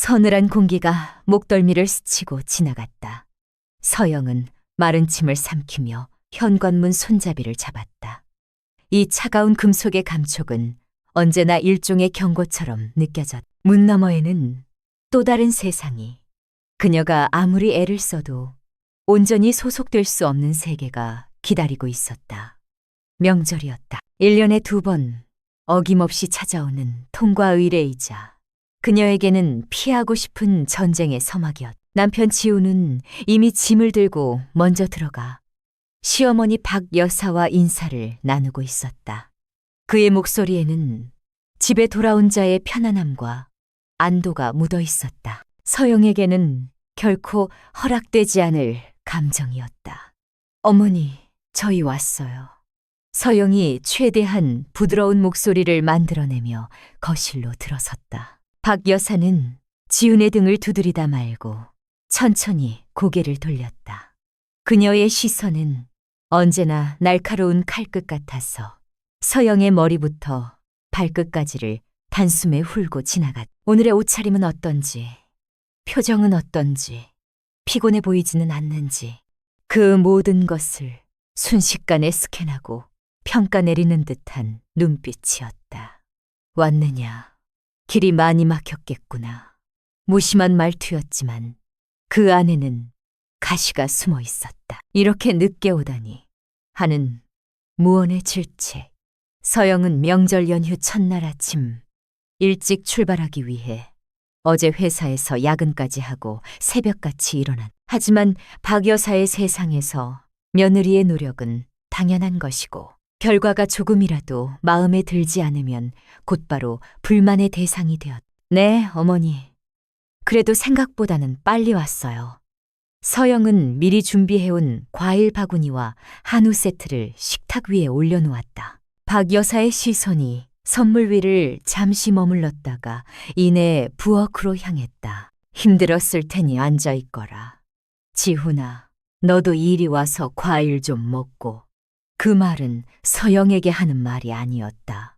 서늘한 공기가 목덜미를 스치고 지나갔다. 서영은 마른 침을 삼키며 현관문 손잡이를 잡았다. 이 차가운 금속의 감촉은 언제나 일종의 경고처럼 느껴졌다. 문 너머에는 또 다른 세상이, 그녀가 아무리 애를 써도 온전히 소속될 수 없는 세계가 기다리고 있었다. 명절이었다. 1년에 2번 어김없이 찾아오는 통과 의례이자 그녀에게는 피하고 싶은 전쟁의 서막이었다. 남편 지우는 이미 짐을 들고 먼저 들어가 시어머니 박 여사와 인사를 나누고 있었다. 그의 목소리에는 집에 돌아온 자의 편안함과 안도가 묻어 있었다. 서영에게는 결코 허락되지 않을 감정이었다. 어머니, 저희 왔어요. 서영이 최대한 부드러운 목소리를 만들어내며 거실로 들어섰다. 박 여사는 지훈의 등을 두드리다 말고 천천히 고개를 돌렸다. 그녀의 시선은 언제나 날카로운 칼끝 같아서 서영의 머리부터 발끝까지를 단숨에 훑고 지나갔다. 오늘의 옷차림은 어떤지, 표정은 어떤지, 피곤해 보이지는 않는지 그 모든 것을 순식간에 스캔하고 평가 내리는 듯한 눈빛이었다. 왔느냐, 길이 많이 막혔겠구나. 무심한 말투였지만 그 안에는 가시가 숨어 있었다. 이렇게 늦게 오다니 하는 무언의 질책. 서영은 명절 연휴 첫날 아침 일찍 출발하기 위해 어제 회사에서 야근까지 하고 새벽같이 일어났다. 하지만 박 여사의 세상에서 며느리의 노력은 당연한 것이고 결과가 조금이라도 마음에 들지 않으면 곧바로 불만의 대상이 되었다. 네, 어머니. 그래도 생각보다는 빨리 왔어요. 서영은 미리 준비해온 과일 바구니와 한우 세트를 식탁 위에 올려놓았다. 박 여사의 시선이 선물 위를 잠시 머물렀다가 이내 부엌으로 향했다. 힘들었을 테니 앉아있거라. 지훈아, 너도 이리 와서 과일 좀 먹고. 그 말은 서영에게 하는 말이 아니었다.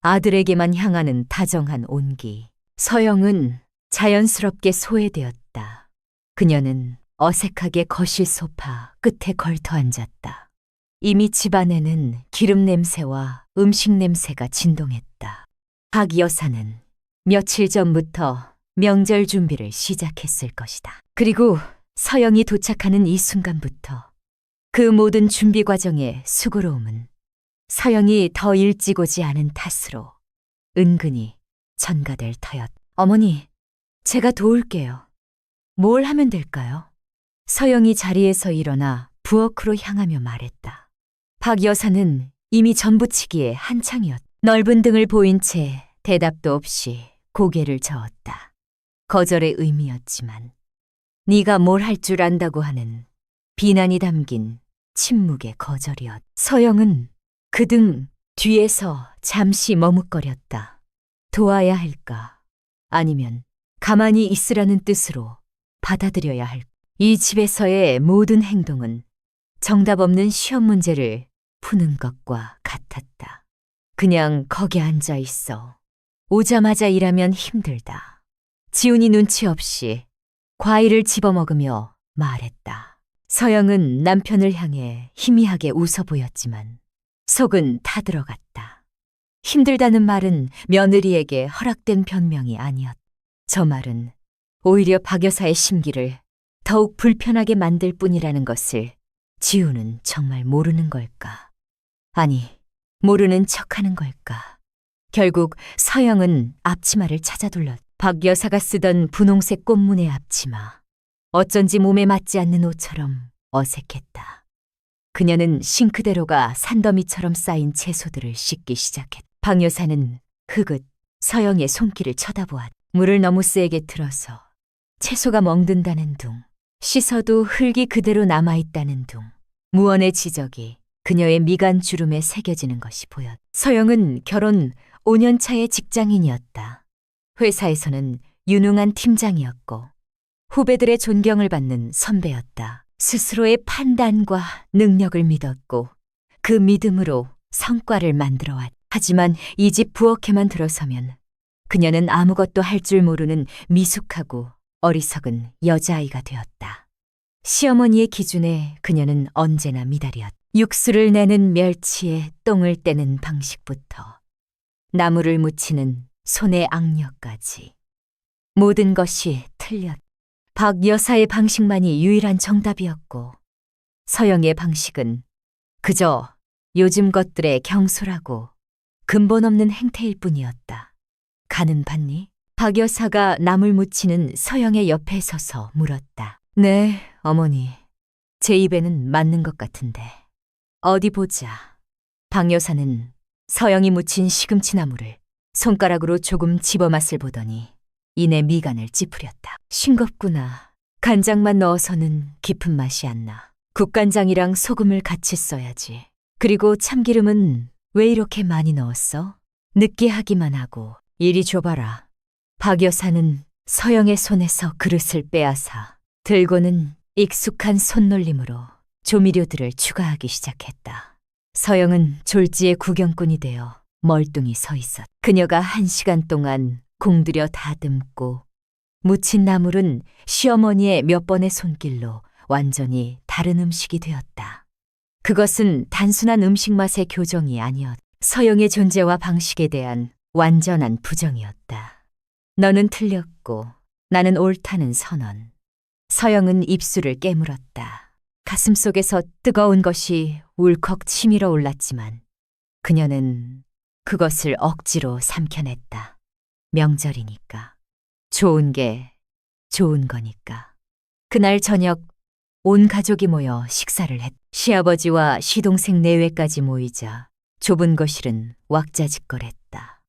아들에게만 향하는 다정한 온기. 서영은 자연스럽게 소외되었다. 그녀는 어색하게 거실 소파 끝에 걸터 앉았다. 이미 집안에는 기름 냄새와 음식 냄새가 진동했다. 박 여사는 며칠 전부터 명절 준비를 시작했을 것이다. 그리고 서영이 도착하는 이 순간부터 그 모든 준비 과정의 수고로움은 서영이 더 일찍 오지 않은 탓으로 은근히 전가될 터였다. 어머니, 제가 도울게요. 뭘 하면 될까요? 서영이 자리에서 일어나 부엌으로 향하며 말했다. 박 여사는 이미 전부치기에 한창이었다. 넓은 등을 보인 채 대답도 없이 고개를 저었다. 거절의 의미였지만 네가 뭘 할 줄 안다고 하는 비난이 담긴 침묵의 거절이었다. 서영은 그 등 뒤에서 잠시 머뭇거렸다. 도와야 할까? 아니면 가만히 있으라는 뜻으로 받아들여야 할까? 이 집에서의 모든 행동은 정답 없는 시험 문제를 푸는 것과 같았다. 그냥 거기 앉아 있어. 오자마자 일하면 힘들다. 지훈이 눈치 없이 과일을 집어먹으며 말했다. 서영은 남편을 향해 희미하게 웃어 보였지만 속은 타들어갔다. 힘들다는 말은 며느리에게 허락된 변명이 아니었다. 저 말은 오히려 박 여사의 심기를 더욱 불편하게 만들 뿐이라는 것을 지우는 정말 모르는 걸까? 아니, 모르는 척하는 걸까? 결국 서영은 앞치마를 찾아둘렀다. 박 여사가 쓰던 분홍색 꽃무늬 앞치마. 어쩐지 몸에 맞지 않는 옷처럼 어색했다. 그녀는 싱크대로가 산더미처럼 쌓인 채소들을 씻기 시작했다. 박 여사는 흐긋 서영의 손길을 쳐다보았다. 물을 너무 세게 틀어서 채소가 멍든다는 둥, 씻어도 흙이 그대로 남아있다는 둥, 무언의 지적이 그녀의 미간 주름에 새겨지는 것이 보였다. 서영은 결혼 5년 차의 직장인이었다. 회사에서는 유능한 팀장이었고 후배들의 존경을 받는 선배였다. 스스로의 판단과 능력을 믿었고 그 믿음으로 성과를 만들어왔다. 하지만 이 집 부엌에만 들어서면 그녀는 아무것도 할 줄 모르는 미숙하고 어리석은 여자아이가 되었다. 시어머니의 기준에 그녀는 언제나 미달이었다. 육수를 내는 멸치에 똥을 떼는 방식부터 나무를 묻히는 손의 악력까지 모든 것이 틀렸다. 박 여사의 방식만이 유일한 정답이었고 서영의 방식은 그저 요즘 것들의 경솔하고 근본 없는 행태일 뿐이었다. 가는 봤니? 박 여사가 나물 묻히는 서영의 옆에 서서 물었다. 네, 어머니. 제 입에는 맞는 것 같은데. 어디 보자. 박 여사는 서영이 묻힌 시금치 나물을 손가락으로 조금 집어 맛을 보더니 이내 미간을 찌푸렸다. 싱겁구나. 간장만 넣어서는 깊은 맛이 안 나. 국간장이랑 소금을 같이 써야지. 그리고 참기름은 왜 이렇게 많이 넣었어? 느끼하기만 하고. 이리 줘봐라. 박 여사는 서영의 손에서 그릇을 빼앗아 들고는 익숙한 손놀림으로 조미료들을 추가하기 시작했다. 서영은 졸지의 구경꾼이 되어 멀뚱히 서 있었다. 그녀가 1시간 동안 공들여 다듬고 무친 나물은 시어머니의 몇 번의 손길로 완전히 다른 음식이 되었다. 그것은 단순한 음식 맛의 교정이 아니었다. 서영의 존재와 방식에 대한 완전한 부정이었다. 너는 틀렸고 나는 옳다는 선언. 서영은 입술을 깨물었다. 가슴속에서 뜨거운 것이 울컥 치밀어 올랐지만 그녀는 그것을 억지로 삼켜냈다. 명절이니까. 좋은 게 좋은 거니까. 그날 저녁 온 가족이 모여 식사를 했다. 시아버지와 시동생 내외까지 모이자 좁은 거실은 왁자지껄했다.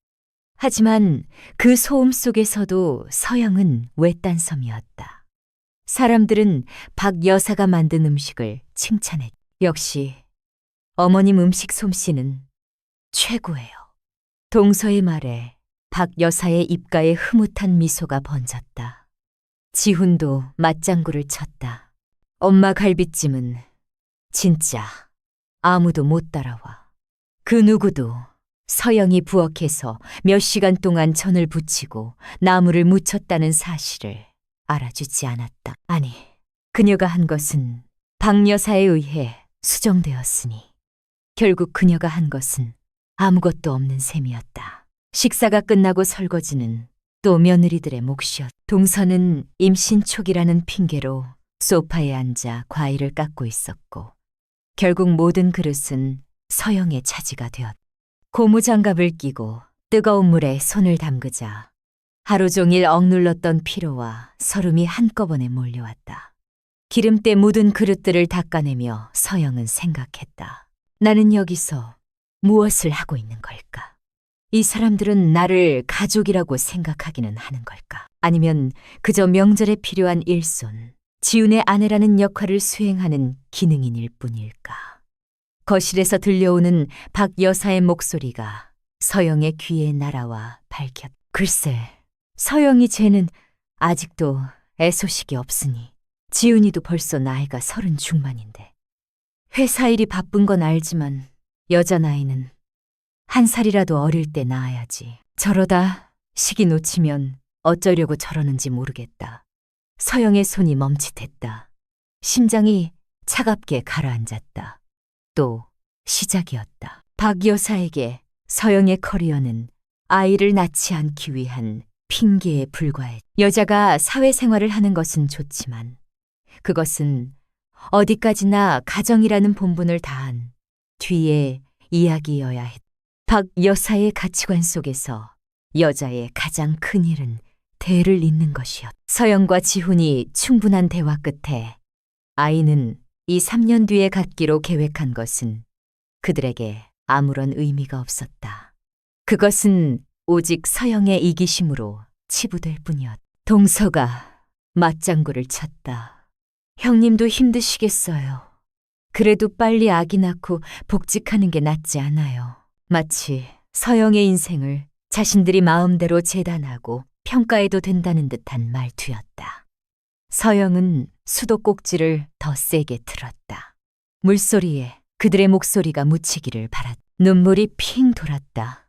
하지만 그 소음 속에서도 서영은 외딴섬이었다. 사람들은 박 여사가 만든 음식을 칭찬했다. 역시 어머님 음식 솜씨는 최고예요. 동서의 말에 박 여사의 입가에 흐뭇한 미소가 번졌다. 지훈도 맞장구를 쳤다. 엄마 갈비찜은 진짜 아무도 못 따라와. 그 누구도 서영이 부엌에서 몇 시간 동안 전을 부치고 나무를 묻혔다는 사실을 알아주지 않았다. 아니, 그녀가 한 것은 박 여사에 의해 수정되었으니 결국 그녀가 한 것은 아무것도 없는 셈이었다. 식사가 끝나고 설거지는 또 며느리들의 몫이었다. 동서는 임신 초기라는 핑계로 소파에 앉아 과일을 깎고 있었고 결국 모든 그릇은 서영의 차지가 되었다. 고무장갑을 끼고 뜨거운 물에 손을 담그자 하루 종일 억눌렀던 피로와 설움이 한꺼번에 몰려왔다. 기름때 묻은 그릇들을 닦아내며 서영은 생각했다. 나는 여기서 무엇을 하고 있는 걸까? 이 사람들은 나를 가족이라고 생각하기는 하는 걸까? 아니면 그저 명절에 필요한 일손, 지훈의 아내라는 역할을 수행하는 기능인일 뿐일까? 거실에서 들려오는 박 여사의 목소리가 서영의 귀에 날아와 밝혔다. 글쎄, 서영이 쟤는 아직도 애소식이 없으니 지훈이도 벌써 나이가 30 중반인데 회사 일이 바쁜 건 알지만 여자 나이는 1살이라도 어릴 때 낳아야지. 저러다 시기 놓치면 어쩌려고 저러는지 모르겠다. 서영의 손이 멈칫했다. 심장이 차갑게 가라앉았다. 또 시작이었다. 박 여사에게 서영의 커리어는 아이를 낳지 않기 위한 핑계에 불과했다. 여자가 사회생활을 하는 것은 좋지만 그것은 어디까지나 가정이라는 본분을 다한 뒤의 이야기여야 했다. 박 여사의 가치관 속에서 여자의 가장 큰 일은 대를 잇는 것이었다. 서영과 지훈이 충분한 대화 끝에 아이는 3년 뒤에 갖기로 계획한 것은 그들에게 아무런 의미가 없었다. 그것은 오직 서영의 이기심으로 치부될 뿐이었다. 동서가 맞장구를 쳤다. 형님도 힘드시겠어요. 그래도 빨리 아기 낳고 복직하는 게 낫지 않아요. 마치 서영의 인생을 자신들이 마음대로 재단하고 평가해도 된다는 듯한 말투였다. 서영은 수도꼭지를 더 세게 틀었다. 물소리에 그들의 목소리가 묻히기를 바랐다. 눈물이 핑 돌았다.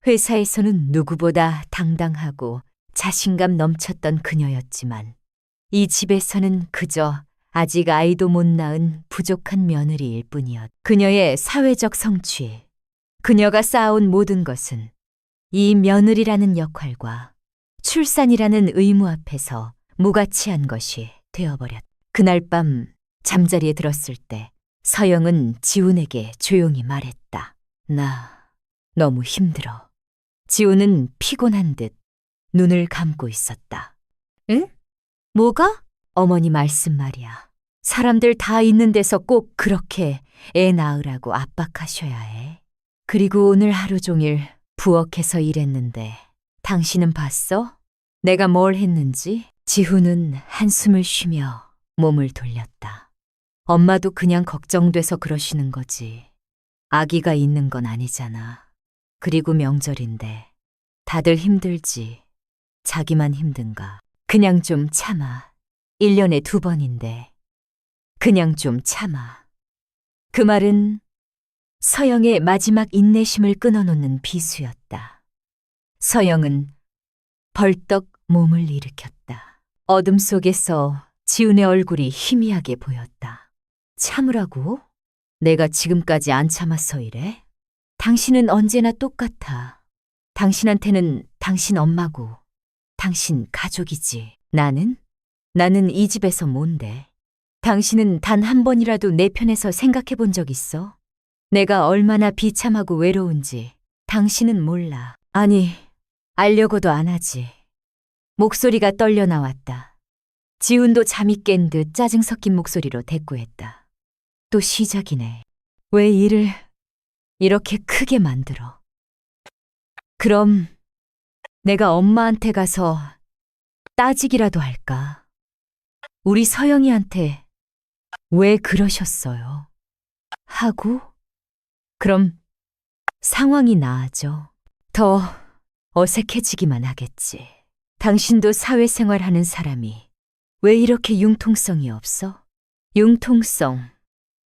회사에서는 누구보다 당당하고 자신감 넘쳤던 그녀였지만 이 집에서는 그저 아직 아이도 못 낳은 부족한 며느리일 뿐이었. 그녀의 사회적 성취, 그녀가 쌓아온 모든 것은 이 며느리라는 역할과 출산이라는 의무 앞에서 무가치한 것이 되어버렸. 그날 밤 잠자리에 들었을 때 서영은 지훈에게 조용히 말했다. 나 너무 힘들어. 지훈은 피곤한 듯 눈을 감고 있었다. 응? 뭐가? 어머니 말씀 말이야. 사람들 다 있는 데서 꼭 그렇게 애 낳으라고 압박하셔야 해. 그리고 오늘 하루 종일 부엌에서 일했는데 당신은 봤어? 내가 뭘 했는지? 지훈은 한숨을 쉬며 몸을 돌렸다. 엄마도 그냥 걱정돼서 그러시는 거지. 아기가 있는 건 아니잖아. 그리고 명절인데 다들 힘들지. 자기만 힘든가. 그냥 좀 참아. 1년에 2번인데 그냥 좀 참아. 그 말은 서영의 마지막 인내심을 끊어놓는 비수였다. 서영은 벌떡 몸을 일으켰다. 어둠 속에서 지훈의 얼굴이 희미하게 보였다. 참으라고? 내가 지금까지 안 참았어 이래? 당신은 언제나 똑같아. 당신한테는 당신 엄마고 당신 가족이지. 나는 이 집에서 뭔데? 당신은 단 한 번이라도 내 편에서 생각해 본 적 있어? 내가 얼마나 비참하고 외로운지 당신은 몰라. 아니, 알려고도 안 하지. 목소리가 떨려 나왔다. 지훈도 잠이 깬 듯 짜증 섞인 목소리로 대꾸했다. 또 시작이네. 왜 일을 이렇게 크게 만들어? 그럼 내가 엄마한테 가서 따지기라도 할까? 우리 서영이한테 왜 그러셨어요? 하고 그럼 상황이 나아져. 더 어색해지기만 하겠지. 당신도 사회생활하는 사람이 왜 이렇게 융통성이 없어? 융통성.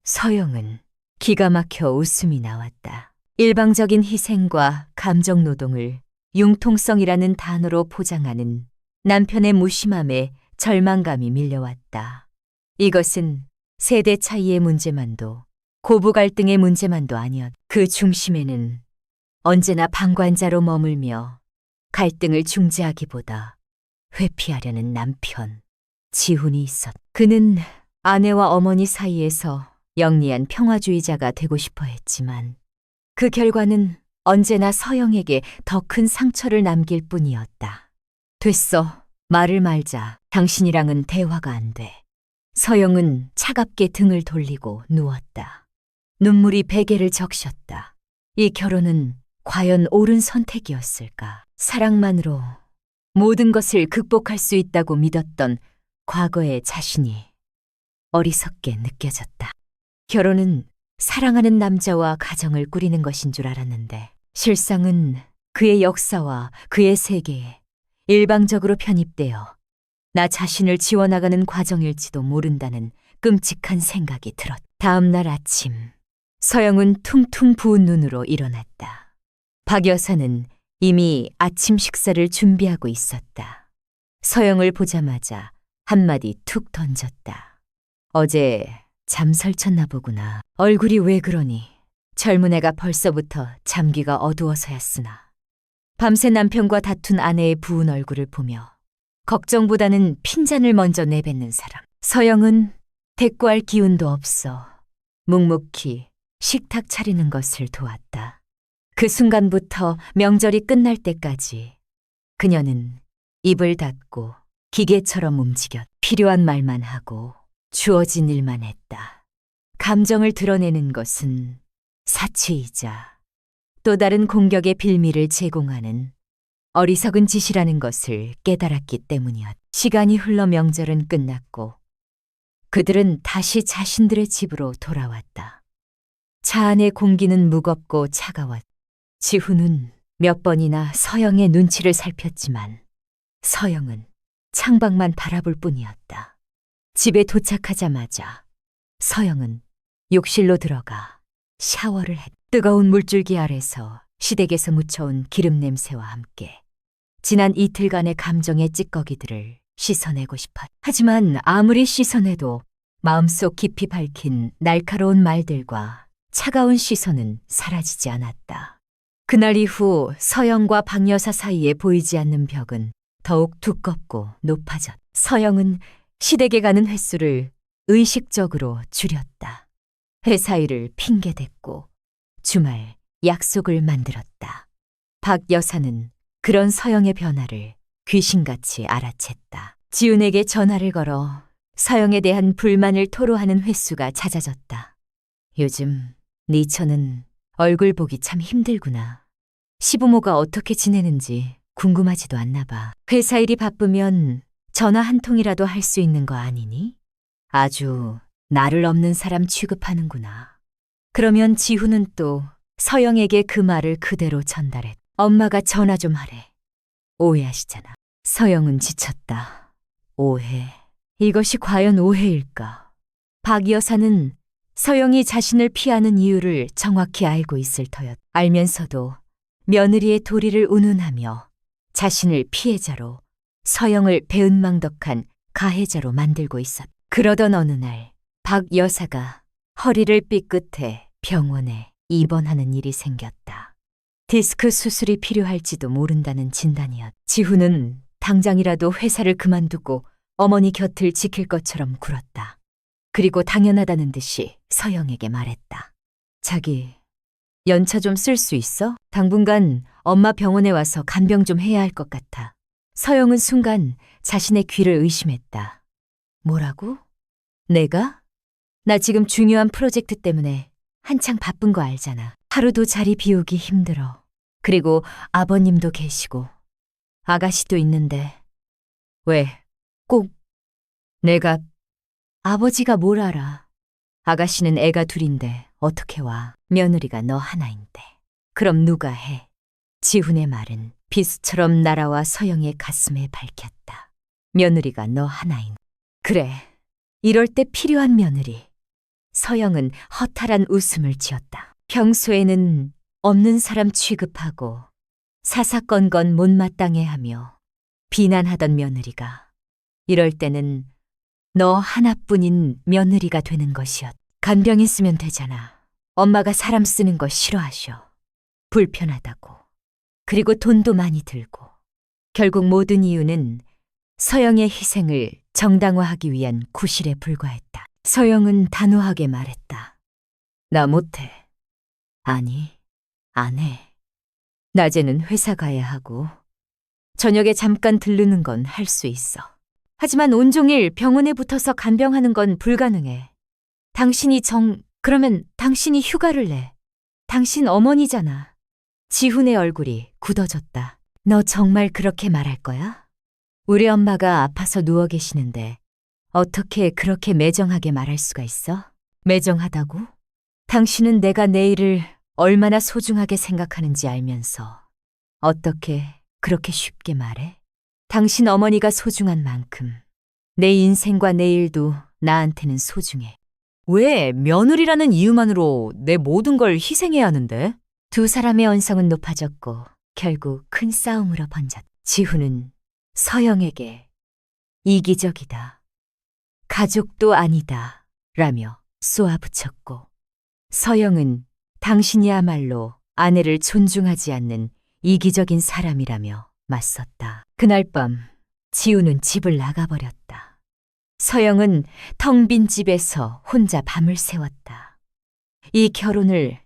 서영은 기가 막혀 웃음이 나왔다. 일방적인 희생과 감정 노동을 융통성이라는 단어로 포장하는 남편의 무심함에 절망감이 밀려왔다. 이것은 세대 차이의 문제만도 고부 갈등의 문제만도 아니었. 그 중심에는 언제나 방관자로 머물며 갈등을 중재하기보다 회피하려는 남편, 지훈이 있었. 그는 아내와 어머니 사이에서 영리한 평화주의자가 되고 싶어 했지만 그 결과는 언제나 서영에게 더 큰 상처를 남길 뿐이었다. 됐어. 말을 말자. 당신이랑은 대화가 안 돼. 서영은 차갑게 등을 돌리고 누웠다. 눈물이 베개를 적셨다. 이 결혼은 과연 옳은 선택이었을까? 사랑만으로 모든 것을 극복할 수 있다고 믿었던 과거의 자신이 어리석게 느껴졌다. 결혼은 사랑하는 남자와 가정을 꾸리는 것인 줄 알았는데 실상은 그의 역사와 그의 세계에 일방적으로 편입되어 나 자신을 지워나가는 과정일지도 모른다는 끔찍한 생각이 들었다. 다음 날 아침 서영은 퉁퉁 부은 눈으로 일어났다. 박 여사는 이미 아침 식사를 준비하고 있었다. 서영을 보자마자 한마디 툭 던졌다. 어제 잠 설쳤나 보구나. 얼굴이 왜 그러니? 젊은 애가 벌써부터 잠귀가 어두워서였으나. 밤새 남편과 다툰 아내의 부은 얼굴을 보며 걱정보다는 핀잔을 먼저 내뱉는 사람. 서영은 대꾸할 기운도 없어 묵묵히 식탁 차리는 것을 도왔다. 그 순간부터 명절이 끝날 때까지 그녀는 입을 닫고 기계처럼 움직였. 필요한 말만 하고 주어진 일만 했다. 감정을 드러내는 것은 사치이자 또 다른 공격의 빌미를 제공하는 어리석은 짓이라는 것을 깨달았기 때문이었다. 시간이 흘러 명절은 끝났고 그들은 다시 자신들의 집으로 돌아왔다. 차 안의 공기는 무겁고 차가웠다. 지훈은 몇 번이나 서영의 눈치를 살폈지만 서영은 창밖만 바라볼 뿐이었다. 집에 도착하자마자 서영은 욕실로 들어가 샤워를 했다. 뜨거운 물줄기 아래서 시댁에서 묻혀온 기름 냄새와 함께 지난 이틀간의 감정의 찌꺼기들을 씻어내고 싶었다. 하지만 아무리 씻어내도 마음속 깊이 밝힌 날카로운 말들과 차가운 시선은 사라지지 않았다. 그날 이후 서영과 박 여사 사이에 보이지 않는 벽은 더욱 두껍고 높아졌다. 서영은 시댁에 가는 횟수를 의식적으로 줄였다. 회사 일을 핑계댔고 주말 약속을 만들었다. 박 여사는 그런 서영의 변화를 귀신같이 알아챘다. 지훈에게 전화를 걸어 서영에 대한 불만을 토로하는 횟수가 잦아졌다. 요즘 네 처는 얼굴 보기 참 힘들구나. 시부모가 어떻게 지내는지 궁금하지도 않나 봐. 회사 일이 바쁘면 전화 한 통이라도 할 수 있는 거 아니니? 아주 나를 없는 사람 취급하는구나. 그러면 지훈은 또 서영에게 그 말을 그대로 전달했다. 엄마가 전화 좀 하래. 오해하시잖아. 서영은 지쳤다. 오해. 이것이 과연 오해일까? 박 여사는 서영이 자신을 피하는 이유를 정확히 알고 있을 터였다. 알면서도 며느리의 도리를 운운하며 자신을 피해자로 서영을 배은망덕한 가해자로 만들고 있었다. 그러던 어느 날 박 여사가 허리를 삐끗해 병원에 입원하는 일이 생겼다. 디스크 수술이 필요할지도 모른다는 진단이었다. 지훈은 당장이라도 회사를 그만두고 어머니 곁을 지킬 것처럼 굴었다. 그리고 당연하다는 듯이 서영에게 말했다. 자기, 연차 좀 쓸 수 있어? 당분간 엄마 병원에 와서 간병 좀 해야 할 것 같아. 서영은 순간 자신의 귀를 의심했다. 뭐라고? 내가? 나 지금 중요한 프로젝트 때문에 한창 바쁜 거 알잖아. 하루도 자리 비우기 힘들어. 그리고 아버님도 계시고 아가씨도 있는데. 왜? 꼭 내가? 아버지가 뭘 알아. 아가씨는 애가 둘인데 어떻게 와. 며느리가 너 하나인데. 그럼 누가 해? 지훈의 말은 비수처럼 날아와 서영의 가슴에 밝혔다. 며느리가 너 하나인. 그래, 이럴 때 필요한 며느리. 서영은 허탈한 웃음을 지었다. 평소에는 없는 사람 취급하고 사사건건 못마땅해하며 비난하던 며느리가 이럴 때는 너 하나뿐인 며느리가 되는 것이었다. 간병했으면 되잖아. 엄마가 사람 쓰는 거 싫어하셔. 불편하다고. 그리고 돈도 많이 들고. 결국 모든 이유는 서영의 희생을 정당화하기 위한 구실에 불과했다. 서영은 단호하게 말했다. 나 못해. 아니, 안 해. 낮에는 회사 가야 하고 저녁에 잠깐 들르는 건 할 수 있어. 하지만 온종일 병원에 붙어서 간병하는 건 불가능해. 그러면 당신이 휴가를 내. 당신 어머니잖아. 지훈의 얼굴이 굳어졌다. 너 정말 그렇게 말할 거야? 우리 엄마가 아파서 누워 계시는데 어떻게 그렇게 매정하게 말할 수가 있어? 매정하다고? 당신은 내가 내일을 얼마나 소중하게 생각하는지 알면서 어떻게 그렇게 쉽게 말해? 당신 어머니가 소중한 만큼 내 인생과 내일도 나한테는 소중해. 왜 며느리라는 이유만으로 내 모든 걸 희생해야 하는데? 두 사람의 언성은 높아졌고 결국 큰 싸움으로 번졌다. 지훈은 서영에게 이기적이다. 가족도 아니다. 라며 쏘아붙였고 서영은 당신이야말로 아내를 존중하지 않는 이기적인 사람이라며 맞섰다. 그날 밤 지훈은 집을 나가버렸다. 서영은 텅 빈 집에서 혼자 밤을 새웠다. 이 결혼을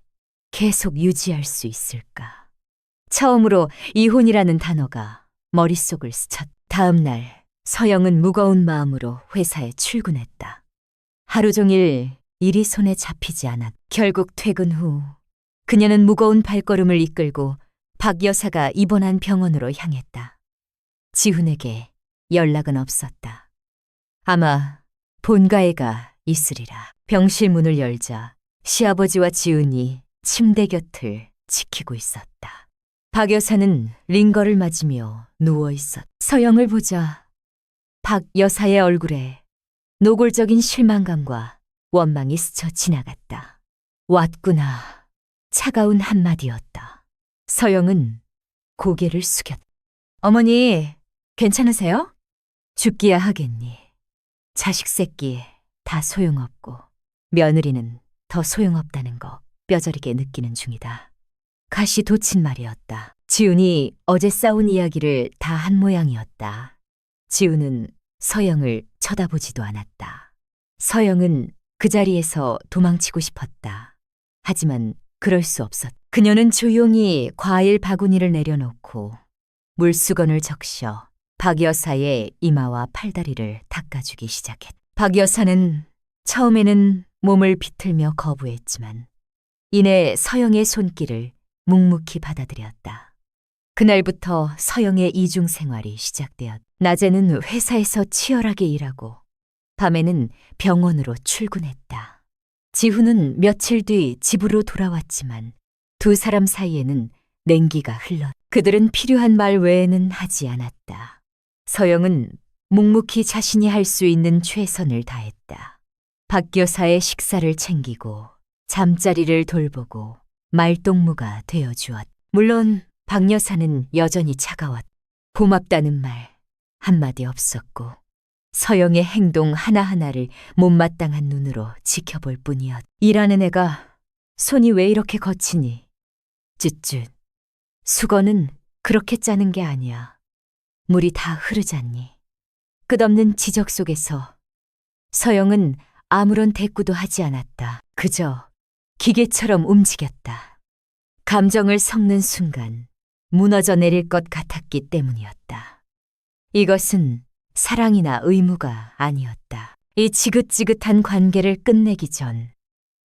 계속 유지할 수 있을까? 처음으로 이혼이라는 단어가 머릿속을 스쳤다. 다음 날 서영은 무거운 마음으로 회사에 출근했다. 하루 종일 일이 손에 잡히지 않았다. 결국 퇴근 후 그녀는 무거운 발걸음을 이끌고 박 여사가 입원한 병원으로 향했다. 지훈에게 연락은 없었다. 아마 본가에가 있으리라. 병실 문을 열자 시아버지와 지훈이 침대 곁을 지키고 있었다. 박 여사는 링거를 맞으며 누워 있었다. 서영을 보자 박 여사의 얼굴에 노골적인 실망감과 원망이 스쳐 지나갔다. 왔구나. 차가운 한마디였다. 서영은 고개를 숙였다. 어머니, 괜찮으세요? 죽기야 하겠니. 자식 새끼 다 소용없고 며느리는 더 소용없다는 거 뼈저리게 느끼는 중이다. 가시 돋친 말이었다. 지훈이 어제 싸운 이야기를 다 한 모양이었다. 지훈은 서영을 쳐다보지도 않았다. 서영은 그 자리에서 도망치고 싶었다. 하지만 그럴 수 없었다. 그녀는 조용히 과일 바구니를 내려놓고 물수건을 적셔 박 여사의 이마와 팔다리를 닦아주기 시작했다. 박 여사는 처음에는 몸을 비틀며 거부했지만 이내 서영의 손길을 묵묵히 받아들였다. 그날부터 서영의 이중 생활이 시작되었다. 낮에는 회사에서 치열하게 일하고 밤에는 병원으로 출근했다. 지훈은 며칠 뒤 집으로 돌아왔지만 두 사람 사이에는 냉기가 흘렀다. 그들은 필요한 말 외에는 하지 않았다. 서영은 묵묵히 자신이 할 수 있는 최선을 다했다. 박 여사의 식사를 챙기고 잠자리를 돌보고 말동무가 되어주었다. 물론 박 여사는 여전히 차가웠다. 고맙다는 말 한마디 없었고 서영의 행동 하나하나를 못마땅한 눈으로 지켜볼 뿐이었다. 일하는 애가 손이 왜 이렇게 거치니? 쯧쯧. 수건은 그렇게 짜는 게 아니야. 물이 다 흐르잖니. 끝없는 지적 속에서 서영은 아무런 대꾸도 하지 않았다. 그저 기계처럼 움직였다. 감정을 섞는 순간 무너져 내릴 것 같았기 때문이었다. 이것은 사랑이나 의무가 아니었다. 이 지긋지긋한 관계를 끝내기 전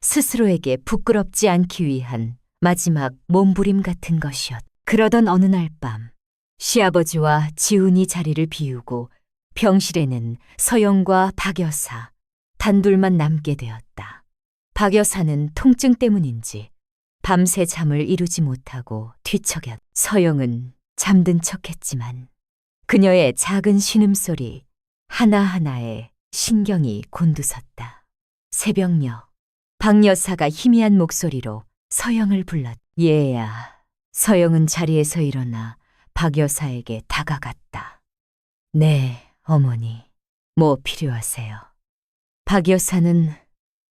스스로에게 부끄럽지 않기 위한 마지막 몸부림 같은 것이었다. 그러던 어느 날 밤 시아버지와 지훈이 자리를 비우고 병실에는 서영과 박 여사 단둘만 남게 되었다. 박 여사는 통증 때문인지 밤새 잠을 이루지 못하고 뒤척였다. 서영은 잠든 척했지만 그녀의 작은 신음소리 하나하나에 신경이 곤두섰다. 새벽녘 박 여사가 희미한 목소리로 서영을 불렀다. 얘야. 서영은 자리에서 일어나 박 여사에게 다가갔다. 네, 어머니. 뭐 필요하세요? 박 여사는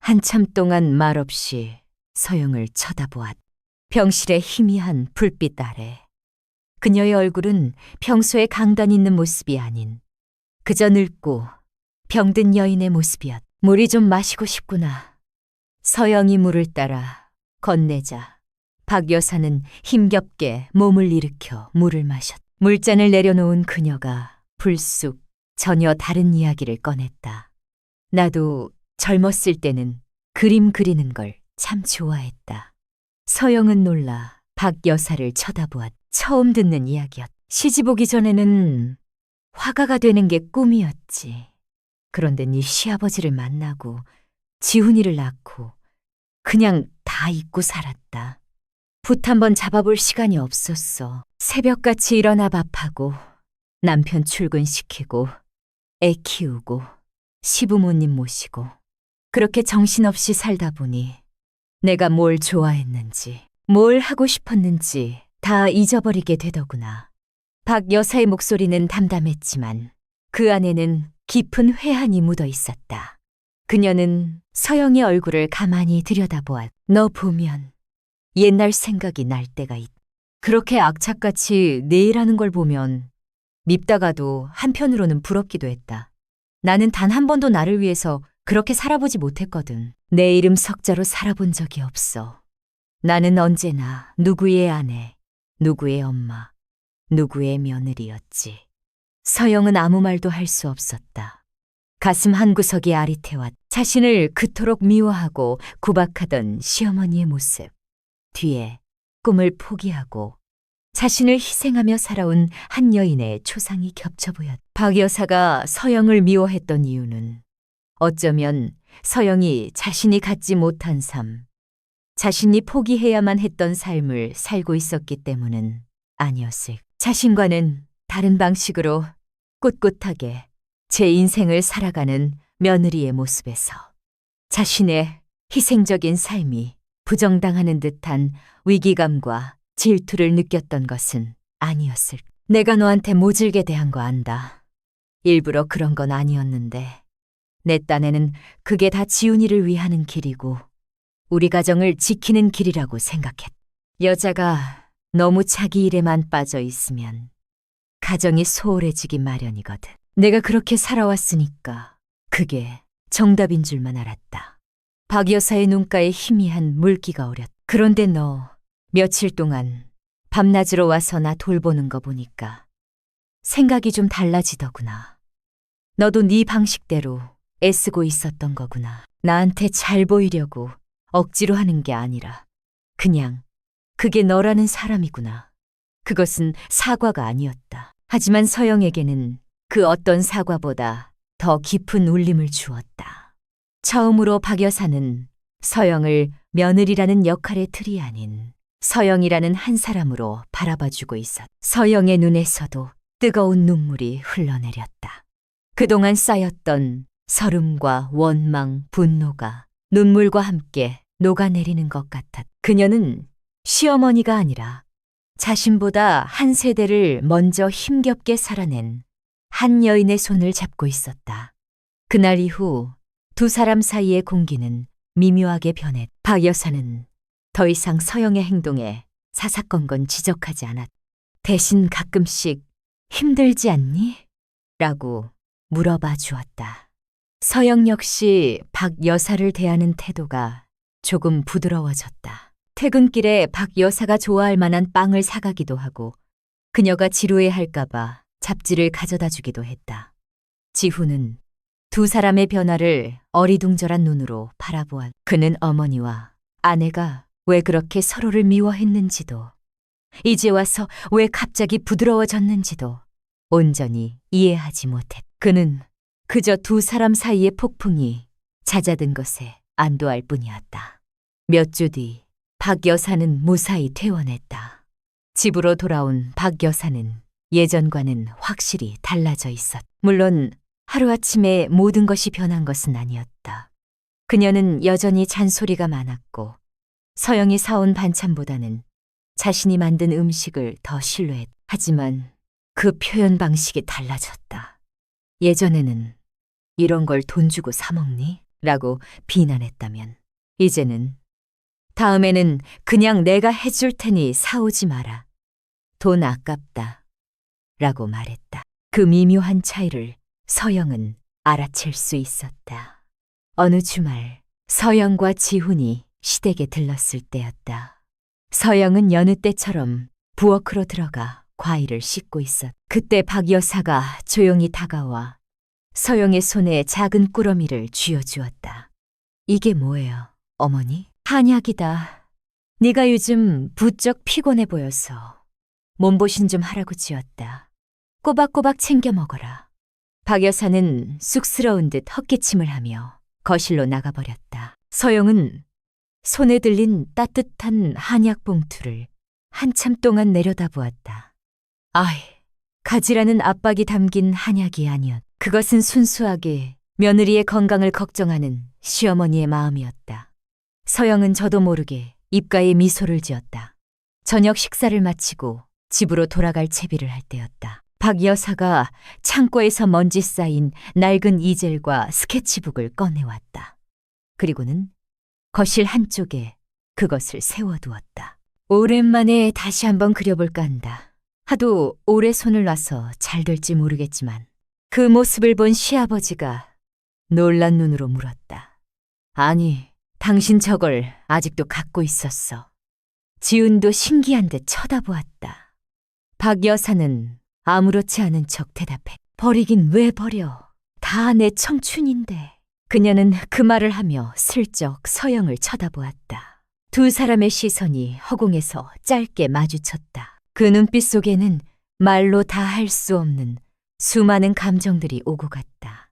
한참 동안 말없이 서영을 쳐다보았다. 병실의 희미한 불빛 아래 그녀의 얼굴은 평소에 강단 있는 모습이 아닌 그저 늙고 병든 여인의 모습이었다. 물이 좀 마시고 싶구나. 서영이 물을 따라 건네자 박 여사는 힘겹게 몸을 일으켜 물을 마셨다. 물잔을 내려놓은 그녀가 불쑥 전혀 다른 이야기를 꺼냈다. 나도 젊었을 때는 그림 그리는 걸 참 좋아했다. 서영은 놀라 박 여사를 쳐다보았다. 처음 듣는 이야기였다. 시집 오기 전에는 화가가 되는 게 꿈이었지. 그런데 네 시아버지를 만나고 지훈이를 낳고 그냥 다 잊고 살았다. 붓 한번 잡아볼 시간이 없었어. 새벽같이 일어나 밥하고 남편 출근시키고 애 키우고 시부모님 모시고 그렇게 정신없이 살다 보니 내가 뭘 좋아했는지 뭘 하고 싶었는지 다 잊어버리게 되더구나. 박 여사의 목소리는 담담했지만 그 안에는 깊은 회한이 묻어 있었다. 그녀는 서영의 얼굴을 가만히 들여다보았다. 너 보면 옛날 생각이 날 때가 있다. 그렇게 악착같이 내 일하는 걸 보면 밉다가도 한편으로는 부럽기도 했다. 나는 단 한 번도 나를 위해서 그렇게 살아보지 못했거든. 내 이름 석자로 살아본 적이 없어. 나는 언제나 누구의 아내, 누구의 엄마, 누구의 며느리였지. 서영은 아무 말도 할 수 없었다. 가슴 한구석이 아릿해왔다. 자신을 그토록 미워하고 구박하던 시어머니의 모습. 뒤에 꿈을 포기하고 자신을 희생하며 살아온 한 여인의 초상이 겹쳐 보였다. 박 여사가 서영을 미워했던 이유는 어쩌면 서영이 자신이 갖지 못한 삶, 자신이 포기해야만 했던 삶을 살고 있었기 때문은 아니었을. 자신과는 다른 방식으로 꿋꿋하게 제 인생을 살아가는 며느리의 모습에서 자신의 희생적인 삶이 부정당하는 듯한 위기감과 질투를 느꼈던 것은 아니었을. 내가 너한테 모질게 대한 거 안다. 일부러 그런 건 아니었는데 내 딴에는 그게 다 지훈이를 위하는 길이고 우리 가정을 지키는 길이라고 생각했. 여자가 너무 자기 일에만 빠져 있으면 가정이 소홀해지기 마련이거든. 내가 그렇게 살아왔으니까 그게 정답인 줄만 알았다. 박 여사의 눈가에 희미한 물기가 어렸다. 그런데 너 며칠 동안 밤낮으로 와서 나 돌보는 거 보니까 생각이 좀 달라지더구나. 너도 네 방식대로 애쓰고 있었던 거구나. 나한테 잘 보이려고 억지로 하는 게 아니라 그냥 그게 너라는 사람이구나. 그것은 사과가 아니었다. 하지만 서영에게는 그 어떤 사과보다 더 깊은 울림을 주었다. 처음으로 박 여사는 서영을 며느리라는 역할의 틀이 아닌 서영이라는 한 사람으로 바라봐주고 있었다. 서영의 눈에서도 뜨거운 눈물이 흘러내렸다. 그동안 쌓였던 서름과 원망, 분노가 눈물과 함께 녹아내리는 것 같았다. 그녀는 시어머니가 아니라 자신보다 한 세대를 먼저 힘겹게 살아낸 한 여인의 손을 잡고 있었다. 그날 이후 두 사람 사이의 공기는 미묘하게 변했다. 박 여사는 더 이상 서영의 행동에 사사건건 지적하지 않았다. 대신 가끔씩 힘들지 않니? 라고 물어봐 주었다. 서영 역시 박 여사를 대하는 태도가 조금 부드러워졌다. 퇴근길에 박 여사가 좋아할 만한 빵을 사가기도 하고 그녀가 지루해할까봐 잡지를 가져다 주기도 했다. 지훈은 두 사람의 변화를 어리둥절한 눈으로 바라보았다. 그는 어머니와 아내가 왜 그렇게 서로를 미워했는지도 이제 와서 왜 갑자기 부드러워졌는지도 온전히 이해하지 못했다. 그는 그저 두 사람 사이의 폭풍이 잦아든 것에 안도할 뿐이었다. 몇 주 뒤 박 여사는 무사히 퇴원했다. 집으로 돌아온 박 여사는 예전과는 확실히 달라져 있었다. 물론 하루아침에 모든 것이 변한 것은 아니었다. 그녀는 여전히 잔소리가 많았고 서영이 사온 반찬보다는 자신이 만든 음식을 더 신뢰했다. 하지만 그 표현 방식이 달라졌다. 예전에는 이런 걸 돈 주고 사 먹니? 라고 비난했다면 이제는 다음에는 그냥 내가 해줄 테니 사오지 마라. 돈 아깝다. 라고 말했다. 그 미묘한 차이를 서영은 알아챌 수 있었다. 어느 주말 서영과 지훈이 시댁에 들렀을 때였다. 서영은 여느 때처럼 부엌으로 들어가 과일을 씻고 있었다. 그때 박 여사가 조용히 다가와 서영의 손에 작은 꾸러미를 쥐어주었다. 이게 뭐예요, 어머니? 한약이다. 네가 요즘 부쩍 피곤해 보여서 몸보신 좀 하라고 지었다. 꼬박꼬박 챙겨 먹어라. 박 여사는 쑥스러운 듯 헛기침을 하며 거실로 나가버렸다. 서영은 손에 들린 따뜻한 한약 봉투를 한참 동안 내려다보았다. 아이, 가지라는 압박이 담긴 한약이 아니었다. 그것은 순수하게 며느리의 건강을 걱정하는 시어머니의 마음이었다. 서영은 저도 모르게 입가에 미소를 지었다. 저녁 식사를 마치고 집으로 돌아갈 채비를 할 때였다. 박 여사가 창고에서 먼지 쌓인 낡은 이젤과 스케치북을 꺼내왔다. 그리고는 거실 한쪽에 그것을 세워두었다. 오랜만에 다시 한번 그려볼까 한다. 하도 오래 손을 놔서 잘 될지 모르겠지만 그 모습을 본 시아버지가 놀란 눈으로 물었다. 아니, 당신 저걸 아직도 갖고 있었어. 지훈도 신기한 듯 쳐다보았다. 박 여사는 아무렇지 않은 척 대답해. 버리긴 왜 버려. 다 내 청춘인데. 그녀는 그 말을 하며 슬쩍 서영을 쳐다보았다. 두 사람의 시선이 허공에서 짧게 마주쳤다. 그 눈빛 속에는 말로 다 할 수 없는 수많은 감정들이 오고 갔다.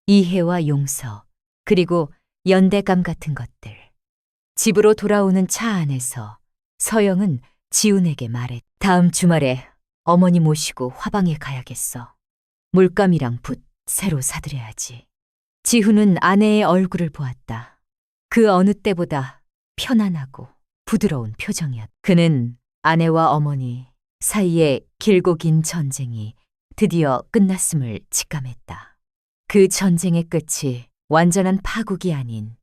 이해와 용서, 그리고 연대감 같은 것들. 집으로 돌아오는 차 안에서 서영은 지훈에게 말했다. 다음 주말에 어머니 모시고 화방에 가야겠어. 물감이랑 붓 새로 사드려야지. 지훈은 아내의 얼굴을 보았다. 그 어느 때보다 편안하고 부드러운 표정이었다. 그는 아내와 어머니 사이의 길고 긴 전쟁이 드디어 끝났음을 직감했다. 그 전쟁의 끝이 완전한 파국이 아닌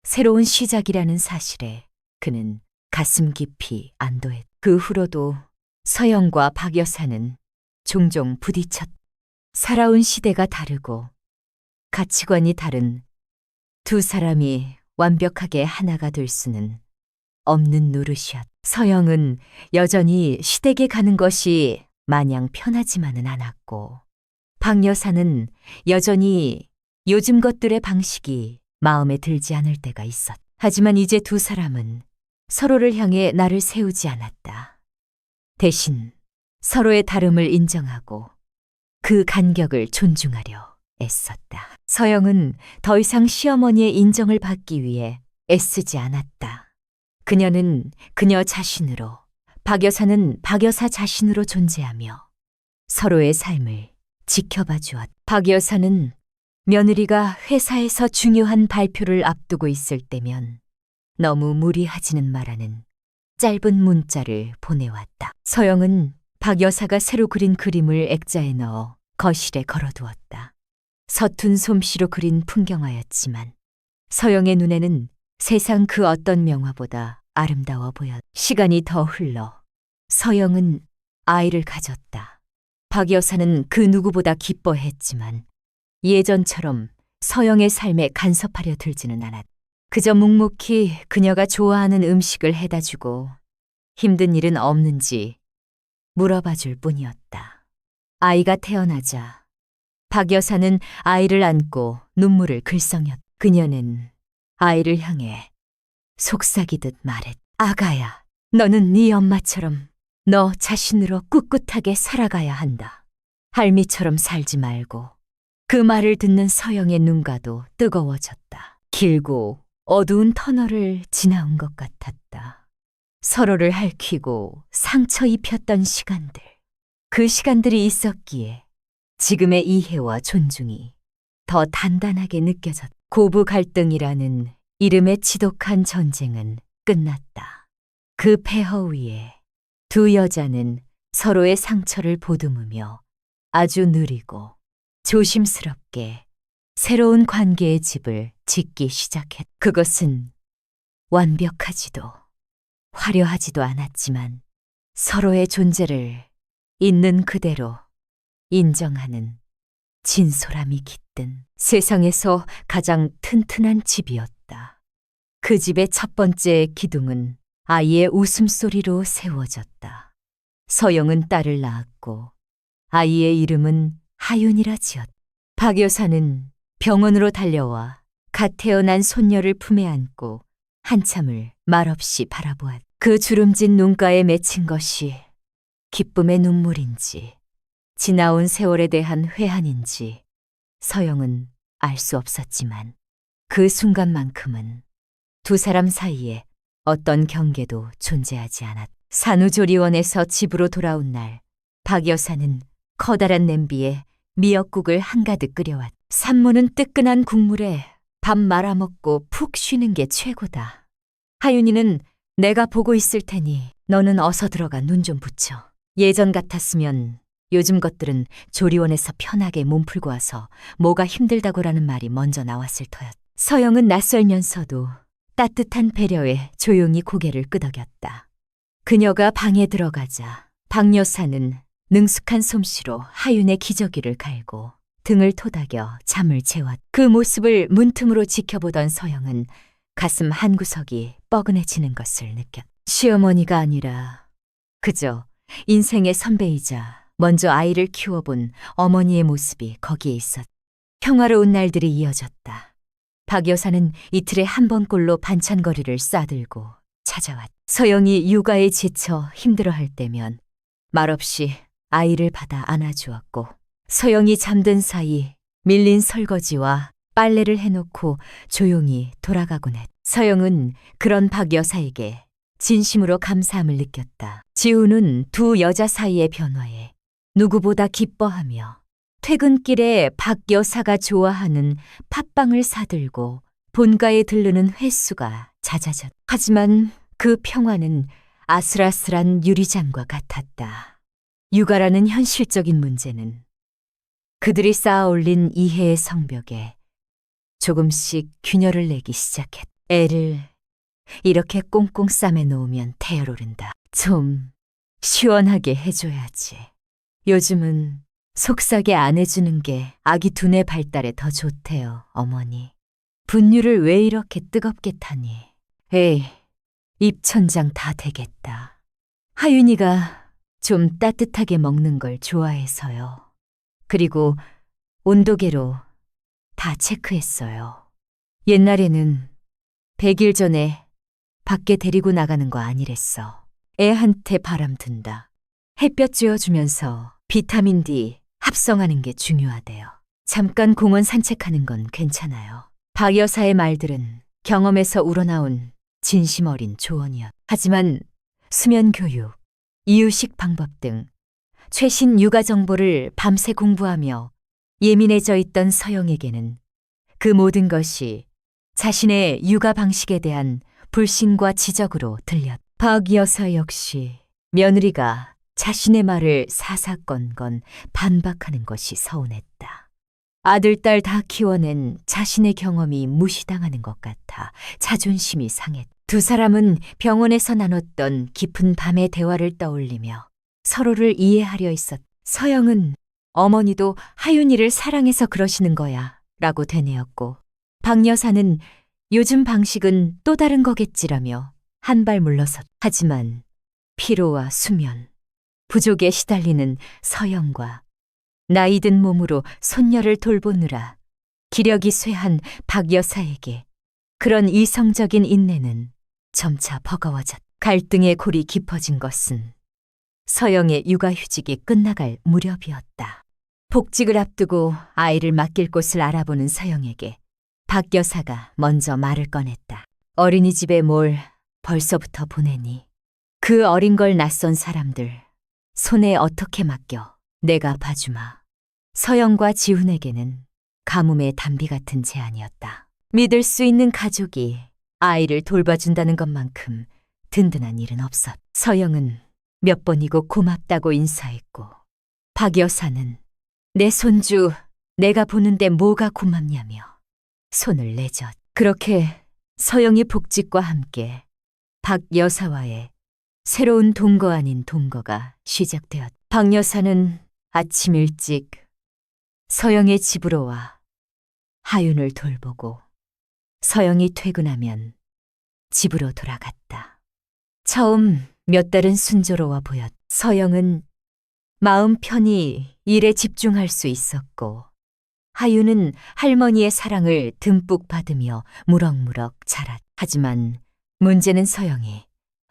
새로운 시작이라는 사실에 그는 가슴 깊이 안도했다. 그 후로도 서영과 박 여사는 종종 부딪혔다. 살아온 시대가 다르고 가치관이 다른 두 사람이 완벽하게 하나가 될 수는 없는 노릇이었다. 서영은 여전히 시댁에 가는 것이 마냥 편하지만은 않았고, 박 여사는 여전히 요즘 것들의 방식이 마음에 들지 않을 때가 있었다. 하지만 이제 두 사람은 서로를 향해 나를 세우지 않았다. 대신 서로의 다름을 인정하고 그 간격을 존중하려 애썼다. 서영은 더 이상 시어머니의 인정을 받기 위해 애쓰지 않았다. 그녀는 그녀 자신으로, 박 여사는 박 여사 자신으로 존재하며 서로의 삶을 지켜봐 주었다. 박 여사는 며느리가 회사에서 중요한 발표를 앞두고 있을 때면 너무 무리하지는 말라는 짧은 문자를 보내왔다. 서영은 박 여사가 새로 그린 그림을 액자에 넣어 거실에 걸어두었다. 서툰 솜씨로 그린 풍경화였지만 서영의 눈에는 세상 그 어떤 명화보다 아름다워 보였다. 시간이 더 흘러 서영은 아이를 가졌다. 박 여사는 그 누구보다 기뻐했지만 예전처럼 서영의 삶에 간섭하려 들지는 않았다. 그저 묵묵히 그녀가 좋아하는 음식을 해다주고 힘든 일은 없는지 물어봐 줄 뿐이었다. 아이가 태어나자 박 여사는 아이를 안고 눈물을 글썽였다. 그녀는 아이를 향해 속삭이듯 말했다. 아가야, 너는 네 엄마처럼 너 자신으로 꿋꿋하게 살아가야 한다. 할미처럼 살지 말고. 그 말을 듣는 서영의 눈가도 뜨거워졌다. 길고 어두운 터널을 지나온 것 같았다. 서로를 핥히고 상처 입혔던 시간들. 그 시간들이 있었기에 지금의 이해와 존중이 더 단단하게 느껴졌다. 고부 갈등이라는 이름의 지독한 전쟁은 끝났다. 그 폐허 위에 두 여자는 서로의 상처를 보듬으며 아주 느리고 조심스럽게 새로운 관계의 집을 짓기 시작했다. 그것은 완벽하지도 화려하지도 않았지만 서로의 존재를 있는 그대로 인정하는 진솔함이 깃든 세상에서 가장 튼튼한 집이었다. 그 집의 첫 번째 기둥은 아이의 웃음소리로 세워졌다. 서영은 딸을 낳았고 아이의 이름은 하윤이라 지었다. 박 여사는 병원으로 달려와 갓 태어난 손녀를 품에 안고 한참을 말없이 바라보았다. 그 주름진 눈가에 맺힌 것이 기쁨의 눈물인지 지나온 세월에 대한 회한인지 서영은 알 수 없었지만 그 순간만큼은 두 사람 사이에 어떤 경계도 존재하지 않았다. 산후조리원에서 집으로 돌아온 날 박 여사는 커다란 냄비에 미역국을 한가득 끓여왔다. 산모는 뜨끈한 국물에 밥 말아먹고 푹 쉬는 게 최고다. 하윤이는 내가 보고 있을 테니 너는 어서 들어가 눈 좀 붙여. 예전 같았으면 요즘 것들은 조리원에서 편하게 몸 풀고 와서 뭐가 힘들다고라는 말이 먼저 나왔을 터였다. 서영은 낯설면서도 따뜻한 배려에 조용히 고개를 끄덕였다. 그녀가 방에 들어가자 박 여사는 능숙한 솜씨로 하윤의 기저귀를 갈고 등을 토닥여 잠을 재웠다. 그 모습을 문틈으로 지켜보던 서영은 가슴 한구석이 뻐근해지는 것을 느꼈다. 시어머니가 아니라 그저 인생의 선배이자 먼저 아이를 키워본 어머니의 모습이 거기에 있었다. 평화로운 날들이 이어졌다. 박 여사는 이틀에 한 번꼴로 반찬거리를 싸들고 찾아왔다. 서영이 육아에 지쳐 힘들어할 때면 말없이 아이를 받아 안아주었고 서영이 잠든 사이 밀린 설거지와 빨래를 해놓고 조용히 돌아가곤 했다. 서영은 그런 박 여사에게 진심으로 감사함을 느꼈다. 지우는 두 여자 사이의 변화에 누구보다 기뻐하며 퇴근길에 박 여사가 좋아하는 팥빵을 사들고 본가에 들르는 횟수가 잦아졌다. 하지만 그 평화는 아슬아슬한 유리잔과 같았다. 육아라는 현실적인 문제는 그들이 쌓아 올린 이해의 성벽에 조금씩 균열을 내기 시작했다. 애를 이렇게 꽁꽁 싸매 놓으면 태어오른다. 좀 시원하게 해줘야지. 요즘은 속삭이 안 해주는 게 아기 두뇌 발달에 더 좋대요, 어머니. 분유를 왜 이렇게 뜨겁게 타니? 에이, 입천장 다 되겠다. 하윤이가 좀 따뜻하게 먹는 걸 좋아해서요. 그리고 온도계로 다 체크했어요. 옛날에는 100일 전에 밖에 데리고 나가는 거 아니랬어. 애한테 바람 든다. 햇볕 쬐어주면서 비타민 D 합성하는 게 중요하대요. 잠깐 공원 산책하는 건 괜찮아요. 박 여사의 말들은 경험에서 우러나온 진심 어린 조언이었. 하지만 수면 교육, 이유식 방법 등 최신 육아 정보를 밤새 공부하며 예민해져 있던 서영에게는 그 모든 것이 자신의 육아 방식에 대한 불신과 지적으로 들렸다. 박 여사 역시 며느리가 자신의 말을 사사건건 반박하는 것이 서운했다. 아들, 딸 다 키워낸 자신의 경험이 무시당하는 것 같아 자존심이 상했다. 두 사람은 병원에서 나눴던 깊은 밤의 대화를 떠올리며 서로를 이해하려 있었다. 서영은 어머니도 하윤이를 사랑해서 그러시는 거야 라고 되뇌었고, 박 여사는 요즘 방식은 또 다른 거겠지라며 한 발 물러섰다. 하지만 피로와 수면, 부족에 시달리는 서영과 나이 든 몸으로 손녀를 돌보느라 기력이 쇠한 박 여사에게 그런 이성적인 인내는 점차 버거워졌다. 갈등의 골이 깊어진 것은 서영의 육아휴직이 끝나갈 무렵이었다. 복직을 앞두고 아이를 맡길 곳을 알아보는 서영에게 박 여사가 먼저 말을 꺼냈다. 어린이집에 뭘 벌써부터 보내니? 그 어린 걸 낯선 사람들 손에 어떻게 맡겨? 내가 봐주마. 서영과 지훈에게는 가뭄의 단비 같은 제안이었다. 믿을 수 있는 가족이 아이를 돌봐준다는 것만큼 든든한 일은 없었다. 서영은 몇 번이고 고맙다고 인사했고, 박 여사는 내 손주 내가 보는데 뭐가 고맙냐며 손을 내젓. 그렇게 서영이 복직과 함께 박 여사와의 새로운 동거 아닌 동거가 시작되었다. 박 여사는 아침 일찍 서영의 집으로 와 하윤을 돌보고 서영이 퇴근하면 집으로 돌아갔다. 처음 몇 달은 순조로워 보였다. 서영은 마음 편히 일에 집중할 수 있었고, 하윤은 할머니의 사랑을 듬뿍 받으며 무럭무럭 자랐다. 하지만 문제는 서영이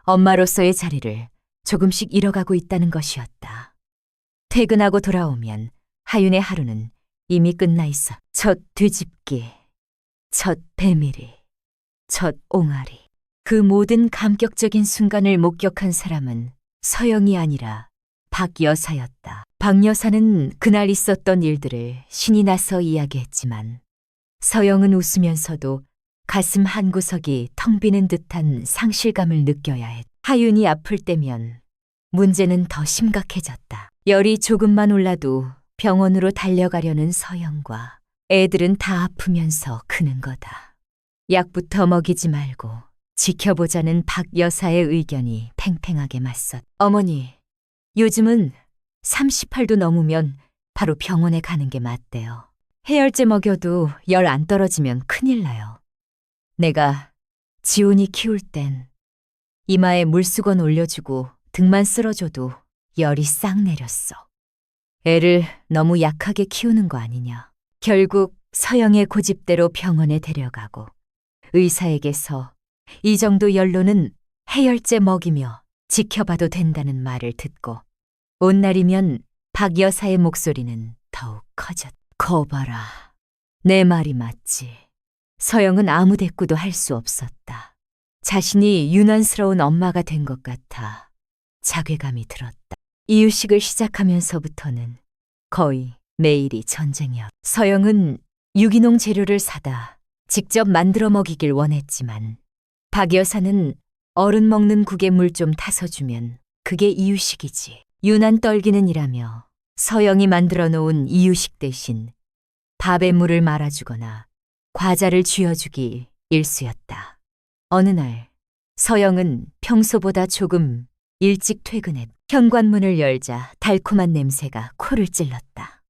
엄마로서의 자리를 조금씩 잃어가고 있다는 것이었다. 퇴근하고 돌아오면 하윤의 하루는 이미 끝나 있어. 첫 뒤집기, 첫 배밀이, 첫 옹알이. 그 모든 감격적인 순간을 목격한 사람은 서영이 아니라 박 여사였다. 박 여사는 그날 있었던 일들을 신이 나서 이야기했지만 서영은 웃으면서도 가슴 한구석이 텅 비는 듯한 상실감을 느껴야 했다. 하윤이 아플 때면 문제는 더 심각해졌다. 열이 조금만 올라도 병원으로 달려가려는 서영과 애들은 다 아프면서 크는 거다. 약부터 먹이지 말고 지켜보자는 박 여사의 의견이 팽팽하게 맞섰다. 어머니, 요즘은 38도 넘으면 바로 병원에 가는 게 맞대요. 해열제 먹여도 열 안 떨어지면 큰일 나요. 내가 지훈이 키울 땐 이마에 물수건 올려주고 등만 쓸어줘도 열이 싹 내렸어. 애를 너무 약하게 키우는 거 아니냐. 결국 서영의 고집대로 병원에 데려가고 의사에게서 이 정도 열로는 해열제 먹이며 지켜봐도 된다는 말을 듣고 온 날이면 박 여사의 목소리는 더욱 커졌다. 거봐라. 내 말이 맞지. 서영은 아무 대꾸도 할 수 없었다. 자신이 유난스러운 엄마가 된 것 같아 자괴감이 들었다. 이유식을 시작하면서부터는 거의 매일이 전쟁이었다. 서영은 유기농 재료를 사다 직접 만들어 먹이길 원했지만 박 여사는 어른 먹는 국에 물 좀 타서 주면 그게 이유식이지. 유난 떨기는 이라며 서영이 만들어 놓은 이유식 대신 밥에 물을 말아주거나 과자를 쥐어주기 일쑤였다. 어느 날 서영은 평소보다 조금 일찍 퇴근했. 현관문을 열자 달콤한 냄새가 코를 찔렀다.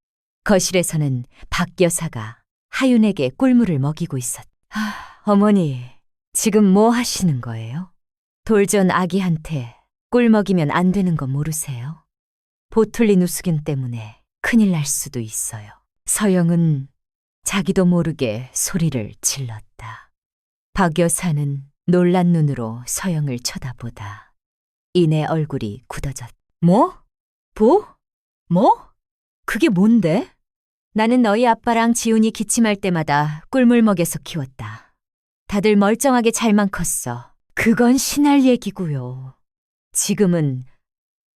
거실에서는 박 여사가 하윤에게 꿀물을 먹이고 있었다. 어머니, 지금 뭐 하시는 거예요? 돌전 아기한테 꿀 먹이면 안 되는 거 모르세요? 보틀리 누수균 때문에 큰일 날 수도 있어요. 서영은 자기도 모르게 소리를 질렀다. 박 여사는 놀란 눈으로 서영을 쳐다보다 이내 얼굴이 굳어졌다. 뭐? 뭐? 그게 뭔데? 나는 너희 아빠랑 지훈이 기침할 때마다 꿀물 먹여서 키웠다. 다들 멀쩡하게 잘만 컸어. 그건 신할 얘기고요. 지금은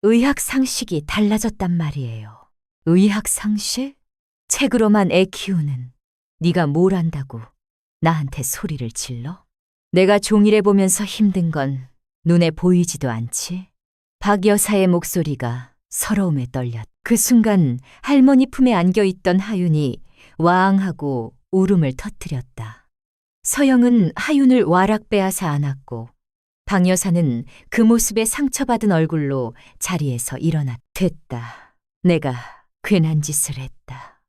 의학 상식이 달라졌단 말이에요. 의학 상식? 책으로만 애 키우는 네가 뭘 안다고 나한테 소리를 질러? 내가 종일해 보면서 힘든 건 눈에 보이지도 않지? 박 여사의 목소리가 서러움에 떨렸다. 그 순간 할머니 품에 안겨있던 하윤이 와앙하고 울음을 터뜨렸다. 서영은 하윤을 와락 빼앗아 안았고 박 여사는 그 모습에 상처받은 얼굴로 자리에서 일어났다. 됐다. 내가 괜한 짓을 했다.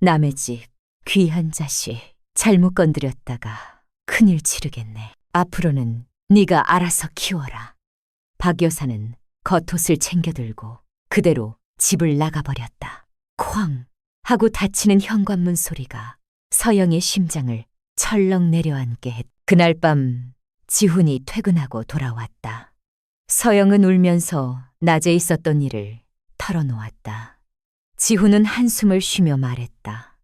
남의 집 귀한 자식 잘못 건드렸다가 큰일 치르겠네. 앞으로는 네가 알아서 키워라. 박 여사는 겉옷을 챙겨들고 그대로 집을 나가버렸다. 쾅 하고 닫히는 현관문 소리가 서영의 심장을 철렁 내려앉게 했다. 그날 밤 지훈이 퇴근하고 돌아왔다. 서영은 울면서 낮에 있었던 일을 털어놓았다. 지훈은 한숨을 쉬며 말했다.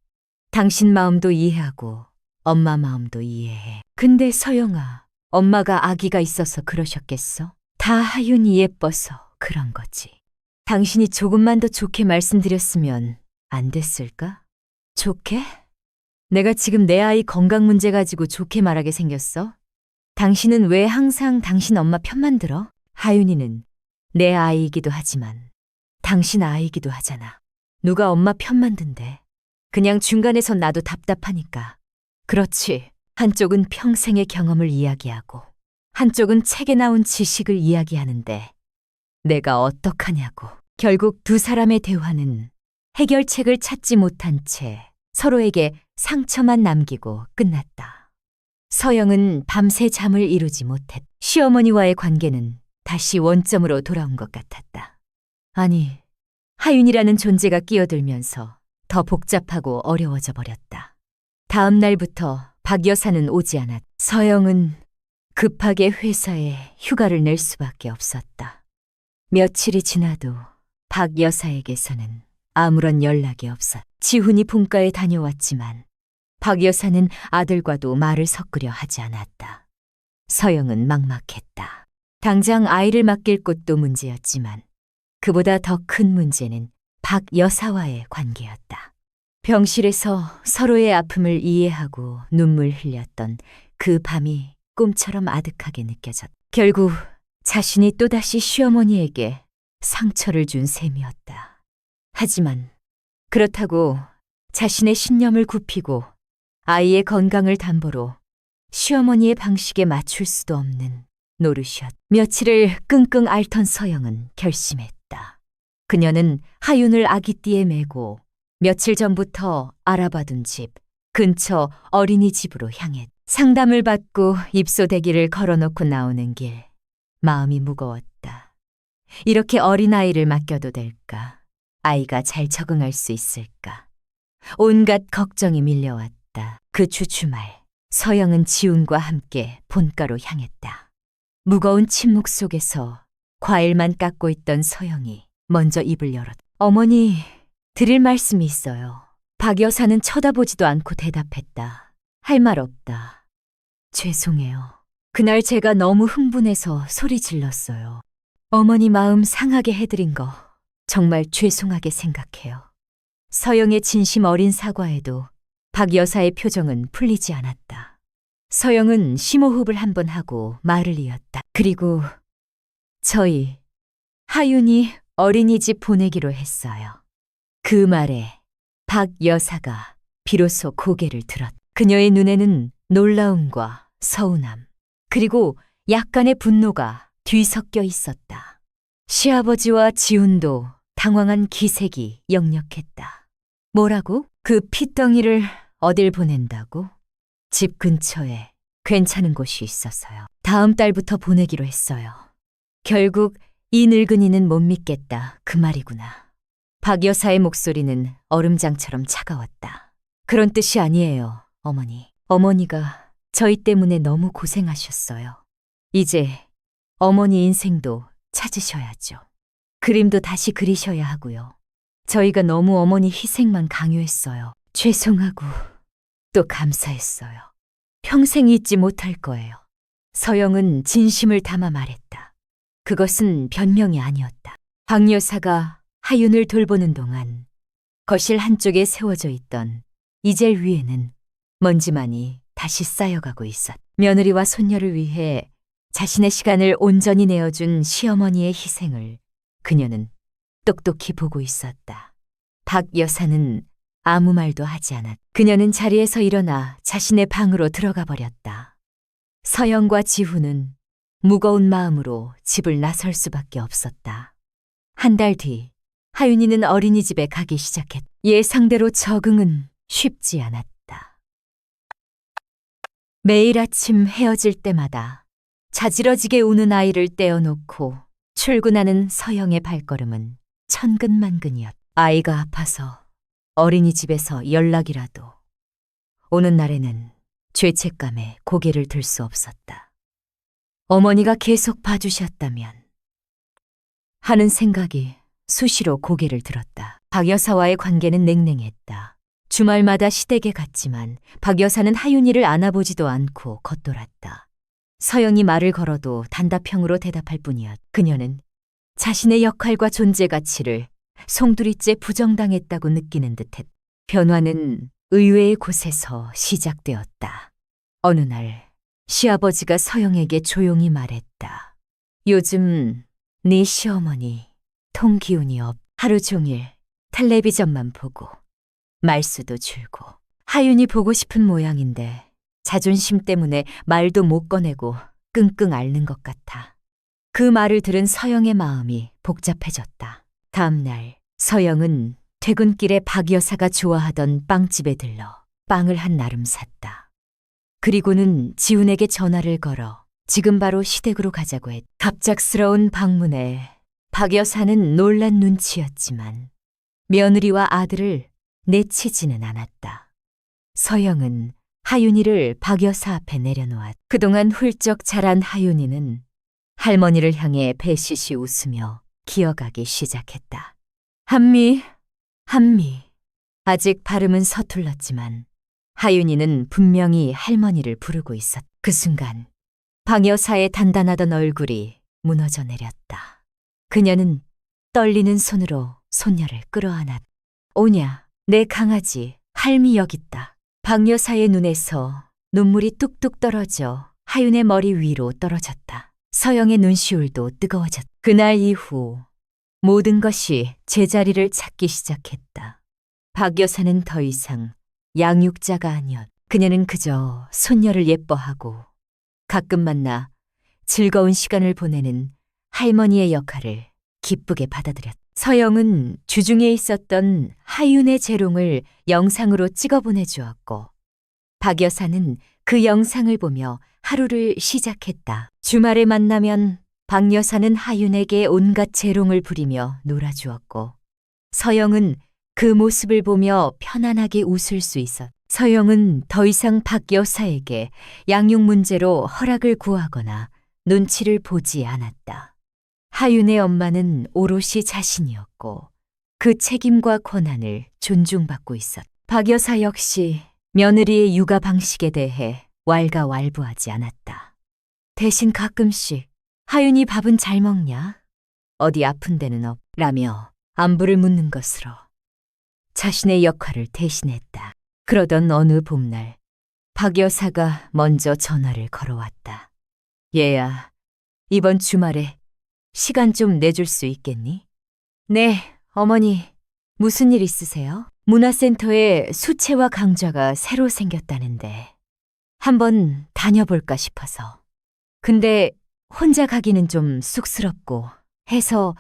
당신 마음도 이해하고 엄마 마음도 이해해. 근데 서영아, 엄마가 아기가 있어서 그러셨겠어? 다 하윤이 예뻐서 그런 거지. 당신이 조금만 더 좋게 말씀드렸으면 안 됐을까? 좋게? 내가 지금 내 아이 건강 문제 가지고 좋게 말하게 생겼어? 당신은 왜 항상 당신 엄마 편만 들어? 하윤이는 내 아이이기도 하지만 당신 아이이기도 하잖아. 누가 엄마 편만 든대. 그냥 중간에서 나도 답답하니까. 그렇지. 한쪽은 평생의 경험을 이야기하고 한쪽은 책에 나온 지식을 이야기하는데 내가 어떡하냐고. 결국 두 사람의 대화는 해결책을 찾지 못한 채 서로에게 상처만 남기고 끝났다. 서영은 밤새 잠을 이루지 못했다. 시어머니와의 관계는 다시 원점으로 돌아온 것 같았다. 아니, 하윤이라는 존재가 끼어들면서 더 복잡하고 어려워져 버렸다. 다음 날부터 박 여사는 오지 않았다. 서영은 급하게 회사에 휴가를 낼 수밖에 없었다. 며칠이 지나도 박 여사에게서는 아무런 연락이 없었다. 지훈이 본가에 다녀왔지만 박 여사는 아들과도 말을 섞으려 하지 않았다. 서영은 막막했다. 당장 아이를 맡길 곳도 문제였지만 그보다 더 큰 문제는 박 여사와의 관계였다. 병실에서 서로의 아픔을 이해하고 눈물 흘렸던 그 밤이 꿈처럼 아득하게 느껴졌다. 결국 자신이 또다시 시어머니에게 상처를 준 셈이었다. 하지만 그렇다고 자신의 신념을 굽히고 아이의 건강을 담보로 시어머니의 방식에 맞출 수도 없는 노릇이었다. 며칠을 끙끙 앓던 서영은 결심했다. 그녀는 하윤을 아기띠에 메고 며칠 전부터 알아봐둔 집 근처 어린이집으로 향했다. 상담을 받고 입소대기를 걸어놓고 나오는 길 마음이 무거웠다. 이렇게 어린아이를 맡겨도 될까? 아이가 잘 적응할 수 있을까? 온갖 걱정이 밀려왔다. 그 주주말 서영은 지훈과 함께 본가로 향했다. 무거운 침묵 속에서 과일만 깎고 있던 서영이 먼저 입을 열었다. 어머니, 드릴 말씀이 있어요. 박 여사는 쳐다보지도 않고 대답했다. 할 말 없다. 죄송해요. 그날 제가 너무 흥분해서 소리 질렀어요. 어머니 마음 상하게 해드린 거 정말 죄송하게 생각해요. 서영의 진심 어린 사과에도 박 여사의 표정은 풀리지 않았다. 서영은 심호흡을 한 번 하고 말을 이었다. 그리고 저희 하윤이 어린이집 보내기로 했어요. 그 말에 박 여사가 비로소 고개를 들었다. 그녀의 눈에는 놀라움과 서운함, 그리고 약간의 분노가 뒤섞여 있었다. 시아버지와 지훈도 당황한 기색이 역력했다. 뭐라고? 그 핏덩이를 어딜 보낸다고? 집 근처에 괜찮은 곳이 있어서요. 다음 달부터 보내기로 했어요. 결국 이 늙은이는 못 믿겠다 그 말이구나. 박 여사의 목소리는 얼음장처럼 차가웠다. 그런 뜻이 아니에요, 어머니. 어머니가 저희 때문에 너무 고생하셨어요. 이제 어머니 인생도 찾으셔야죠. 그림도 다시 그리셔야 하고요. 저희가 너무 어머니 희생만 강요했어요. 죄송하고 또 감사했어요. 평생 잊지 못할 거예요. 서영은 진심을 담아 말했다. 그것은 변명이 아니었다. 박 여사가 하윤을 돌보는 동안 거실 한쪽에 세워져 있던 이젤 위에는 먼지만이 다시 쌓여가고 있었다. 며느리와 손녀를 위해 자신의 시간을 온전히 내어준 시어머니의 희생을 그녀는 똑똑히 보고 있었다. 박 여사는 아무 말도 하지 않았다. 그녀는 자리에서 일어나 자신의 방으로 들어가 버렸다. 서영과 지훈은 무거운 마음으로 집을 나설 수밖에 없었다. 한 달 뒤 하윤이는 어린이집에 가기 시작했다. 예상대로 적응은 쉽지 않았다. 매일 아침 헤어질 때마다 자지러지게 우는 아이를 떼어놓고 출근하는 서영의 발걸음은 천근만근이었다. 아이가 아파서 어린이집에서 연락이라도 오는 날에는 죄책감에 고개를 들 수 없었다. 어머니가 계속 봐주셨다면 하는 생각이 수시로 고개를 들었다. 박 여사와의 관계는 냉랭했다. 주말마다 시댁에 갔지만 박 여사는 하윤이를 안아보지도 않고 겉돌았다. 서영이 말을 걸어도 단답형으로 대답할 뿐이었다. 그녀는 자신의 역할과 존재 가치를 송두리째 부정당했다고 느끼는 듯했다. 변화는 의외의 곳에서 시작되었다. 어느 날 시아버지가 서영에게 조용히 말했다. 요즘 네 시어머니 통기운이 없. 하루 종일 텔레비전만 보고 말수도 줄고. 하윤이 보고 싶은 모양인데 자존심 때문에 말도 못 꺼내고 끙끙 앓는 것 같아. 그 말을 들은 서영의 마음이 복잡해졌다. 다음 날 서영은 퇴근길에 박 여사가 좋아하던 빵집에 들러 빵을 한 나름 샀다. 그리고는 지훈에게 전화를 걸어 지금 바로 시댁으로 가자고 했다. 갑작스러운 방문에 박 여사는 놀란 눈치였지만 며느리와 아들을 내치지는 않았다. 서영은 하윤이를 박 여사 앞에 내려놓았다. 그동안 훌쩍 자란 하윤이는 할머니를 향해 배시시 웃으며 기어가기 시작했다. 한미. 아직 발음은 서툴렀지만 하윤이는 분명히 할머니를 부르고 있었다. 그 순간 박 여사의 단단하던 얼굴이 무너져 내렸다. 그녀는 떨리는 손으로 손녀를 끌어안았다. 오냐, 내 강아지 할미 여기 있다. 박 여사의 눈에서 눈물이 뚝뚝 떨어져 하윤의 머리 위로 떨어졌다. 서영의 눈시울도 뜨거워졌다. 그날 이후 모든 것이 제자리를 찾기 시작했다. 박 여사는 더 이상 양육자가 아니었다. 그녀는 그저 손녀를 예뻐하고 가끔 만나 즐거운 시간을 보내는 할머니의 역할을 기쁘게 받아들였다. 서영은 주중에 있었던 하윤의 재롱을 영상으로 찍어 보내주었고 박 여사는 그 영상을 보며 하루를 시작했다. 주말에 만나면 박 여사는 하윤에게 온갖 재롱을 부리며 놀아주었고 서영은 그 모습을 보며 편안하게 웃을 수 있었다. 서영은 더 이상 박 여사에게 양육 문제로 허락을 구하거나 눈치를 보지 않았다. 하윤의 엄마는 오롯이 자신이었고 그 책임과 권한을 존중받고 있었다. 박 여사 역시 며느리의 육아 방식에 대해 왈가왈부하지 않았다. 대신 가끔씩 하윤이 밥은 잘 먹냐? 어디 아픈 데는 없? 라며 안부를 묻는 것으로 자신의 역할을 대신했다. 그러던 어느 봄날 박 여사가 먼저 전화를 걸어왔다. 얘야, 이번 주말에 시간 좀 내줄 수 있겠니? 네, 어머니. 무슨 일 있으세요? 문화센터에 수채화 강좌가 새로 생겼다는데 한번 다녀볼까 싶어서. 근데 혼자 가기는 좀 쑥스럽고 해서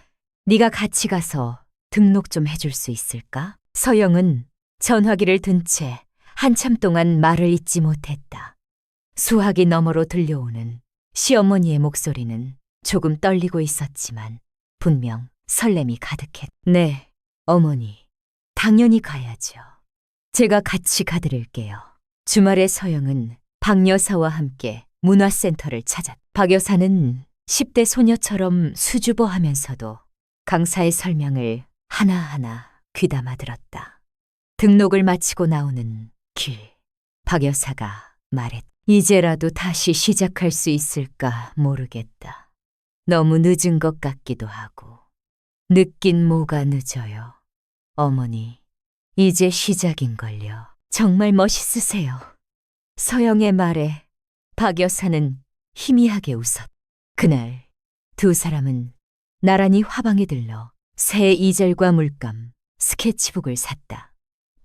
네가 같이 가서 등록 좀 해줄 수 있을까? 서영은 전화기를 든 채 한참 동안 말을 잇지 못했다. 수화기 너머로 들려오는 시어머니의 목소리는 조금 떨리고 있었지만 분명 설렘이 가득했다. 네, 어머니. 당연히 가야죠. 제가 같이 가드릴게요. 주말에 서영은 박 여사와 함께 문화센터를 찾았다. 박 여사는 10대 소녀처럼 수줍어하면서도 강사의 설명을 하나하나 귀담아 들었다. 등록을 마치고 나오는 길, 박 여사가 말했다. 이제라도 다시 시작할 수 있을까 모르겠다. 너무 늦은 것 같기도 하고. 늦긴 뭐가 늦어요. 어머니, 이제 시작인걸요. 정말 멋있으세요. 서영의 말에 박 여사는 희미하게 웃었다. 그날 두 사람은 나란히 화방에 들러 새 이젤과 물감, 스케치북을 샀다.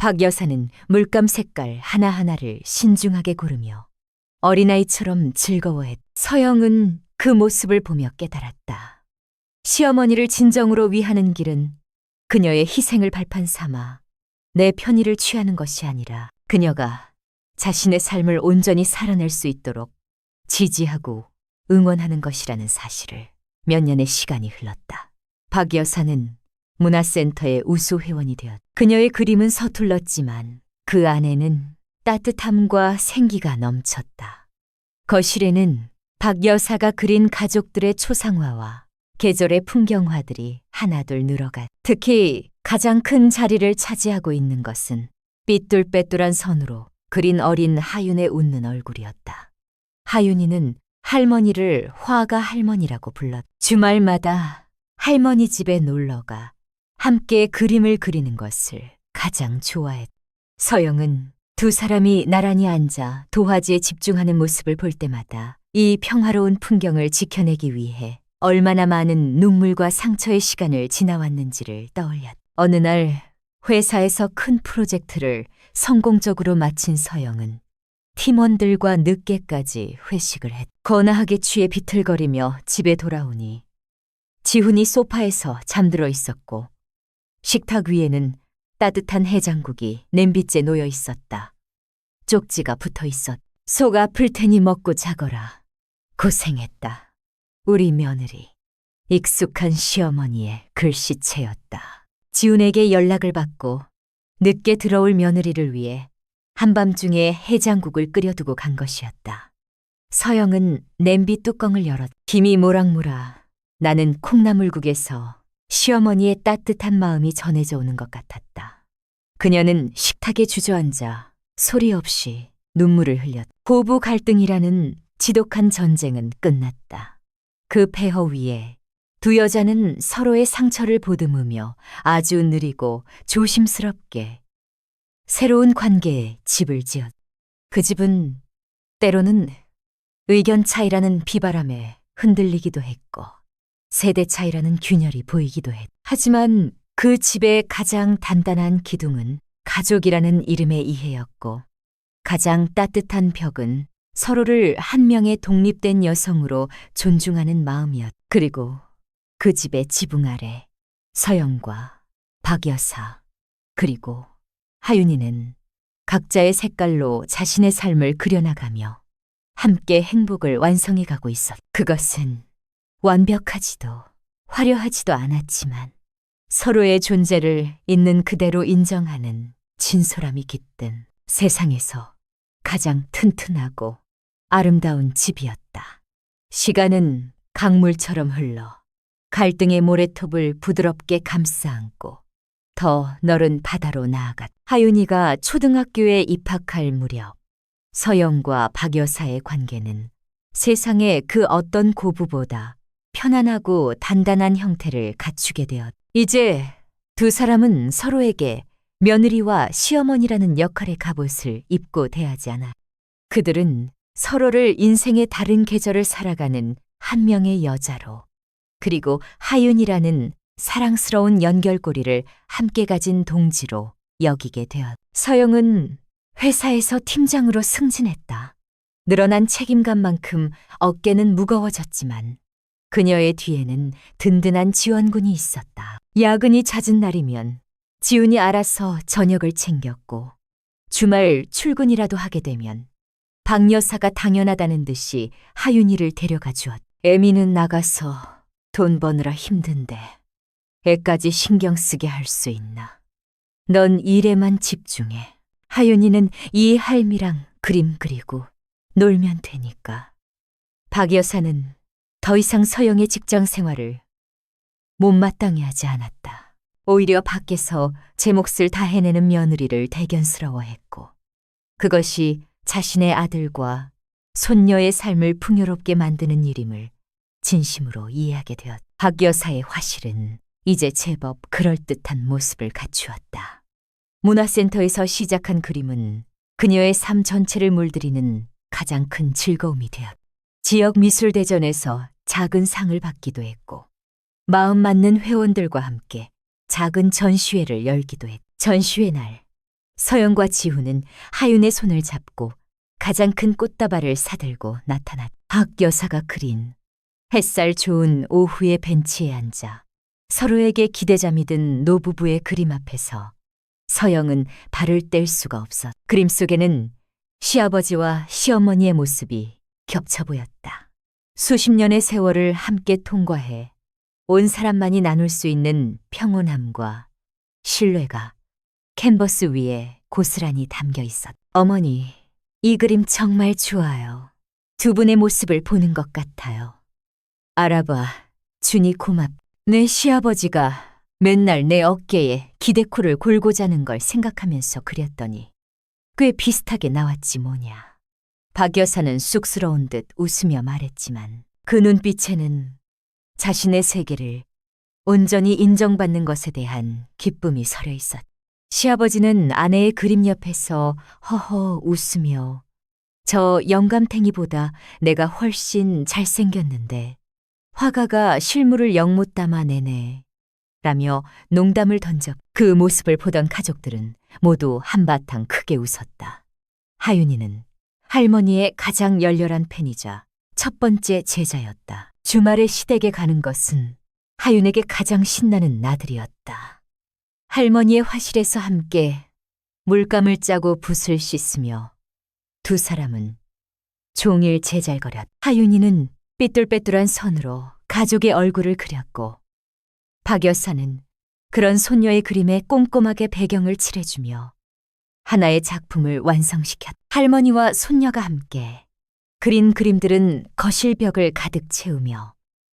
박 여사는 물감 색깔 하나하나를 신중하게 고르며 어린아이처럼 즐거워했다. 서영은 그 모습을 보며 깨달았다. 시어머니를 진정으로 위하는 길은 그녀의 희생을 발판 삼아 내 편의를 취하는 것이 아니라 그녀가 자신의 삶을 온전히 살아낼 수 있도록 지지하고 응원하는 것이라는 사실을. 몇 년의 시간이 흘렀다. 박 여사는 문화센터의 우수 회원이 되었다. 그녀의 그림은 서툴렀지만 그 안에는 따뜻함과 생기가 넘쳤다. 거실에는 박 여사가 그린 가족들의 초상화와 계절의 풍경화들이 하나둘 늘어갔다. 특히 가장 큰 자리를 차지하고 있는 것은 삐뚤빼뚤한 선으로 그린 어린 하윤의 웃는 얼굴이었다. 하윤이는 할머니를 화가 할머니라고 불렀다. 주말마다 할머니 집에 놀러가 함께 그림을 그리는 것을 가장 좋아했다. 서영은 두 사람이 나란히 앉아 도화지에 집중하는 모습을 볼 때마다 이 평화로운 풍경을 지켜내기 위해 얼마나 많은 눈물과 상처의 시간을 지나왔는지를 떠올렸다. 어느 날 회사에서 큰 프로젝트를 성공적으로 마친 서영은 팀원들과 늦게까지 회식을 했다. 거나하게 취해 비틀거리며 집에 돌아오니 지훈이 소파에서 잠들어 있었고 식탁 위에는 따뜻한 해장국이 냄비째 놓여 있었다. 쪽지가 붙어 있었다. 속 아플 테니 먹고 자거라. 고생했다. 우리 며느리. 익숙한 시어머니의 글씨체였다. 지훈에게 연락을 받고 늦게 들어올 며느리를 위해 한밤중에 해장국을 끓여두고 간 것이었다. 서영은 냄비 뚜껑을 열었다. 김이 모락모락 나는 콩나물국에서 시어머니의 따뜻한 마음이 전해져 오는 것 같았다. 그녀는 식탁에 주저앉아 소리 없이 눈물을 흘렸다. 부부 갈등이라는 지독한 전쟁은 끝났다. 그 폐허 위에 두 여자는 서로의 상처를 보듬으며 아주 느리고 조심스럽게 새로운 관계에 집을 지었다. 그 집은 때로는 의견 차이라는 비바람에 흔들리기도 했고 세대 차이라는 균열이 보이기도 했다. 하지만 그 집의 가장 단단한 기둥은 가족이라는 이름의 이해였고 가장 따뜻한 벽은 서로를 한 명의 독립된 여성으로 존중하는 마음이었다. 그리고 그 집의 지붕 아래 서영과 박 여사 그리고 하윤이는 각자의 색깔로 자신의 삶을 그려나가며 함께 행복을 완성해 가고 있었다. 그것은 완벽하지도 화려하지도 않았지만 서로의 존재를 있는 그대로 인정하는 진솔함이 깃든 세상에서 가장 튼튼하고 아름다운 집이었다. 시간은 강물처럼 흘러 갈등의 모래톱을 부드럽게 감싸 안고 더 너른 바다로 나아갔다. 하윤이가 초등학교에 입학할 무렵 서영과 박 여사의 관계는 세상의 그 어떤 고부보다 편안하고 단단한 형태를 갖추게 되었다. 이제 두 사람은 서로에게 며느리와 시어머니라는 역할의 갑옷을 입고 대하지 않아. 그들은 서로를 인생의 다른 계절을 살아가는 한 명의 여자로, 그리고 하윤이라는 사랑스러운 연결고리를 함께 가진 동지로 여기게 되었다. 서영은 회사에서 팀장으로 승진했다. 늘어난 책임감만큼 어깨는 무거워졌지만 그녀의 뒤에는 든든한 지원군이 있었다. 야근이 잦은 날이면 지훈이 알아서 저녁을 챙겼고, 주말 출근이라도 하게 되면 박 여사가 당연하다는 듯이 하윤이를 데려가 주었다. 애미는 나가서 돈 버느라 힘든데 애까지 신경 쓰게 할 수 있나. 넌 일에만 집중해. 하윤이는 이 할미랑 그림 그리고 놀면 되니까. 박 여사는 더 이상 서영의 직장 생활을 못마땅해 하지 않았다. 오히려 밖에서 제 몫을 다 해내는 며느리를 대견스러워했고, 그것이 자신의 아들과 손녀의 삶을 풍요롭게 만드는 일임을 진심으로 이해하게 되었다. 박 여사의 화실은 이제 제법 그럴듯한 모습을 갖추었다. 문화센터에서 시작한 그림은 그녀의 삶 전체를 물들이는 가장 큰 즐거움이 되었다. 지역 미술대전에서 작은 상을 받기도 했고, 마음 맞는 회원들과 함께 작은 전시회를 열기도 했다. 전시회 날, 서영과 지훈은 하윤의 손을 잡고 가장 큰 꽃다발을 사들고 나타났다. 박 여사가 그린 햇살 좋은 오후의 벤치에 앉아 서로에게 기대잠이 든 노부부의 그림 앞에서 서영은 발을 뗄 수가 없었다. 그림 속에는 시아버지와 시어머니의 모습이 겹쳐 보였다. 수십 년의 세월을 함께 통과해 온 사람만이 나눌 수 있는 평온함과 신뢰가 캔버스 위에 고스란히 담겨 있었다. 어머니, 이 그림 정말 좋아요. 두 분의 모습을 보는 것 같아요. 알아봐, 준이 고맙. 내 시아버지가 맨날 내 어깨에 기대코를 골고 자는 걸 생각하면서 그렸더니 꽤 비슷하게 나왔지 뭐냐. 박 여사는 쑥스러운 듯 웃으며 말했지만 그 눈빛에는 자신의 세계를 온전히 인정받는 것에 대한 기쁨이 서려 있었다. 시아버지는 아내의 그림 옆에서 허허 웃으며 저 영감탱이보다 내가 훨씬 잘생겼는데 화가가 실물을 영 못 담아내네 라며 농담을 던져 그 모습을 보던 가족들은 모두 한바탕 크게 웃었다. 하윤이는 할머니의 가장 열렬한 팬이자 첫 번째 제자였다. 주말에 시댁에 가는 것은 하윤에게 가장 신나는 나들이었다. 할머니의 화실에서 함께 물감을 짜고 붓을 씻으며 두 사람은 종일 제잘거렸다. 하윤이는 삐뚤빼뚤한 선으로 가족의 얼굴을 그렸고, 박 여사는 그런 손녀의 그림에 꼼꼼하게 배경을 칠해주며 하나의 작품을 완성시켰다. 할머니와 손녀가 함께 그린 그림들은 거실 벽을 가득 채우며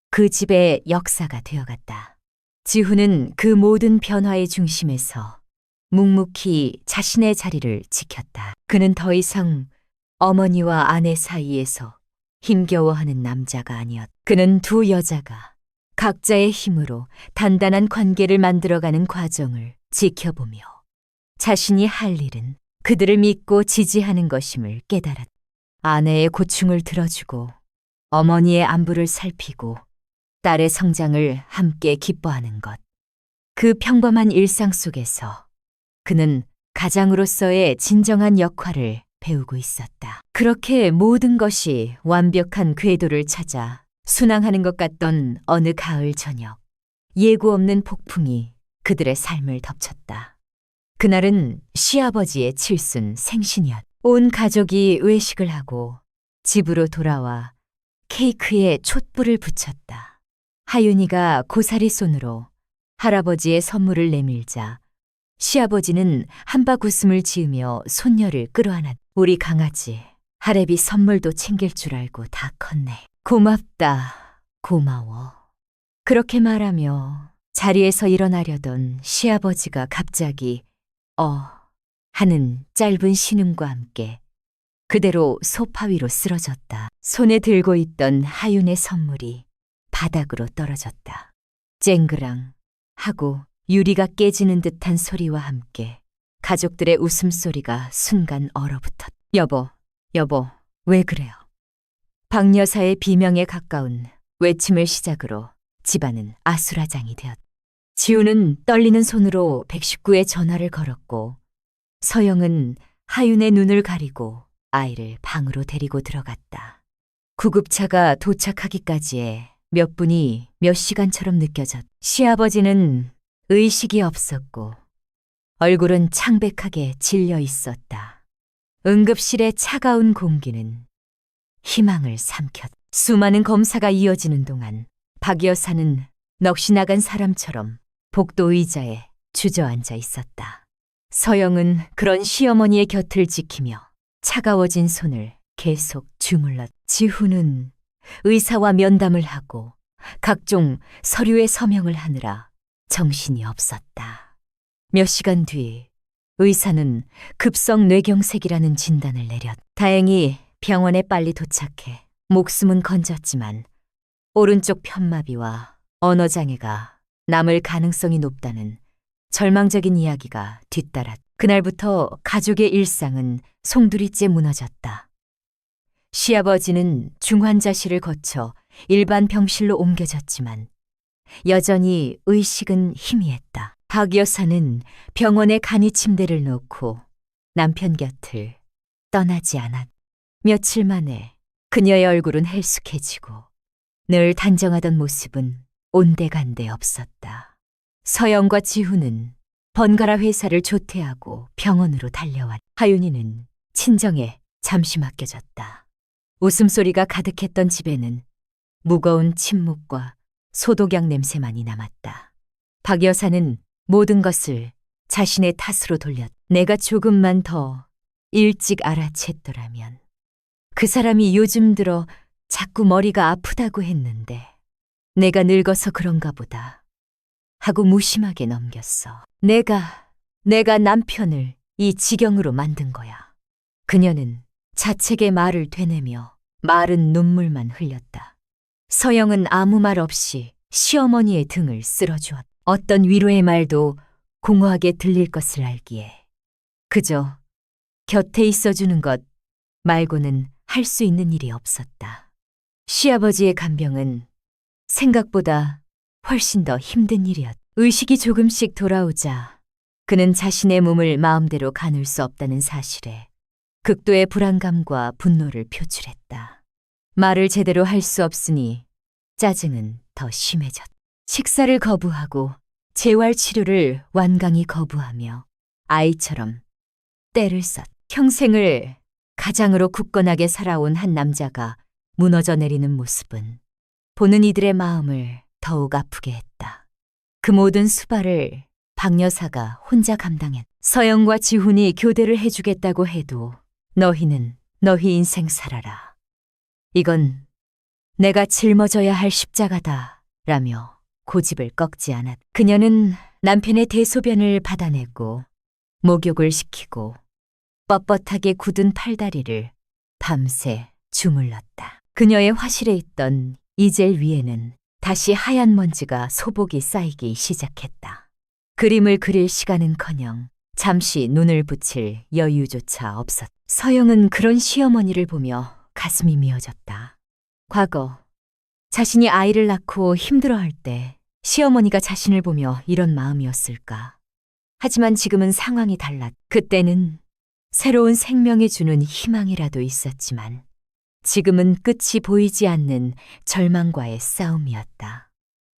그 집의 역사가 되어갔다. 지훈은 그 모든 변화의 중심에서 묵묵히 자신의 자리를 지켰다. 그는 더 이상 어머니와 아내 사이에서 힘겨워하는 남자가 아니었다. 그는 두 여자가 각자의 힘으로 단단한 관계를 만들어가는 과정을 지켜보며 자신이 할 일은 그들을 믿고 지지하는 것임을 깨달았다. 아내의 고충을 들어주고 어머니의 안부를 살피고 딸의 성장을 함께 기뻐하는 것. 그 평범한 일상 속에서 그는 가장으로서의 진정한 역할을 배우고 있었다. 그렇게 모든 것이 완벽한 궤도를 찾아 순항하는 것 같던 어느 가을 저녁, 예고 없는 폭풍이 그들의 삶을 덮쳤다. 그날은 시아버지의 칠순 생신이었다. 온 가족이 외식을 하고 집으로 돌아와 케이크에 촛불을 붙였다. 하윤이가 고사리 손으로 할아버지의 선물을 내밀자 시아버지는 한박 웃음을 지으며 손녀를 끌어안았다. 우리 강아지, 하랩이 선물도 챙길 줄 알고 다 컸네. 고맙다, 고마워. 그렇게 말하며 자리에서 일어나려던 시아버지가 갑자기 하는 짧은 신음과 함께 그대로 소파 위로 쓰러졌다. 손에 들고 있던 하윤의 선물이 바닥으로 떨어졌다. 쨍그랑 하고 유리가 깨지는 듯한 소리와 함께 가족들의 웃음소리가 순간 얼어붙었다. 여보, 여보, 왜 그래요? 박 여사의 비명에 가까운 외침을 시작으로 집안은 아수라장이 되었다. 지우는 떨리는 손으로 119에 전화를 걸었고 서영은 하윤의 눈을 가리고 아이를 방으로 데리고 들어갔다. 구급차가 도착하기까지의 몇 분이 몇 시간처럼 느껴졌다. 시아버지는 의식이 없었고 얼굴은 창백하게 질려 있었다. 응급실의 차가운 공기는 희망을 삼켰다. 수많은 검사가 이어지는 동안 박 여사는 넋이 나간 사람처럼 복도 의자에 주저앉아 있었다. 서영은 그런 시어머니의 곁을 지키며 차가워진 손을 계속 주물렀다. 지훈은 의사와 면담을 하고 각종 서류에 서명을 하느라 정신이 없었다. 몇 시간 뒤 의사는 급성 뇌경색이라는 진단을 내렸다. 다행히 병원에 빨리 도착해 목숨은 건졌지만 오른쪽 편마비와 언어장애가 남을 가능성이 높다는 절망적인 이야기가 뒤따랐다. 그날부터 가족의 일상은 송두리째 무너졌다. 시아버지는 중환자실을 거쳐 일반 병실로 옮겨졌지만 여전히 의식은 희미했다. 박 여사는 병원에 간이 침대를 놓고 남편 곁을 떠나지 않았다. 며칠 만에 그녀의 얼굴은 헬쑥해지고 늘 단정하던 모습은 온데간데 없었다. 서영과 지훈은 번갈아 회사를 조퇴하고 병원으로 달려왔다. 하윤이는 친정에 잠시 맡겨졌다. 웃음소리가 가득했던 집에는 무거운 침묵과 소독약 냄새만이 남았다. 박 여사는 모든 것을 자신의 탓으로 돌렸다. 내가 조금만 더 일찍 알아챘더라면 그 사람이 요즘 들어 자꾸 머리가 아프다고 했는데 내가 늙어서 그런가 보다 하고 무심하게 넘겼어. 내가 남편을 이 지경으로 만든 거야. 그녀는 자책의 말을 되뇌며 마른 눈물만 흘렸다. 서영은 아무 말 없이 시어머니의 등을 쓸어주었다. 어떤 위로의 말도 공허하게 들릴 것을 알기에 그저 곁에 있어주는 것 말고는 할 수 있는 일이 없었다. 시아버지의 간병은 생각보다 훨씬 더 힘든 일이었다. 의식이 조금씩 돌아오자 그는 자신의 몸을 마음대로 가눌 수 없다는 사실에 극도의 불안감과 분노를 표출했다. 말을 제대로 할 수 없으니 짜증은 더 심해졌다. 식사를 거부하고 재활 치료를 완강히 거부하며 아이처럼 때를 썼다. 평생을 가장으로 굳건하게 살아온 한 남자가 무너져 내리는 모습은 보는 이들의 마음을 더욱 아프게 했다. 그 모든 수발을 박 여사가 혼자 감당했다. 서영과 지훈이 교대를 해주겠다고 해도 너희는 너희 인생 살아라. 이건 내가 짊어져야 할 십자가다 라며 고집을 꺾지 않았다. 그녀는 남편의 대소변을 받아내고 목욕을 시키고 뻣뻣하게 굳은 팔다리를 밤새 주물렀다. 그녀의 화실에 있던 이젤 위에는 다시 하얀 먼지가 소복이 쌓이기 시작했다. 그림을 그릴 시간은커녕 잠시 눈을 붙일 여유조차 없었다. 서영은 그런 시어머니를 보며 가슴이 미어졌다. 과거 자신이 아이를 낳고 힘들어할 때 시어머니가 자신을 보며 이런 마음이었을까. 하지만 지금은 상황이 달랐다. 그때는 새로운 생명이 주는 희망이라도 있었지만 지금은 끝이 보이지 않는 절망과의 싸움이었다.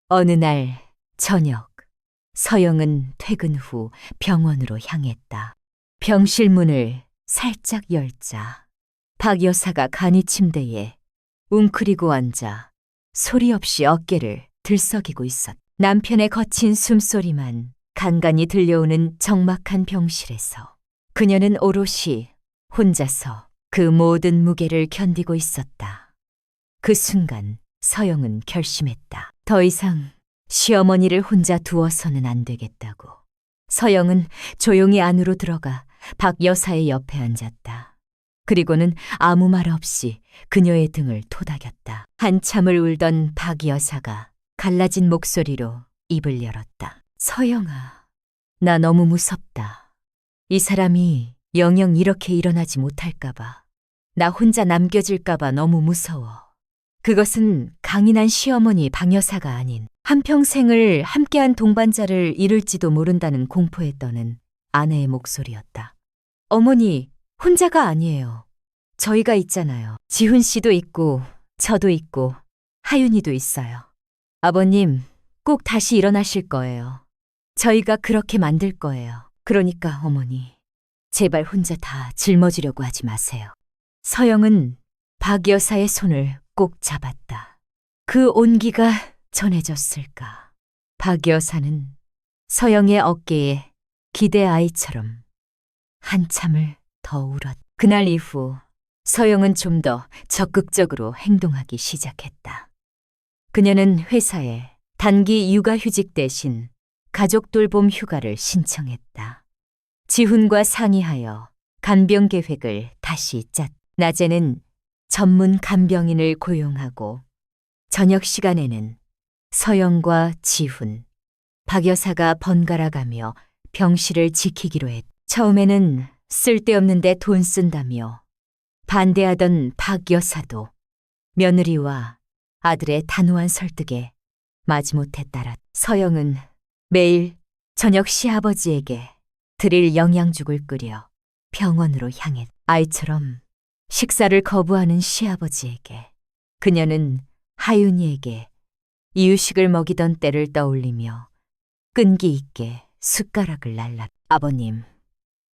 어느 날 저녁, 서영은 퇴근 후 병원으로 향했다. 병실 문을 살짝 열자 박 여사가 간이 침대에 웅크리고 앉아 소리 없이 어깨를 들썩이고 있었다. 남편의 거친 숨소리만 간간히 들려오는 적막한 병실에서 그녀는 오롯이 혼자서 그 모든 무게를 견디고 있었다. 그 순간 서영은 결심했다. 더 이상 시어머니를 혼자 두어서는 안 되겠다고. 서영은 조용히 안으로 들어가 박 여사의 옆에 앉았다. 그리고는 아무 말 없이 그녀의 등을 토닥였다. 한참을 울던 박 여사가 갈라진 목소리로 입을 열었다. 서영아, 나 너무 무섭다. 이 사람이 영영 이렇게 일어나지 못할까 봐. 나 혼자 남겨질까봐 너무 무서워. 그것은 강인한 시어머니 박 여사가 아닌 한평생을 함께한 동반자를 잃을지도 모른다는 공포에 떠는 아내의 목소리였다. 어머니, 혼자가 아니에요. 저희가 있잖아요. 지훈 씨도 있고, 저도 있고, 하윤이도 있어요. 아버님, 꼭 다시 일어나실 거예요. 저희가 그렇게 만들 거예요. 그러니까 어머니, 제발 혼자 다 짊어지려고 하지 마세요. 서영은 박 여사의 손을 꼭 잡았다. 그 온기가 전해졌을까. 박 여사는 서영의 어깨에 기대 아이처럼 한참을 더 울었다. 그날 이후 서영은 좀 더 적극적으로 행동하기 시작했다. 그녀는 회사에 단기 육아휴직 대신 가족 돌봄 휴가를 신청했다. 지훈과 상의하여 간병 계획을 다시 짰다. 낮에는 전문 간병인을 고용하고 저녁 시간에는 서영과 지훈, 박 여사가 번갈아 가며 병실을 지키기로 했다. 처음에는 쓸데없는데 돈 쓴다며 반대하던 박 여사도 며느리와 아들의 단호한 설득에 마지못해 따랐다. 서영은 매일 저녁 시아버지에게 드릴 영양죽을 끓여 병원으로 향했다. 아이처럼 식사를 거부하는 시아버지에게 그녀는 하윤이에게 이유식을 먹이던 때를 떠올리며 끈기 있게 숟가락을 날랐다. 아버님,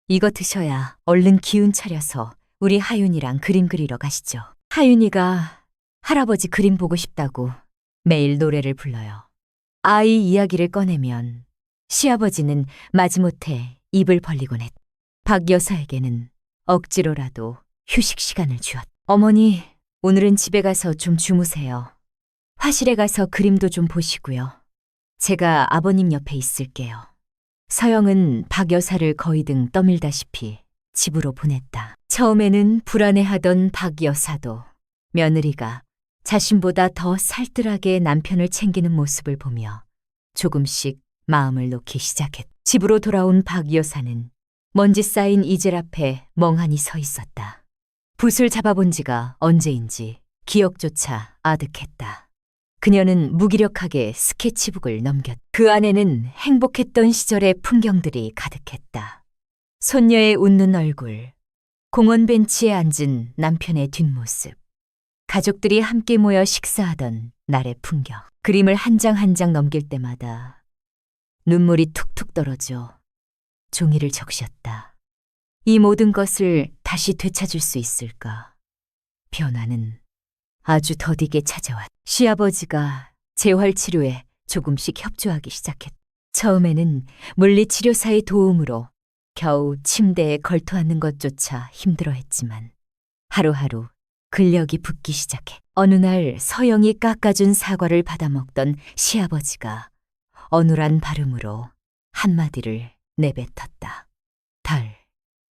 이거 드셔야 얼른 기운 차려서 우리 하윤이랑 그림 그리러 가시죠. 하윤이가 할아버지 그림 보고 싶다고 매일 노래를 불러요. 아이 이야기를 꺼내면 시아버지는 마지못해 입을 벌리곤 했다. 박 여사에게는 억지로라도 휴식 시간을 주었다. 어머니, 오늘은 집에 가서 좀 주무세요. 화실에 가서 그림도 좀 보시고요. 제가 아버님 옆에 있을게요. 서영은 박 여사를 거의 등 떠밀다시피 집으로 보냈다. 처음에는 불안해하던 박 여사도 며느리가 자신보다 더 살뜰하게 남편을 챙기는 모습을 보며 조금씩 마음을 놓기 시작했다. 집으로 돌아온 박 여사는 먼지 쌓인 이젤 앞에 멍하니 서 있었다. 붓을 잡아본 지가 언제인지 기억조차 아득했다. 그녀는 무기력하게 스케치북을 넘겼다. 그 안에는 행복했던 시절의 풍경들이 가득했다. 손녀의 웃는 얼굴, 공원 벤치에 앉은 남편의 뒷모습, 가족들이 함께 모여 식사하던 날의 풍경. 그림을 한 장 한 장 넘길 때마다 눈물이 툭툭 떨어져 종이를 적셨다. 이 모든 것을 다시 되찾을 수 있을까? 변화는 아주 더디게 찾아왔다. 시아버지가 재활치료에 조금씩 협조하기 시작했다. 처음에는 물리치료사의 도움으로 겨우 침대에 걸터앉는 것조차 힘들어했지만 하루하루 근력이 붙기 시작해. 어느 날 서영이 깎아준 사과를 받아먹던 시아버지가 어눌한 발음으로 한마디를 내뱉었다.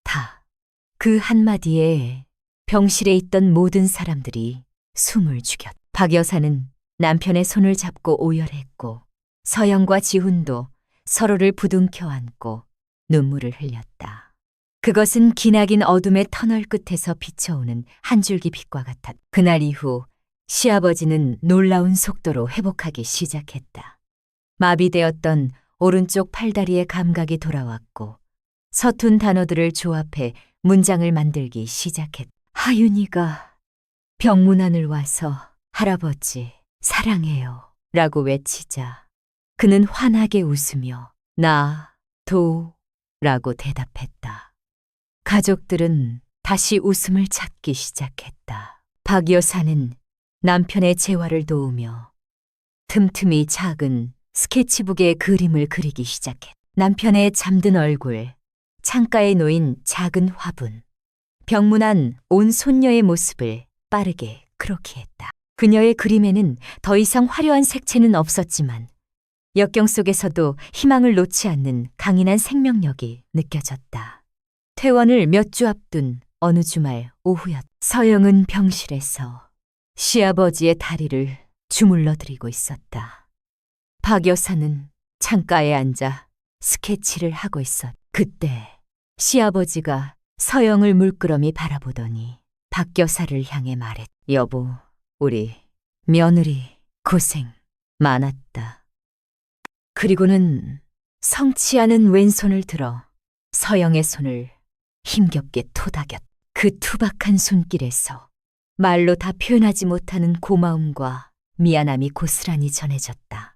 다. 그 한마디에 병실에 있던 모든 사람들이 숨을 죽였다. 박 여사는 남편의 손을 잡고 오열했고 서영과 지훈도 서로를 부둥켜 안고 눈물을 흘렸다. 그것은 기나긴 어둠의 터널 끝에서 비쳐오는 한 줄기 빛과 같았다. 그날 이후 시아버지는 놀라운 속도로 회복하기 시작했다. 마비되었던 오른쪽 팔다리의 감각이 돌아왔고 서툰 단어들을 조합해 문장을 만들기 시작했다. 하윤이가 병문 안을 와서 할아버지 사랑해요 라고 외치자 그는 환하게 웃으며 나도 라고 대답했다. 가족들은 다시 웃음을 찾기 시작했다. 박 여사는 남편의 재활을 도우며 틈틈이 작은 스케치북에 그림을 그리기 시작했다. 남편의 잠든 얼굴, 창가에 놓인 작은 화분, 병문 안 온 손녀의 모습을 빠르게 크로키했다. 그녀의 그림에는 더 이상 화려한 색채는 없었지만 역경 속에서도 희망을 놓지 않는 강인한 생명력이 느껴졌다. 퇴원을 몇 주 앞둔 어느 주말 오후였다. 서영은 병실에서 시아버지의 다리를 주물러드리고 있었다. 박 여사는 창가에 앉아 스케치를 하고 있었다. 그때 시아버지가 서영을 물끄러미 바라보더니 박 여사를 향해 말했. 여보, 우리 며느리 고생 많았다. 그리고는 성치 않은 왼손을 들어 서영의 손을 힘겹게 토닥였. 그 투박한 손길에서 말로 다 표현하지 못하는 고마움과 미안함이 고스란히 전해졌다.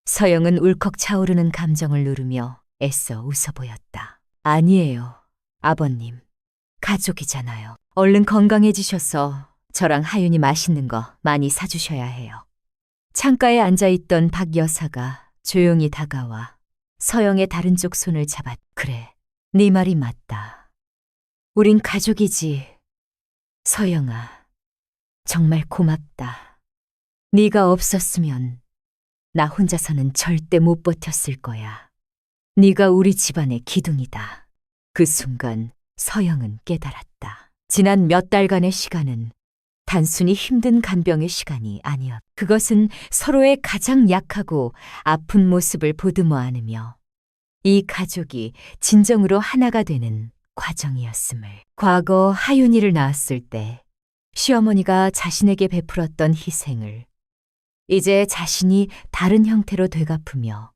서영은 울컥 차오르는 감정을 누르며 애써 웃어 보였다. 아니에요, 아버님. 가족이잖아요. 얼른 건강해지셔서 저랑 하윤이 맛있는 거 많이 사주셔야 해요. 창가에 앉아있던 박 여사가 조용히 다가와 서영의 다른 쪽 손을 잡았. 그래, 네 말이 맞다. 우린 가족이지. 서영아, 정말 고맙다. 네가 없었으면 나 혼자서는 절대 못 버텼을 거야. 네가 우리 집안의 기둥이다. 그 순간 서영은 깨달았다. 지난 몇 달간의 시간은 단순히 힘든 간병의 시간이 아니었다. 그것은 서로의 가장 약하고 아픈 모습을 보듬어 안으며 이 가족이 진정으로 하나가 되는 과정이었음을. 과거 하윤이를 낳았을 때 시어머니가 자신에게 베풀었던 희생을 이제 자신이 다른 형태로 되갚으며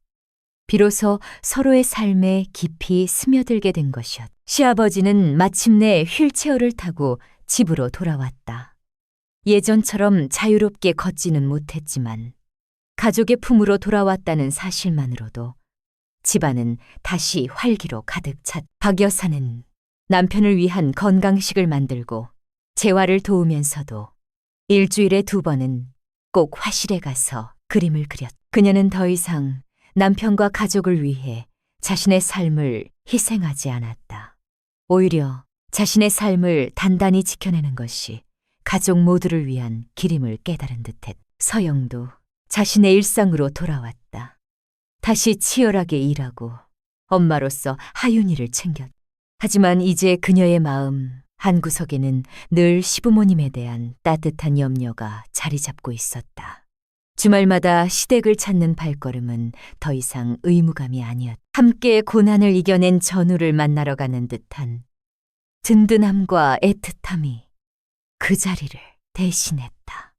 비로소 서로의 삶에 깊이 스며들게 된 것이었다. 시아버지는 마침내 휠체어를 타고 집으로 돌아왔다. 예전처럼 자유롭게 걷지는 못했지만 가족의 품으로 돌아왔다는 사실만으로도 집안은 다시 활기로 가득 찼다. 박 여사는 남편을 위한 건강식을 만들고 재활을 도우면서도 일주일에 2번은 꼭 화실에 가서 그림을 그렸다. 그녀는 더 이상 남편과 가족을 위해 자신의 삶을 희생하지 않았다. 오히려 자신의 삶을 단단히 지켜내는 것이 가족 모두를 위한 길임을 깨달은 듯했다. 서영도 자신의 일상으로 돌아왔다. 다시 치열하게 일하고 엄마로서 하윤이를 챙겼다. 하지만 이제 그녀의 마음 한구석에는 늘 시부모님에 대한 따뜻한 염려가 자리 잡고 있었다. 주말마다 시댁을 찾는 발걸음은 더 이상 의무감이 아니었다. 함께 고난을 이겨낸 전우를 만나러 가는 듯한 든든함과 애틋함이 그 자리를 대신했다.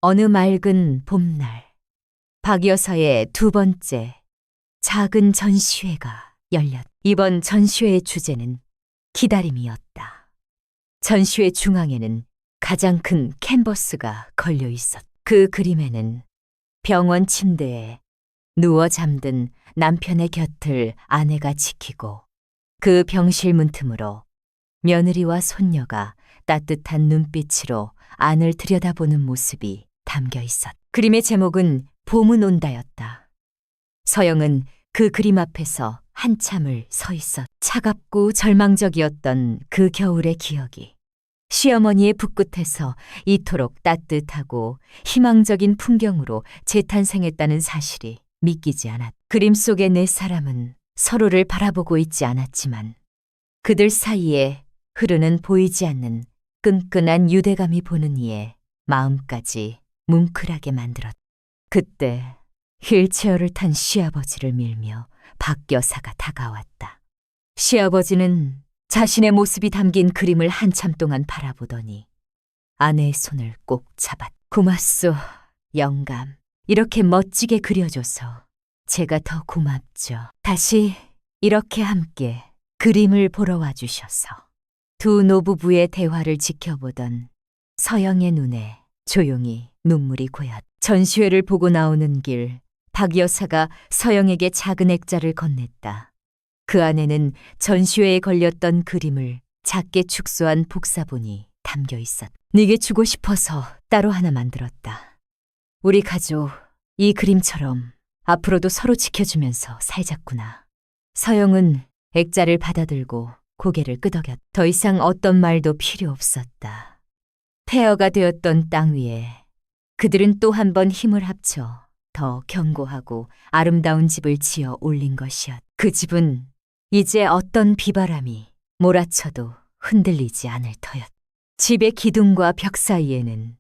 어느 맑은 봄날, 박 여사의 2번째 작은 전시회가 열렸다. 이번 전시회의 주제는 기다림이었다. 전시회 중앙에는 가장 큰 캔버스가 걸려 있었다. 그 그림에는 병원 침대에 누워 잠든 남편의 곁을 아내가 지키고 그 병실 문틈으로 며느리와 손녀가 따뜻한 눈빛으로 안을 들여다보는 모습이 담겨 있었다. 그림의 제목은 봄은 온다였다. 서영은 그 그림 앞에서 한참을 서 있었다. 차갑고 절망적이었던 그 겨울의 기억이 시어머니의 붓끝에서 이토록 따뜻하고 희망적인 풍경으로 재탄생했다는 사실이 믿기지 않았다. 그림 속의 4사람은 서로를 바라보고 있지 않았지만 그들 사이에 흐르는 보이지 않는 끈끈한 유대감이 보는 이의 마음까지 뭉클하게 만들었다. 그때 휠체어를 탄 시아버지를 밀며 박 여사가 다가왔다. 시아버지는 자신의 모습이 담긴 그림을 한참 동안 바라보더니 아내의 손을 꼭 잡았다. 고맙소, 영감. 이렇게 멋지게 그려줘서 제가 더 고맙죠. 다시 이렇게 함께 그림을 보러 와주셔서. 두 노부부의 대화를 지켜보던 서영의 눈에 조용히 눈물이 고였다. 전시회를 보고 나오는 길, 박 여사가 서영에게 작은 액자를 건넸다. 그 안에는 전시회에 걸렸던 그림을 작게 축소한 복사본이 담겨 있었다. 네게 주고 싶어서 따로 하나 만들었다. 우리 가족, 이 그림처럼 앞으로도 서로 지켜주면서 살자꾸나. 서영은 액자를 받아들고 고개를 끄덕였다. 더 이상 어떤 말도 필요 없었다. 폐허가 되었던 땅 위에 그들은 또 한 번 힘을 합쳐 더 견고하고 아름다운 집을 지어 올린 것이었다. 그 집은 이제 어떤 비바람이 몰아쳐도 흔들리지 않을 터였다. 집의 기둥과 벽 사이에는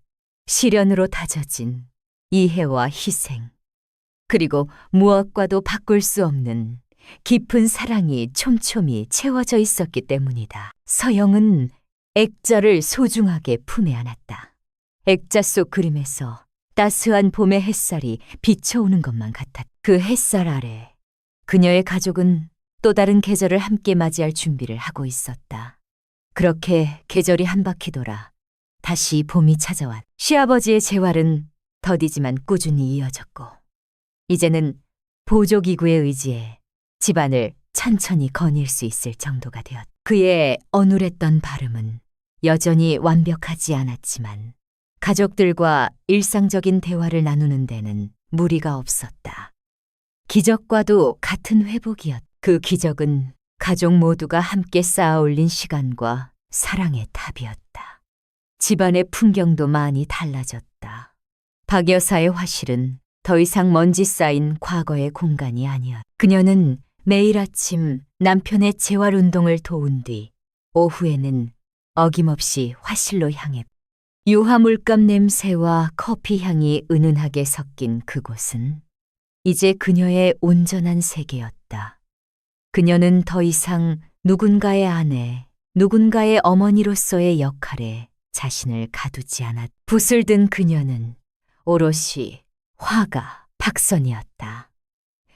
시련으로 다져진 이해와 희생, 그리고 무엇과도 바꿀 수 없는 깊은 사랑이 촘촘히 채워져 있었기 때문이다. 서영은 액자를 소중하게 품에 안았다. 액자 속 그림에서 따스한 봄의 햇살이 비춰오는 것만 같았다. 그 햇살 아래 그녀의 가족은 또 다른 계절을 함께 맞이할 준비를 하고 있었다. 그렇게 계절이 한 바퀴 돌아 다시 봄이 찾아왔. 시아버지의 재활은 더디지만 꾸준히 이어졌고 이제는 보조기구에 의지해 집안을 천천히 거닐 수 있을 정도가 되었다. 그의 어눌했던 발음은 여전히 완벽하지 않았지만 가족들과 일상적인 대화를 나누는 데는 무리가 없었다. 기적과도 같은 회복이었다. 그 기적은 가족 모두가 함께 쌓아 올린 시간과 사랑의 탑이었다. 집안의 풍경도 많이 달라졌다. 박 여사의 화실은 더 이상 먼지 쌓인 과거의 공간이 아니었다. 그녀는 매일 아침 남편의 재활 운동을 도운 뒤 오후에는 어김없이 화실로 향했다. 유화 물감 냄새와 커피 향이 은은하게 섞인 그곳은 이제 그녀의 온전한 세계였다. 그녀는 더 이상 누군가의 아내, 누군가의 어머니로서의 역할에 자신을 가두지 않았다. 붓을 든 그녀는 오롯이 화가 박선이었다.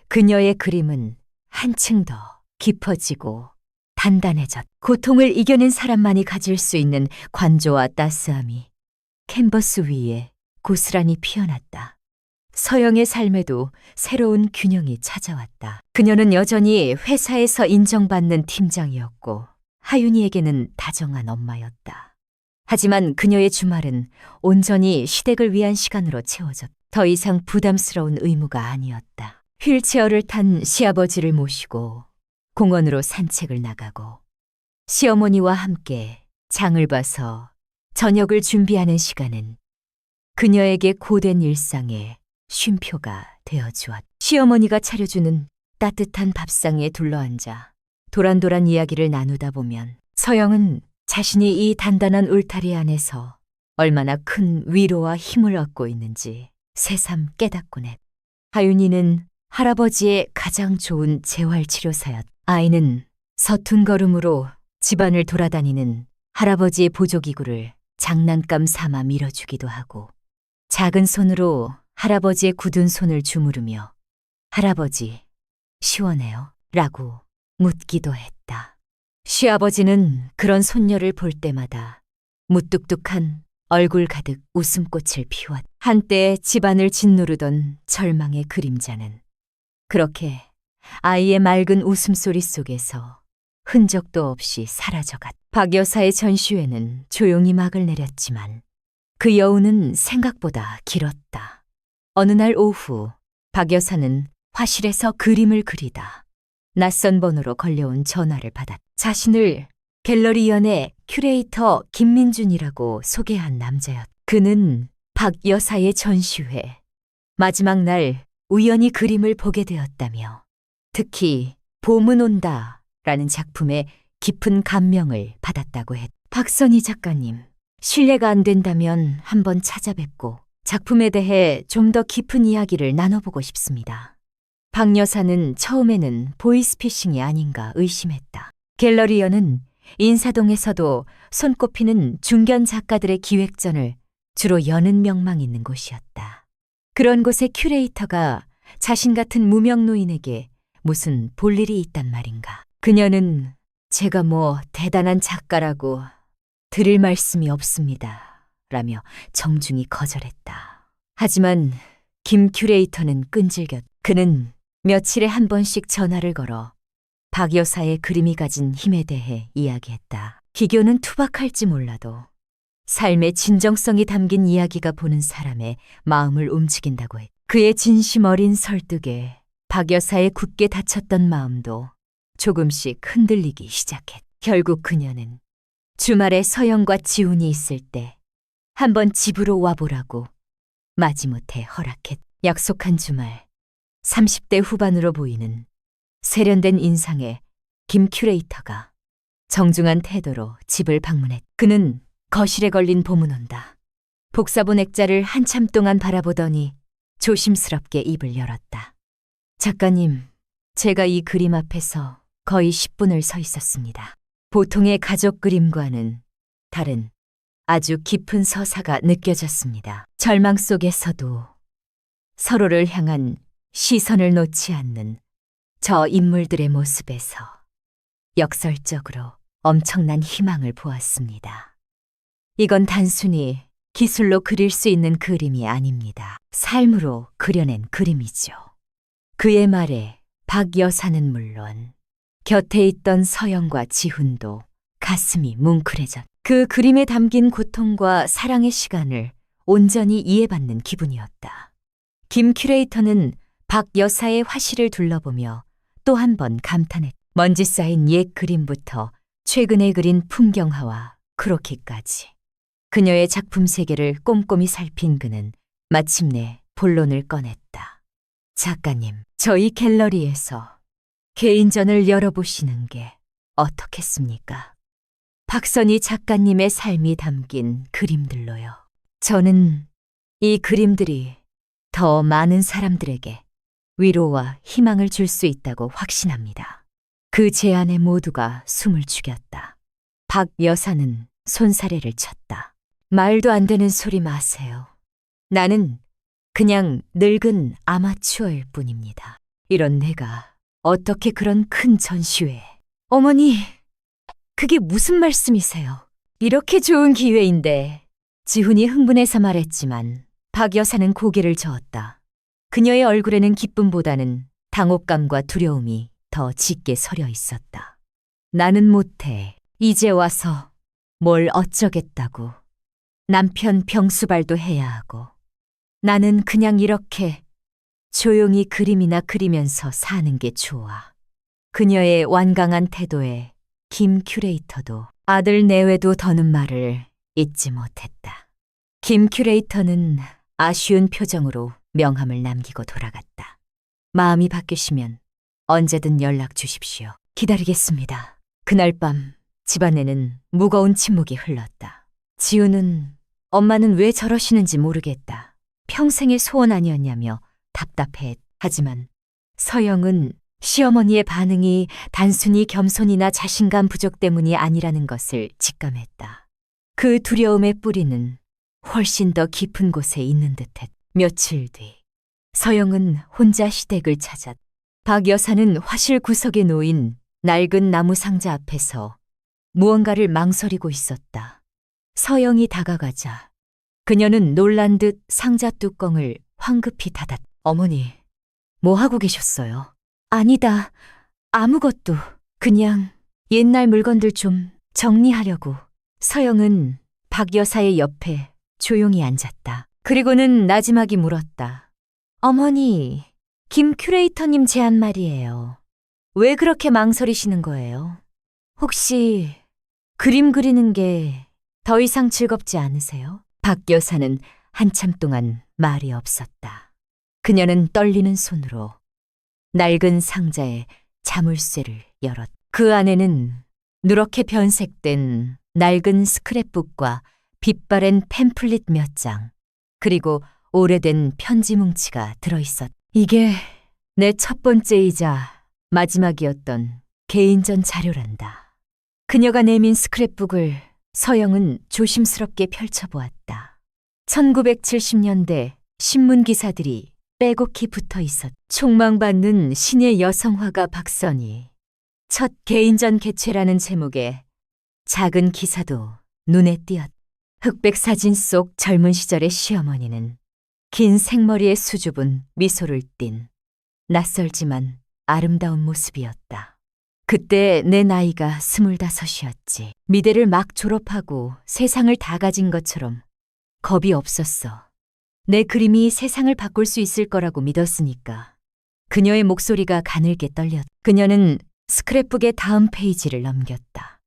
그녀의 그림은 한층 더 깊어지고 단단해졌다. 고통을 이겨낸 사람만이 가질 수 있는 관조와 따스함이 캔버스 위에 고스란히 피어났다. 서영의 삶에도 새로운 균형이 찾아왔다. 그녀는 여전히 회사에서 인정받는 팀장이었고 하윤이에게는 다정한 엄마였다. 하지만 그녀의 주말은 온전히 시댁을 위한 시간으로 채워졌다. 더 이상 부담스러운 의무가 아니었다. 휠체어를 탄 시아버지를 모시고 공원으로 산책을 나가고 시어머니와 함께 장을 봐서 저녁을 준비하는 시간은 그녀에게 고된 일상의 쉼표가 되어주었다. 시어머니가 차려주는 따뜻한 밥상에 둘러앉아 도란도란 이야기를 나누다 보면 서영은 자신이 이 단단한 울타리 안에서 얼마나 큰 위로와 힘을 얻고 있는지 새삼 깨닫곤 했다. 하윤이는 할아버지의 가장 좋은 재활치료사였다. 아이는 서툰 걸음으로 집안을 돌아다니는 할아버지의 보조기구를 장난감 삼아 밀어주기도 하고 작은 손으로 할아버지의 굳은 손을 주무르며 할아버지, 시원해요? 라고 묻기도 했다. 시아버지는 그런 손녀를 볼 때마다 무뚝뚝한 얼굴 가득 웃음꽃을 피웠다. 한때 집안을 짓누르던 절망의 그림자는 그렇게 아이의 맑은 웃음소리 속에서 흔적도 없이 사라져갔다. 박 여사의 전시회는 조용히 막을 내렸지만 그 여운은 생각보다 길었다. 어느 날 오후 박 여사는 화실에서 그림을 그리다 낯선 번호로 걸려온 전화를 받았다. 자신을 갤러리연의 큐레이터 김민준이라고 소개한 남자였다. 그는 박 여사의 전시회 마지막 날 우연히 그림을 보게 되었다며 특히 봄은 온다 라는 작품에 깊은 감명을 받았다고 했다. 박선희 작가님, 실례가 안 된다면 한번 찾아뵙고 작품에 대해 좀 더 깊은 이야기를 나눠보고 싶습니다. 박 여사는 처음에는 보이스피싱이 아닌가 의심했다. 갤러리연은 인사동에서도 손꼽히는 중견 작가들의 기획전을 주로 여는 명망 있는 곳이었다. 그런 곳의 큐레이터가 자신 같은 무명 노인에게 무슨 볼 일이 있단 말인가. 그녀는 제가 뭐 대단한 작가라고 드릴 말씀이 없습니다. 라며 정중히 거절했다. 하지만 김 큐레이터는 끈질겼다. 그는 며칠에 한 번씩 전화를 걸어 박 여사의 그림이 가진 힘에 대해 이야기했다. 기교는 투박할지 몰라도 삶의 진정성이 담긴 이야기가 보는 사람의 마음을 움직인다고 했다. 그의 진심 어린 설득에 박 여사의 굳게 닫혔던 마음도 조금씩 흔들리기 시작했다. 결국 그녀는 주말에 서영과 지훈이 있을 때 한번 집으로 와보라고 마지못해 허락했다. 약속한 주말 30대 후반으로 보이는 세련된 인상의 김 큐레이터가 정중한 태도로 집을 방문했다. 그는 거실에 걸린 봄은 온다 복사본 액자를 한참 동안 바라보더니 조심스럽게 입을 열었다. 작가님, 제가 이 그림 앞에서 거의 10분을 서 있었습니다. 보통의 가족 그림과는 다른 아주 깊은 서사가 느껴졌습니다. 절망 속에서도 서로를 향한 시선을 놓지 않는 저 인물들의 모습에서 역설적으로 엄청난 희망을 보았습니다. 이건 단순히 기술로 그릴 수 있는 그림이 아닙니다. 삶으로 그려낸 그림이죠. 그의 말에 박 여사는 물론 곁에 있던 서영과 지훈도 가슴이 뭉클해졌. 그 그림에 담긴 고통과 사랑의 시간을 온전히 이해받는 기분이었다. 김 큐레이터는 박 여사의 화실을 둘러보며 또 한 번 감탄했다. 먼지 쌓인 옛 그림부터 최근에 그린 풍경화와 크로키까지. 그녀의 작품 세계를 꼼꼼히 살핀 그는 마침내 본론을 꺼냈다. 작가님, 저희 갤러리에서 개인전을 열어보시는 게 어떻겠습니까? 박선희 작가님의 삶이 담긴 그림들로요. 저는 이 그림들이 더 많은 사람들에게 위로와 희망을 줄 수 있다고 확신합니다. 그 제안에 모두가 숨을 죽였다. 박 여사는 손사래를 쳤다. 말도 안 되는 소리 마세요. 나는 그냥 늙은 아마추어일 뿐입니다. 이런 내가 어떻게 그런 큰 전시회에. 어머니, 그게 무슨 말씀이세요? 이렇게 좋은 기회인데. 지훈이 흥분해서 말했지만 박 여사는 고개를 저었다. 그녀의 얼굴에는 기쁨보다는 당혹감과 두려움이 더 짙게 서려 있었다. 나는 못해. 이제 와서 뭘 어쩌겠다고. 남편 병수발도 해야 하고. 나는 그냥 이렇게 조용히 그림이나 그리면서 사는 게 좋아. 그녀의 완강한 태도에 김 큐레이터도 아들 내외도 더는 말을 잊지 못했다. 김 큐레이터는 아쉬운 표정으로 명함을 남기고 돌아갔다. 마음이 바뀌시면 언제든 연락 주십시오. 기다리겠습니다. 그날 밤 집안에는 무거운 침묵이 흘렀다. 지우는 엄마는 왜 저러시는지 모르겠다. 평생의 소원 아니었냐며 답답해. 하지만 서영은 시어머니의 반응이 단순히 겸손이나 자신감 부족 때문이 아니라는 것을 직감했다. 그 두려움의 뿌리는 훨씬 더 깊은 곳에 있는 듯했다. 며칠 뒤 서영은 혼자 시댁을 찾았다. 박 여사는 화실 구석에 놓인 낡은 나무 상자 앞에서 무언가를 망설이고 있었다. 서영이 다가가자 그녀는 놀란 듯 상자 뚜껑을 황급히 닫았다. 어머니, 뭐 하고 계셨어요? 아니다, 아무것도. 그냥 옛날 물건들 좀 정리하려고. 서영은 박 여사의 옆에 조용히 앉았다. 그리고는 나지막이 물었다. 어머니, 김 큐레이터님 제안 말이에요. 왜 그렇게 망설이시는 거예요? 혹시 그림 그리는 게 더 이상 즐겁지 않으세요? 박 여사는 한참 동안 말이 없었다. 그녀는 떨리는 손으로 낡은 상자에 자물쇠를 열었다. 그 안에는 누렇게 변색된 낡은 스크랩북과 빛바랜 팸플릿 몇 장, 그리고 오래된 편지 뭉치가 들어있었다. 이게 내 첫 번째이자 마지막이었던 개인전 자료란다. 그녀가 내민 스크랩북을 서영은 조심스럽게 펼쳐보았다. 1970년대 신문 기사들이 빼곡히 붙어 있었다. 촉망받는 신의 여성화가 박선희. 첫 개인전 개최라는 제목의 작은 기사도 눈에 띄었다. 흑백 사진 속 젊은 시절의 시어머니는 긴 생머리에 수줍은 미소를 띤 낯설지만 아름다운 모습이었다. 그때 내 나이가 25이었지. 미대를 막 졸업하고 세상을 다 가진 것처럼 겁이 없었어. 내 그림이 세상을 바꿀 수 있을 거라고 믿었으니까. 그녀의 목소리가 가늘게 떨렸다. 그녀는 스크랩북의 다음 페이지를 넘겼다.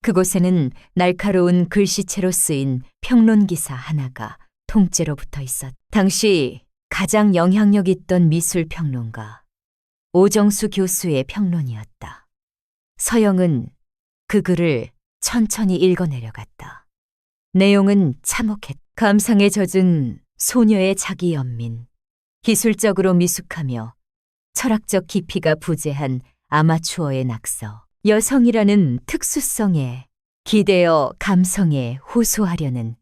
그곳에는 날카로운 글씨체로 쓰인 평론 기사 하나가 통째로 붙어 있었다. 당시 가장 영향력 있던 미술 평론가 오정수 교수의 평론이었다. 서영은 그 글을 천천히 읽어내려갔다. 내용은 참혹했다. 감상에 젖은 소녀의 자기 연민, 기술적으로 미숙하며 철학적 깊이가 부재한 아마추어의 낙서, 여성이라는 특수성에 기대어 감성에 호소하려는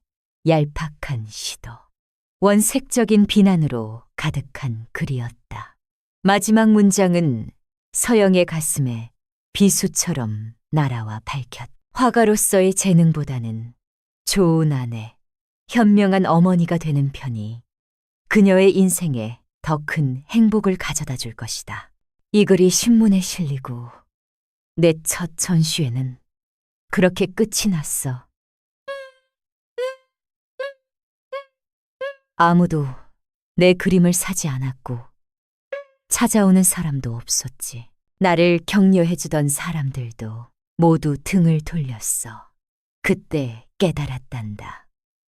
얄팍한 시도. 원색적인 비난으로 가득한 글이었다. 마지막 문장은 서영의 가슴에 비수처럼 날아와 밝혔다. 화가로서의 재능보다는 좋은 아내, 현명한 어머니가 되는 편이 그녀의 인생에 더 큰 행복을 가져다 줄 것이다. 이 글이 신문에 실리고 내 첫 전시회는 그렇게 끝이 났어. 아무도 내 그림을 사지 않았고 찾아오는 사람도 없었지. 나를 격려해주던 사람들도 모두 등을 돌렸어. 그때 깨달았단다.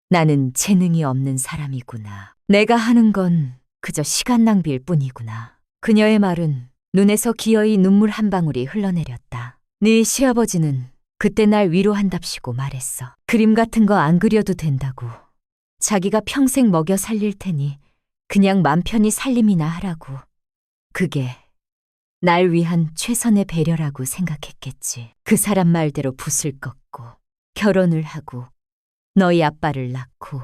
나는 재능이 없는 사람이구나. 내가 하는 건 그저 시간 낭비일 뿐이구나. 그녀의 말은 눈에서 기어이 눈물 한 방울이 흘러내렸다. 네 시아버지는 그때 날 위로한답시고 말했어. 그림 같은 거 안 그려도 된다고. 자기가 평생 먹여 살릴 테니 그냥 맘 편히 살림이나 하라고. 그게 날 위한 최선의 배려라고 생각했겠지. 그 사람 말대로 붓을 꺾고 결혼을 하고 너희 아빠를 낳고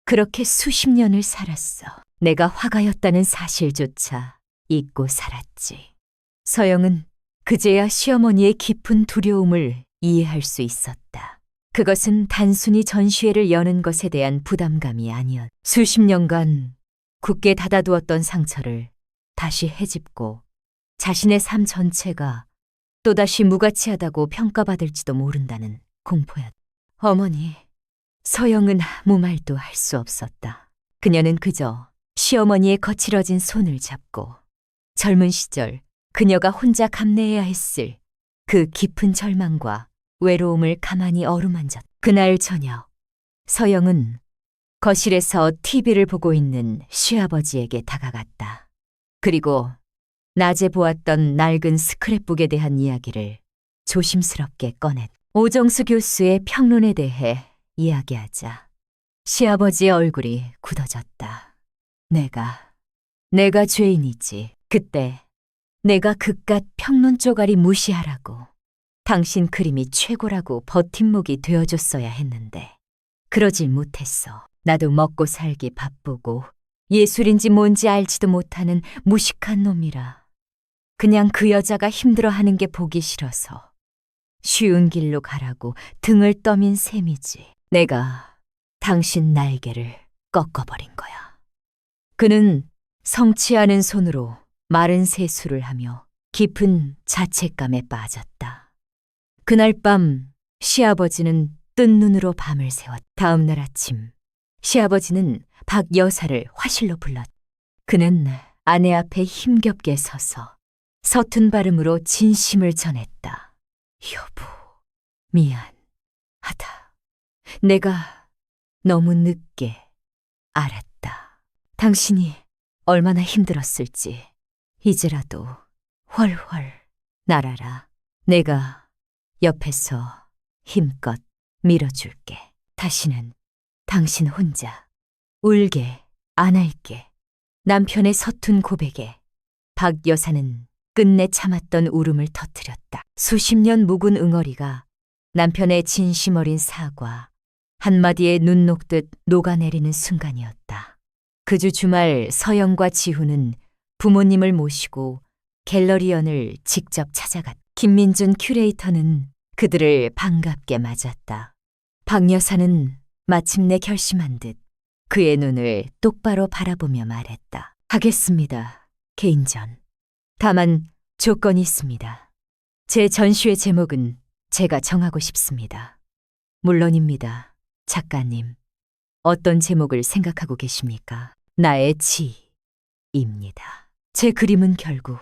그렇게 수십 년을 살았어. 내가 화가였다는 사실조차 잊고 살았지. 서영은 그제야 시어머니의 깊은 두려움을 이해할 수 있었다. 그것은 단순히 전시회를 여는 것에 대한 부담감이 아니었. 수십 년간 굳게 닫아두었던 상처를 다시 헤집고 자신의 삶 전체가 또다시 무가치하다고 평가받을지도 모른다는 공포였다. 어머니, 서영은 아무 말도 할 수 없었다. 그녀는 그저 시어머니의 거칠어진 손을 잡고 젊은 시절 그녀가 혼자 감내해야 했을 그 깊은 절망과 외로움을 가만히 어루만졌다. 그날 저녁, 서영은 거실에서 TV를 보고 있는 시아버지에게 다가갔다. 그리고 낮에 보았던 낡은 스크랩북에 대한 이야기를 조심스럽게 꺼냈다. 오정수 교수의 평론에 대해 이야기하자 시아버지의 얼굴이 굳어졌다. 내가 죄인이지. 그때 내가 그깟 평론 쪼가리 무시하라고. 당신 그림이 최고라고 버팀목이 되어줬어야 했는데 그러질 못했어. 나도 먹고 살기 바쁘고 예술인지 뭔지 알지도 못하는 무식한 놈이라. 그냥 그 여자가 힘들어하는 게 보기 싫어서 쉬운 길로 가라고 등을 떠민 셈이지. 내가 당신 날개를 꺾어버린 거야. 그는 성치 않은 손으로 마른 세수를 하며 깊은 자책감에 빠졌다. 그날 밤 시아버지는 뜬 눈으로 밤을 새웠다. 다음 날 아침 시아버지는 박 여사를 화실로 불렀다. 그는 아내 앞에 힘겹게 서서 서툰 발음으로 진심을 전했다. 여보, 미안하다. 내가 너무 늦게 알았다. 당신이 얼마나 힘들었을지 이제라도 훨훨 날아라. 내가 옆에서 힘껏 밀어줄게. 다시는 당신 혼자 울게 안 할게. 남편의 서툰 고백에 박 여사는 끝내 참았던 울음을 터뜨렸다. 수십 년 묵은 응어리가 남편의 진심 어린 사과 한마디에 눈 녹듯 녹아내리는 순간이었다. 그 주 주말 서영과 지훈은 부모님을 모시고 갤러리언을 직접 찾아갔다. 김민준 큐레이터는 그들을 반갑게 맞았다. 박 여사는 마침내 결심한 듯 그의 눈을 똑바로 바라보며 말했다. 하겠습니다. 개인전. 다만 조건이 있습니다. 제 전시회 제목은 제가 정하고 싶습니다. 물론입니다. 작가님. 어떤 제목을 생각하고 계십니까? 나의 지입니다. 제 그림은 결국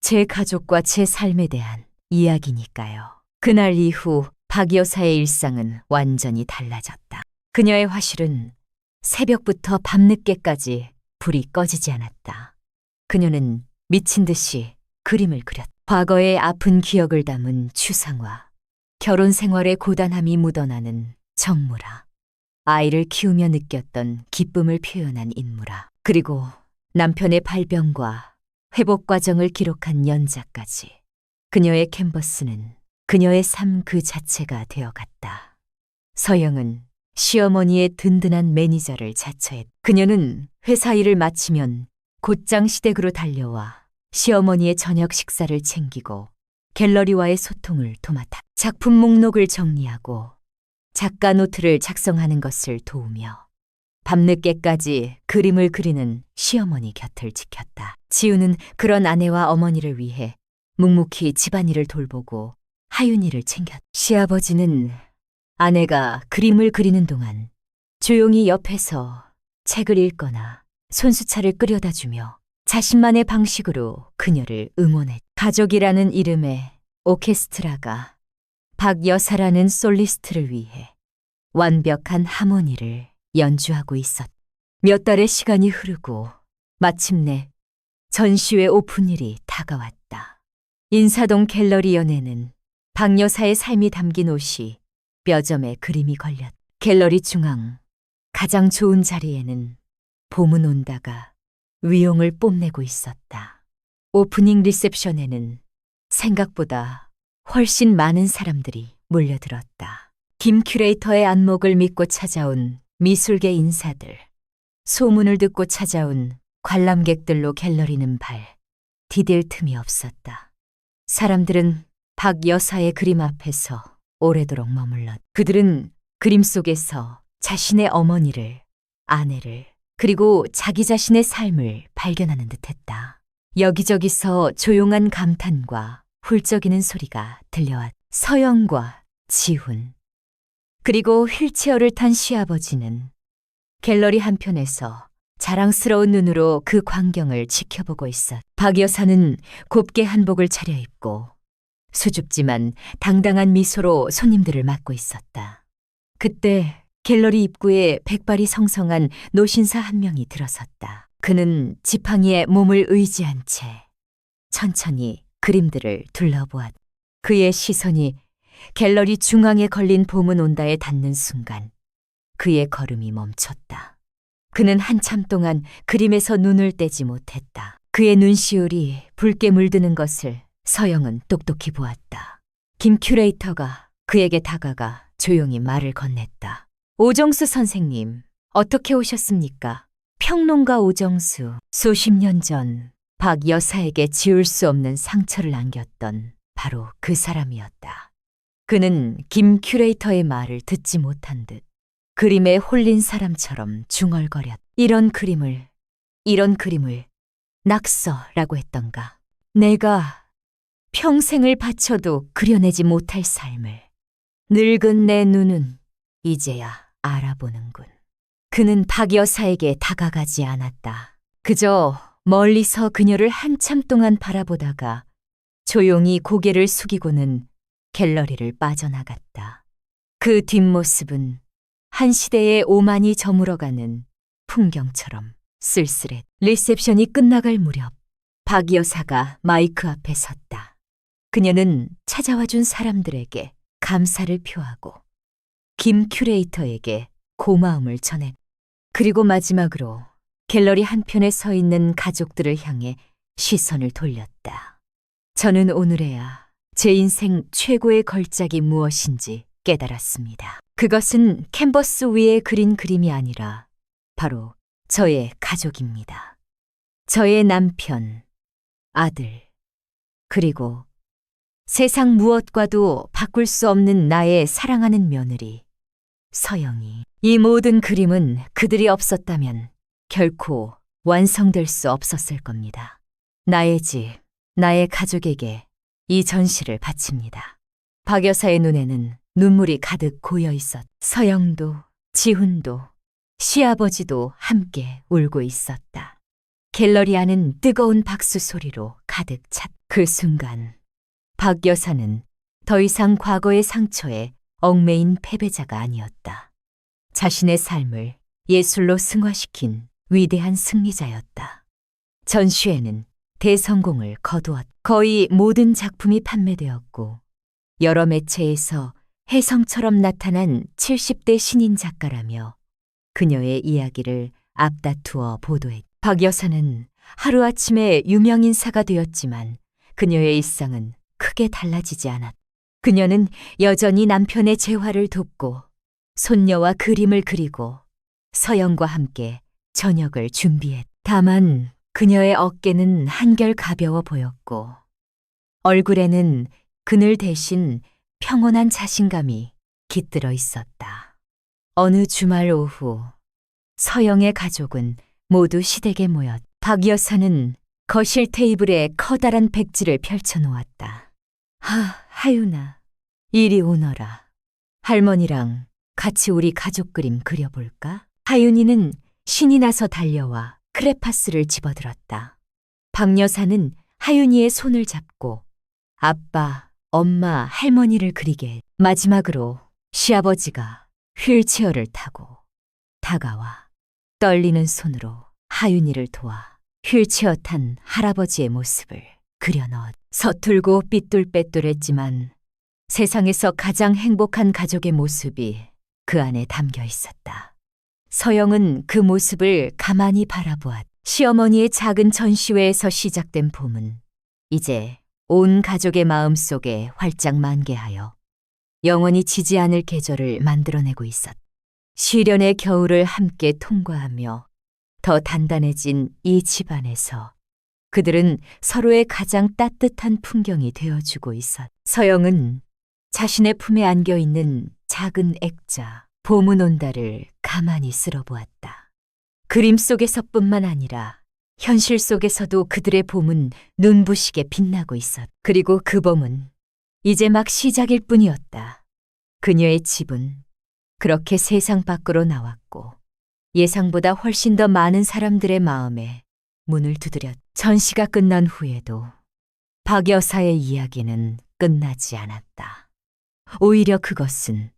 제 가족과 제 삶에 대한 이야기니까요. 그날 이후 박 여사의 일상은 완전히 달라졌다. 그녀의 화실은 새벽부터 밤늦게까지 불이 꺼지지 않았다. 그녀는 미친 듯이 그림을 그렸다. 과거의 아픈 기억을 담은 추상화, 결혼 생활의 고단함이 묻어나는 정물화, 아이를 키우며 느꼈던 기쁨을 표현한 인물화, 그리고 남편의 발병과 회복 과정을 기록한 연자까지. 그녀의 캔버스는 그녀의 삶 그 자체가 되어갔다. 서영은 시어머니의 든든한 매니저를 자처했. 그녀는 회사 일을 마치면 곧장 시댁으로 달려와 시어머니의 저녁 식사를 챙기고 갤러리와의 소통을 도맡아 작품 목록을 정리하고 작가 노트를 작성하는 것을 도우며 밤늦게까지 그림을 그리는 시어머니 곁을 지켰다. 지우는 그런 아내와 어머니를 위해 묵묵히 집안일을 돌보고 하윤이를 챙겼다. 시아버지는 아내가 그림을 그리는 동안 조용히 옆에서 책을 읽거나 손수차를 끓여다 주며 자신만의 방식으로 그녀를 응원했다. 가족이라는 이름의 오케스트라가 박 여사라는 솔리스트를 위해 완벽한 하모니를 연주하고 있었다. 몇 달의 시간이 흐르고 마침내 전시회 오픈일이 다가왔다. 인사동 갤러리 연회는 박 여사의 삶이 담긴 옷이 뼈점에 그림이 걸렸다. 갤러리 중앙 가장 좋은 자리에는 봄은 온다가 위용을 뽐내고 있었다. 오프닝 리셉션에는 생각보다 훨씬 많은 사람들이 몰려들었다. 김 큐레이터의 안목을 믿고 찾아온 미술계 인사들, 소문을 듣고 찾아온 관람객들로 갤러리는 디딜 틈이 없었다. 사람들은 박 여사의 그림 앞에서 오래도록 머물렀다. 그들은 그림 속에서 자신의 어머니를, 아내를, 그리고 자기 자신의 삶을 발견하는 듯했다. 여기저기서 조용한 감탄과 훌쩍이는 소리가 들려왔다. 서영과 지훈, 그리고 휠체어를 탄 시아버지는 갤러리 한편에서 자랑스러운 눈으로 그 광경을 지켜보고 있었다. 박 여사는 곱게 한복을 차려입고 수줍지만 당당한 미소로 손님들을 맞고 있었다. 그때 갤러리 입구에 백발이 성성한 노신사 한 명이 들어섰다. 그는 지팡이에 몸을 의지한 채 천천히 그림들을 둘러보았다. 그의 시선이 갤러리 중앙에 걸린 봄은 온다에 닿는 순간 그의 걸음이 멈췄다. 그는 한참 동안 그림에서 눈을 떼지 못했다. 그의 눈시울이 붉게 물드는 것을 서영은 똑똑히 보았다. 김 큐레이터가 그에게 다가가 조용히 말을 건넸다. 오정수 선생님, 어떻게 오셨습니까? 평론가 오정수, 수십 년 전 박 여사에게 지울 수 없는 상처를 남겼던 바로 그 사람이었다. 그는 김 큐레이터의 말을 듣지 못한 듯 그림에 홀린 사람처럼 중얼거렸다. 이런 그림을 낙서라고 했던가. 내가 평생을 바쳐도 그려내지 못할 삶을 늙은 내 눈은 이제야 알아보는군. 그는 박 여사에게 다가가지 않았다. 그저 멀리서 그녀를 한참 동안 바라보다가 조용히 고개를 숙이고는 갤러리를 빠져나갔다. 그 뒷모습은 한 시대의 오만이 저물어가는 풍경처럼 쓸쓸했다. 리셉션이 끝나갈 무렵 박 여사가 마이크 앞에 섰다. 그녀는 찾아와준 사람들에게 감사를 표하고 김 큐레이터에게 고마움을 전했다. 그리고 마지막으로 갤러리 한편에 서 있는 가족들을 향해 시선을 돌렸다. 저는 오늘에야 제 인생 최고의 걸작이 무엇인지 깨달았습니다. 그것은 캔버스 위에 그린 그림이 아니라 바로 저의 가족입니다. 저의 남편, 아들, 그리고 세상 무엇과도 바꿀 수 없는 나의 사랑하는 며느리, 서영이. 이 모든 그림은 그들이 없었다면 결코 완성될 수 없었을 겁니다. 나의 집, 나의 가족에게 이 전시를 바칩니다. 박 여사의 눈에는 눈물이 가득 고여 있었다. 서영도, 지훈도, 시아버지도 함께 울고 있었다. 갤러리 안은 뜨거운 박수 소리로 가득 찼다. 그 순간 박 여사는 더 이상 과거의 상처에 얽매인 패배자가 아니었다. 자신의 삶을 예술로 승화시킨 위대한 승리자였다. 전시회는 대성공을 거두었다. 거의 모든 작품이 판매되었고 여러 매체에서 혜성처럼 나타난 70대 신인 작가라며 그녀의 이야기를 앞다투어 보도했다. 박 여사는 하루아침에 유명인사가 되었지만 그녀의 일상은 크게 달라지지 않았다. 그녀는 여전히 남편의 재활을 돕고 손녀와 그림을 그리고 서영과 함께 저녁을 준비했다. 다만 그녀의 어깨는 한결 가벼워 보였고 얼굴에는 그늘 대신 평온한 자신감이 깃들어 있었다. 어느 주말 오후 서영의 가족은 모두 시댁에 모였다. 박 여사는 거실 테이블에 커다란 백지를 펼쳐놓았다. 하윤아, 이리 오너라. 할머니랑 같이 우리 가족 그림 그려볼까? 하윤이는 신이 나서 달려와 크레파스를 집어들었다. 박 여사는 하윤이의 손을 잡고 아빠, 엄마, 할머니를 그리게 했다. 마지막으로 시아버지가 휠체어를 타고 다가와 떨리는 손으로 하윤이를 도와 휠체어 탄 할아버지의 모습을 그려넣었다. 서툴고 삐뚤빼뚤했지만 세상에서 가장 행복한 가족의 모습이 그 안에 담겨 있었다. 서영은 그 모습을 가만히 바라보았다. 시어머니의 작은 전시회에서 시작된 봄은 이제 온 가족의 마음속에 활짝 만개하여 영원히 지지 않을 계절을 만들어내고 있었다. 시련의 겨울을 함께 통과하며 더 단단해진 이 집안에서 그들은 서로의 가장 따뜻한 풍경이 되어주고 있었다. 서영은 자신의 품에 안겨있는 작은 액자, 봄은 온다를 가만히 쓸어보았다. 그림 속에서뿐만 아니라 현실 속에서도 그들의 봄은 눈부시게 빛나고 있었다. 그리고 그 봄은 이제 막 시작일 뿐이었다. 그녀의 집은 그렇게 세상 밖으로 나왔고 예상보다 훨씬 더 많은 사람들의 마음에 문을 두드렸다. 전시가 끝난 후에도 박 여사의 이야기는 끝나지 않았다. 오히려 그것은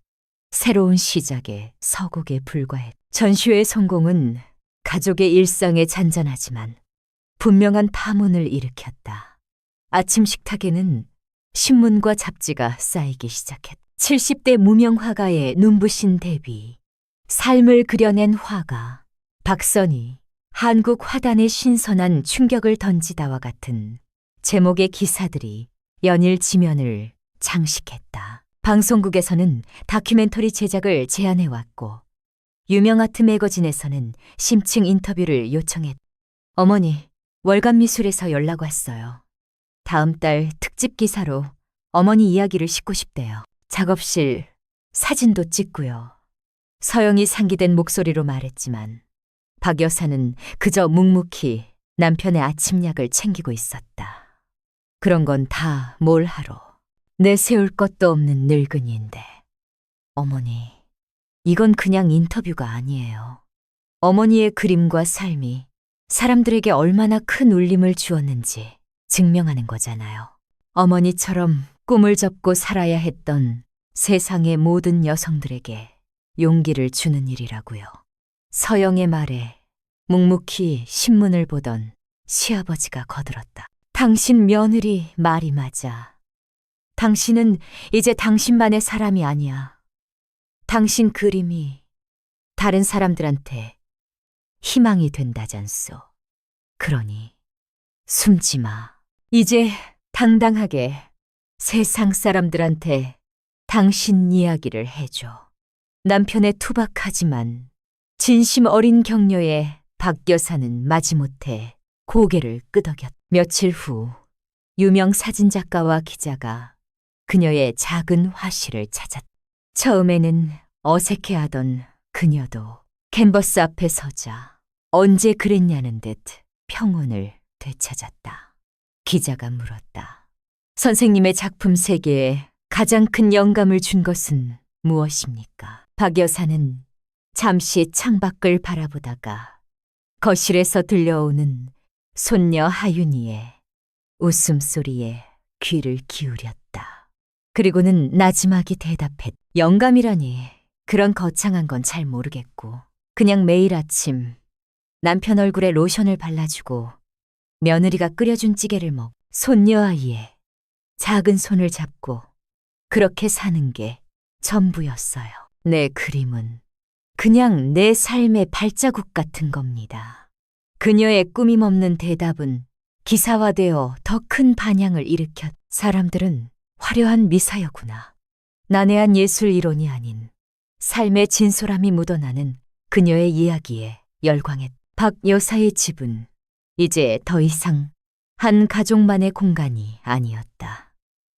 새로운 시작의 서곡에 불과했다. 전시회의 성공은 가족의 일상에 잔잔하지만 분명한 파문을 일으켰다. 아침 식탁에는 신문과 잡지가 쌓이기 시작했다. 70대 무명 화가의 눈부신 데뷔, 삶을 그려낸 화가, 박선희, 한국 화단에 신선한 충격을 던지다와 같은 제목의 기사들이 연일 지면을 장식했다. 방송국에서는 다큐멘터리 제작을 제안해왔고 유명 아트 매거진에서는 심층 인터뷰를 요청했다. 어머니, 월간미술에서 연락 왔어요. 다음 달 특집 기사로 어머니 이야기를 싣고 싶대요. 작업실 사진도 찍고요. 서영이 상기된 목소리로 말했지만 박 여사는 그저 묵묵히 남편의 아침약을 챙기고 있었다. 그런 건 다 뭘 하러. 내세울 것도 없는 늙은이인데. 어머니, 이건 그냥 인터뷰가 아니에요. 어머니의 그림과 삶이 사람들에게 얼마나 큰 울림을 주었는지 증명하는 거잖아요. 어머니처럼 꿈을 접고 살아야 했던 세상의 모든 여성들에게 용기를 주는 일이라고요. 서영의 말에 묵묵히 신문을 보던 시아버지가 거들었다. 당신 며느리 말이 맞아. 당신은 이제 당신만의 사람이 아니야. 당신 그림이 다른 사람들한테 희망이 된다잖소. 그러니 숨지 마. 이제 당당하게 세상 사람들한테 당신 이야기를 해줘. 남편의 투박하지만 진심 어린 격려에 박 여사는 마지못해 고개를 끄덕였다. 며칠 후 유명 사진작가와 기자가 그녀의 작은 화실을 찾았다. 처음에는 어색해하던 그녀도 캔버스 앞에 서자 언제 그랬냐는 듯 평온을 되찾았다. 기자가 물었다. 선생님의 작품 세계에 가장 큰 영감을 준 것은 무엇입니까? 박 여사는 잠시 창밖을 바라보다가 거실에서 들려오는 손녀 하윤이의 웃음소리에 귀를 기울였다. 그리고는 나지막이 대답했다. 영감이라니 그런 거창한 건 잘 모르겠고 그냥 매일 아침 남편 얼굴에 로션을 발라주고 며느리가 끓여준 찌개를 먹 손녀 아이의 작은 손을 잡고 그렇게 사는 게 전부였어요. 내 그림은 그냥 내 삶의 발자국 같은 겁니다. 그녀의 꾸밈없는 대답은 기사화되어 더 큰 반향을 일으켰. 사람들은 화려한 미사여구나. 난해한 예술 이론이 아닌 삶의 진솔함이 묻어나는 그녀의 이야기에 열광했. 박 여사의 집은 이제 더 이상 한 가족만의 공간이 아니었다.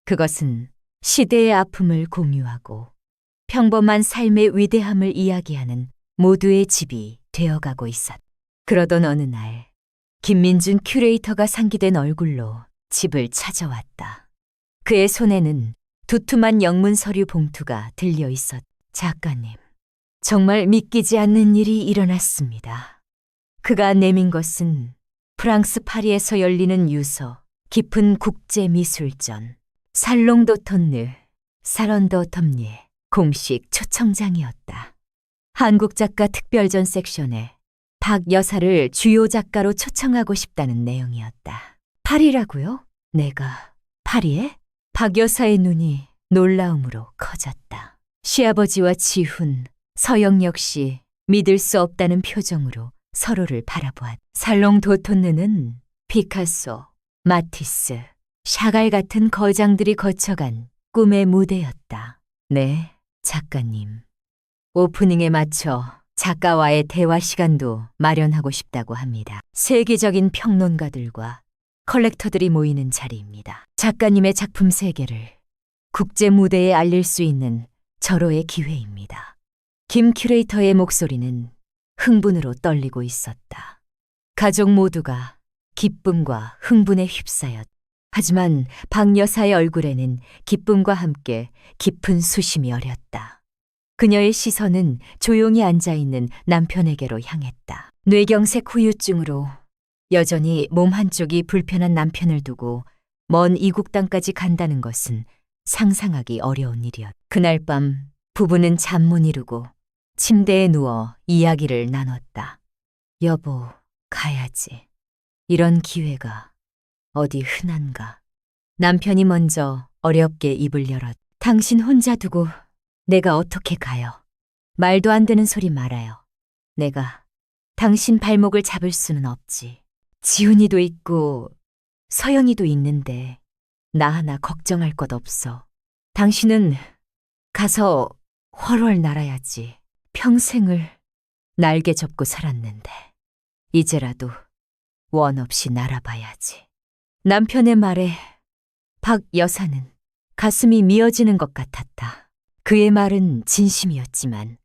그것은 시대의 아픔을 공유하고 평범한 삶의 위대함을 이야기하는 모두의 집이 되어가고 있었다. 그러던 어느 날 김민준 큐레이터가 상기된 얼굴로 집을 찾아왔다. 그의 손에는 두툼한 영문 서류 봉투가 들려 있었다. 작가님, 정말 믿기지 않는 일이 일어났습니다. 그가 내민 것은 프랑스 파리에서 열리는 유서 깊은 국제미술전 살롱 도톤느 사런더 텀리에 공식 초청장이었다. 한국 작가 특별전 섹션에 박 여사를 주요 작가로 초청하고 싶다는 내용이었다. 파리라고요? 내가 파리에? 박 여사의 눈이 놀라움으로 커졌다. 시아버지와 지훈, 서영 역시 믿을 수 없다는 표정으로 서로를 바라보았다. 살롱 도톤느는 피카소, 마티스, 샤갈 같은 거장들이 거쳐간 꿈의 무대였다. 네, 작가님. 오프닝에 맞춰 작가와의 대화 시간도 마련하고 싶다고 합니다. 세계적인 평론가들과 컬렉터들이 모이는 자리입니다. 작가님의 작품 세계를 국제 무대에 알릴 수 있는 절호의 기회입니다. 김 큐레이터의 목소리는 흥분으로 떨리고 있었다. 가족 모두가 기쁨과 흥분에 휩싸였다. 하지만 박 여사의 얼굴에는 기쁨과 함께 깊은 수심이 어렸다. 그녀의 시선은 조용히 앉아있는 남편에게로 향했다. 뇌경색 후유증으로 여전히 몸 한쪽이 불편한 남편을 두고 먼 이국 땅까지 간다는 것은 상상하기 어려운 일이었다. 그날 밤 부부는 잠 못 이루고 침대에 누워 이야기를 나눴다. 여보, 가야지. 이런 기회가 어디 흔한가. 남편이 먼저 어렵게 입을 열었다. 당신 혼자 두고 내가 어떻게 가요? 말도 안 되는 소리 말아요. 내가 당신 발목을 잡을 수는 없지. 지훈이도 있고 서영이도 있는데 나 하나 걱정할 것 없어. 당신은 가서 훨훨 날아야지. 평생을 날개 접고 살았는데 이제라도 원 없이 날아봐야지. 남편의 말에 박 여사는 가슴이 미어지는 것 같았다. 그의 말은 진심이었지만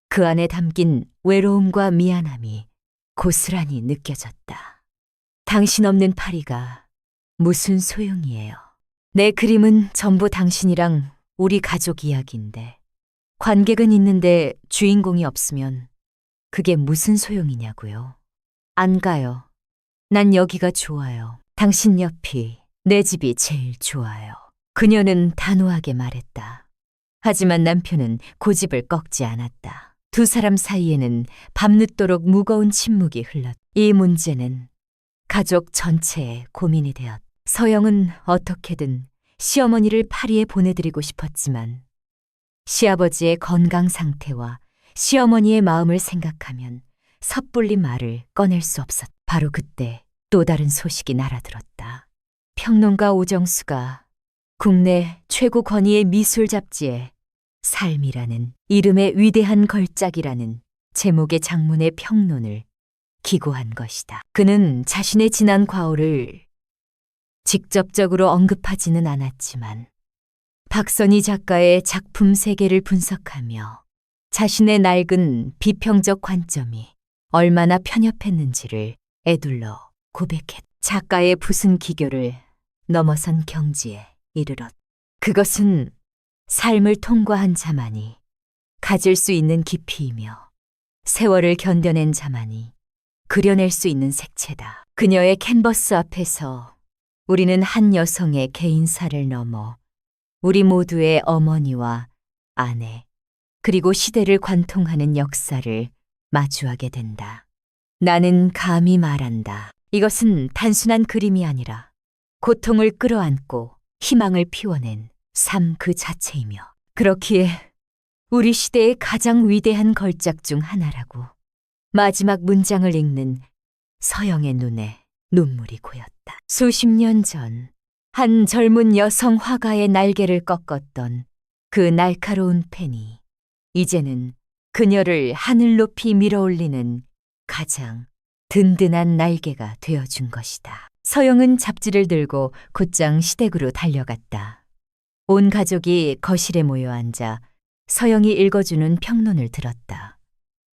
그 안에 담긴 외로움과 미안함이 고스란히 느껴졌다. 당신 없는 파리가 무슨 소용이에요. 내 그림은 전부 당신이랑 우리 가족 이야기인데 관객은 있는데 주인공이 없으면 그게 무슨 소용이냐고요. 안 가요. 난 여기가 좋아요. 당신 옆이 내 집이 제일 좋아요. 그녀는 단호하게 말했다. 하지만 남편은 고집을 꺾지 않았다. 두 사람 사이에는 밤늦도록 무거운 침묵이 흘렀다. 이 문제는 가족 전체의 고민이 되었다. 서영은 어떻게든 시어머니를 파리에 보내드리고 싶었지만 시아버지의 건강 상태와 시어머니의 마음을 생각하면 섣불리 말을 꺼낼 수 없었다. 바로 그때 또 다른 소식이 날아들었다. 평론가 오정수가 국내 최고 권위의 미술 잡지에 삶이라는 이름의 위대한 걸작이라는 제목의 장문의 평론을 기고한 것이다. 그는 자신의 지난 과오를 직접적으로 언급하지는 않았지만 박선희 작가의 작품 세계를 분석하며 자신의 낡은 비평적 관점이 얼마나 편협했는지를 에둘러 고백했다. 작가의 붓은 기교를 넘어선 경지에 이르렀다. 그것은 삶을 통과한 자만이 가질 수 있는 깊이이며 세월을 견뎌낸 자만이 그려낼 수 있는 색채다. 그녀의 캔버스 앞에서 우리는 한 여성의 개인사를 넘어 우리 모두의 어머니와 아내 그리고 시대를 관통하는 역사를 마주하게 된다. 나는 감히 말한다. 이것은 단순한 그림이 아니라 고통을 끌어안고 희망을 피워낸 삶 그 자체이며 그렇기에 우리 시대의 가장 위대한 걸작 중 하나라고. 마지막 문장을 읽는 서영의 눈에 눈물이 고였다. 수십 년 전 한 젊은 여성 화가의 날개를 꺾었던 그 날카로운 펜이 이제는 그녀를 하늘 높이 밀어올리는 가장 든든한 날개가 되어준 것이다. 서영은 잡지를 들고 곧장 시댁으로 달려갔다. 온 가족이 거실에 모여 앉아 서영이 읽어주는 평론을 들었다.